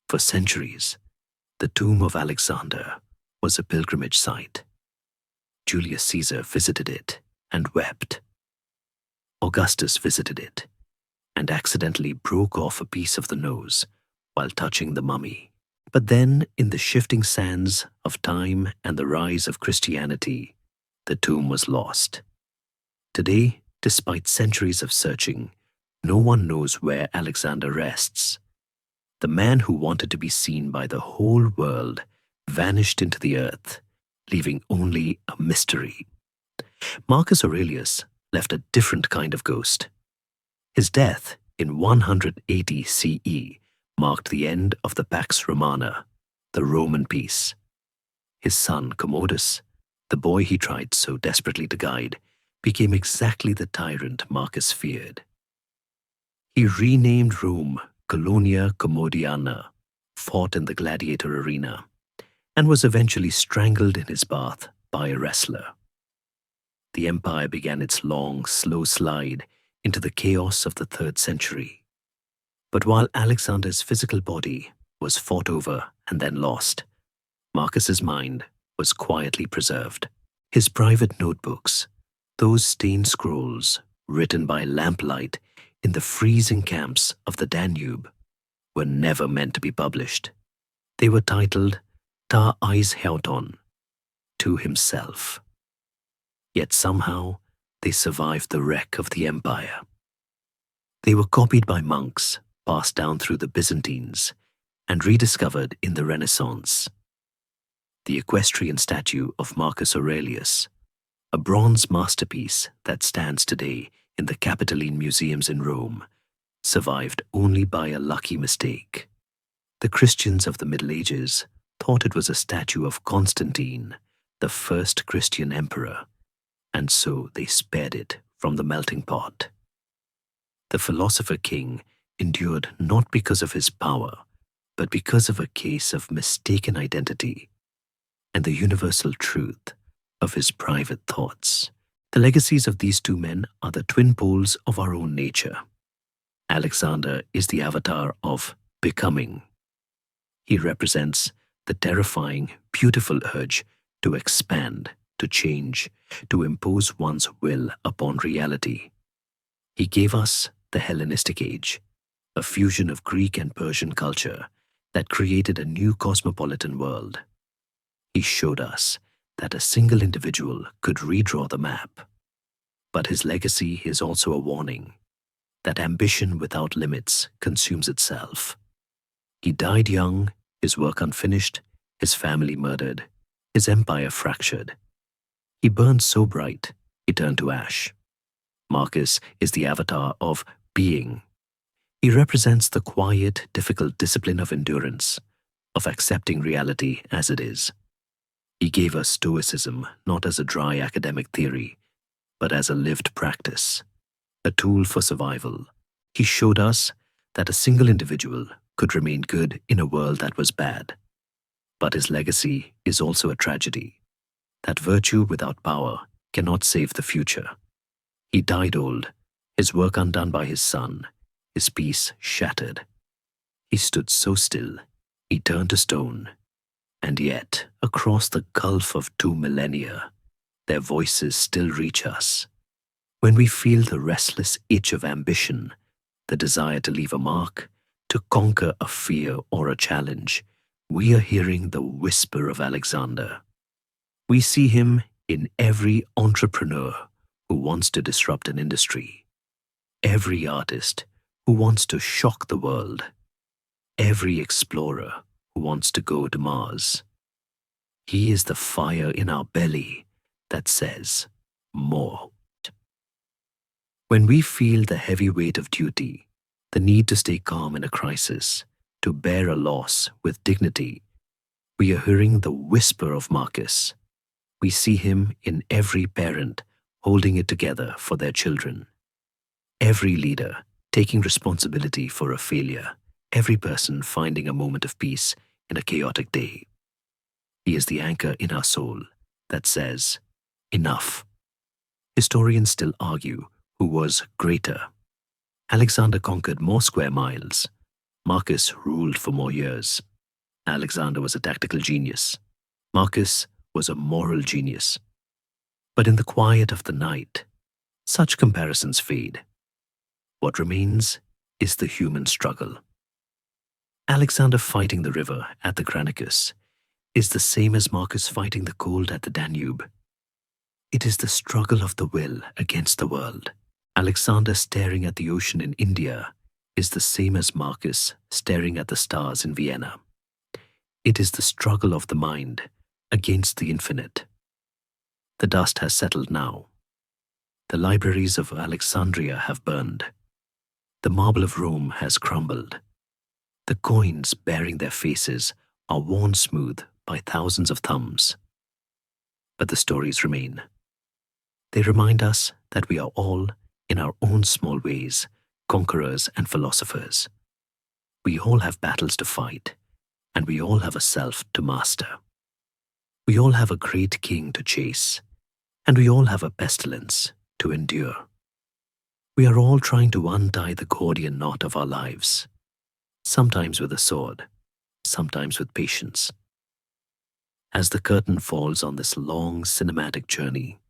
For centuries, the tomb of Alexander was a pilgrimage site. Julius Caesar visited it and wept. Augustus visited it and accidentally broke off a piece of the nose while touching the mummy. But then, in the shifting sands of time and the rise of Christianity, the tomb was lost. Today, despite centuries of searching, no one knows where Alexander rests. The man who wanted to be seen by the whole world vanished into the earth, leaving only a mystery. Marcus Aurelius left a different kind of ghost. His death in 180 CE marked the end of the Pax Romana, the Roman peace. His son Commodus, the boy he tried so desperately to guide, became exactly the tyrant Marcus feared. He renamed Rome Colonia Commodiana, fought in the gladiator arena, and was eventually strangled in his bath by a wrestler. The empire began its long, slow slide into the chaos of the 3rd century. But while Alexander's physical body was fought over and then lost, Marcus's mind was quietly preserved. His private notebooks, those stained scrolls written by lamplight in the freezing camps of the Danube, were never meant to be published. They were titled Ta Eis Houton, to himself. Yet somehow they survived the wreck of the empire. They were copied by monks, passed down through the Byzantines, and rediscovered in the Renaissance. The equestrian statue of Marcus Aurelius, a bronze masterpiece that stands today in the Capitoline museums in Rome, survived only by a lucky mistake. The Christians of the Middle Ages thought it was a statue of Constantine, the first Christian emperor, and so they spared it from the melting pot. The philosopher king endured not because of his power, but because of a case of mistaken identity and the universal truth of his private thoughts. The legacies of these two men are the twin poles of our own nature. Alexander is the avatar of becoming. He represents the terrifying, beautiful urge to expand, to change, to impose one's will upon reality. He gave us the Hellenistic age, a fusion of Greek and Persian culture that created a new cosmopolitan world. He showed us that a single individual could redraw the map. But his legacy is also a warning that ambition without limits consumes itself. He died young, his work unfinished, his family murdered, his empire fractured. He burned so bright, he turned to ash. Marcus is the avatar of being. He represents the quiet, difficult discipline of endurance, of accepting reality as it is. He gave us Stoicism not as a dry academic theory, but as a lived practice, a tool for survival. He showed us that a single individual could remain good in a world that was bad. But his legacy is also a tragedy, that virtue without power cannot save the future. He died old, his work undone by his son, his peace shattered. He stood so still, he turned to stone. And yet, across the gulf of 2 millennia, their voices still reach us. When we feel the restless itch of ambition, the desire to leave a mark, to conquer a fear or a challenge, we are hearing the whisper of Alexander. We see him in every entrepreneur who wants to disrupt an industry, every artist who wants to shock the world, every explorer who wants to go to Mars. He is the fire in our belly that says, more. When we feel the heavy weight of duty, the need to stay calm in a crisis, to bear a loss with dignity, we are hearing the whisper of Marcus. We see him in every parent holding it together for their children, every leader taking responsibility for a failure, every person finding a moment of peace in a chaotic day. He is the anchor in our soul that says, enough. Historians still argue who was greater. Alexander conquered more square miles. Marcus ruled for more years. Alexander was a tactical genius. Marcus was a moral genius. But in the quiet of the night, such comparisons fade. What remains is the human struggle. Alexander fighting the river at the Granicus is the same as Marcus fighting the cold at the Danube. It is the struggle of the will against the world. Alexander staring at the ocean in India is the same as Marcus staring at the stars in Vienna. It is the struggle of the mind against the infinite. The dust has settled now. The libraries of Alexandria have burned. The marble of Rome has crumbled. The coins bearing their faces are worn smooth by thousands of thumbs. But the stories remain. They remind us that we are all, in our own small ways, conquerors and philosophers. We all have battles to fight, and we all have a self to master. We all have a great king to chase, and we all have a pestilence to endure. We are all trying to untie the Gordian knot of our lives, sometimes with a sword, sometimes with patience. As the curtain falls on this long cinematic journey,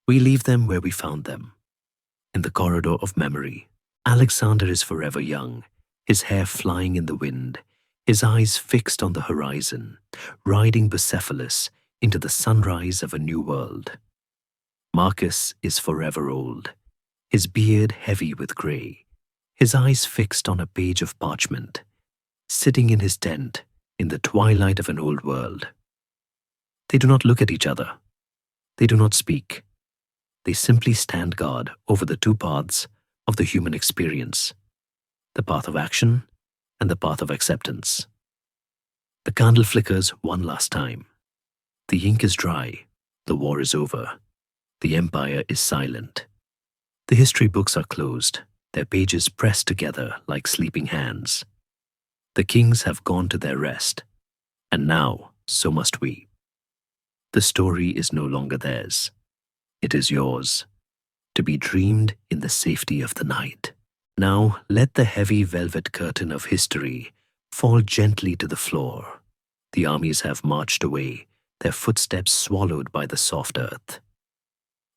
we leave them where we found them, in the corridor of memory. Alexander is forever young, his hair flying in the wind, his eyes fixed on the horizon, riding Bucephalus into the sunrise of a new world. Marcus is forever old, his beard heavy with grey, his eyes fixed on a page of parchment, sitting in his tent in the twilight of an old world. They do not look at each other. They do not speak. They simply stand guard over the two paths of the human experience, the path of action and the path of acceptance. The candle flickers one last time. The ink is dry. The war is over. The empire is silent. The history books are closed, their pages pressed together like sleeping hands. The kings have gone to their rest, and now so must we. The story is no longer theirs. It is yours, to be dreamed in the safety of the night. Now let the heavy velvet curtain of history fall gently to the floor. The armies have marched away, their footsteps swallowed by the soft earth.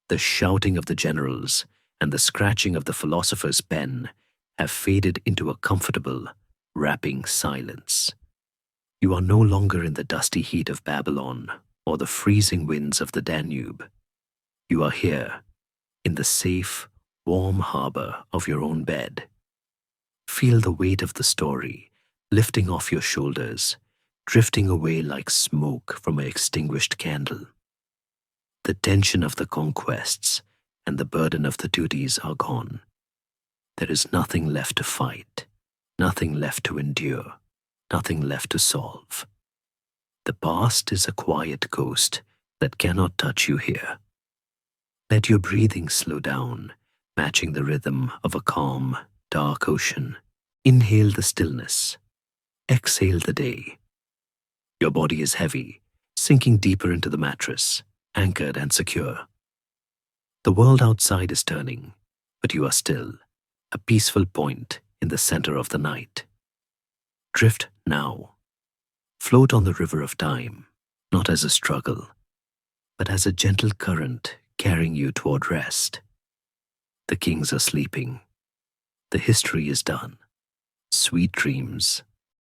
The shouting of the generals and the scratching of the philosopher's pen have faded into a comfortable, wrapping silence. You are no longer in the dusty heat of Babylon or the freezing winds of the Danube. You are here, in the safe, warm harbor of your own bed. Feel the weight of the story lifting off your shoulders, drifting away like smoke from an extinguished candle. The tension of the conquests and the burden of the duties are gone. There is nothing left to fight, nothing left to endure, nothing left to solve. The past is a quiet ghost that cannot touch you here. Let your breathing slow down, matching the rhythm of a calm, dark ocean. Inhale the stillness. Exhale the day. Your body is heavy, sinking deeper into the mattress, anchored and secure. The world outside is turning, but you are still, a peaceful point in the center of the night. Drift now. Float on the river of time, not as a struggle, but as a gentle current carrying you toward rest. The kings are sleeping. The history is done. Sweet dreams.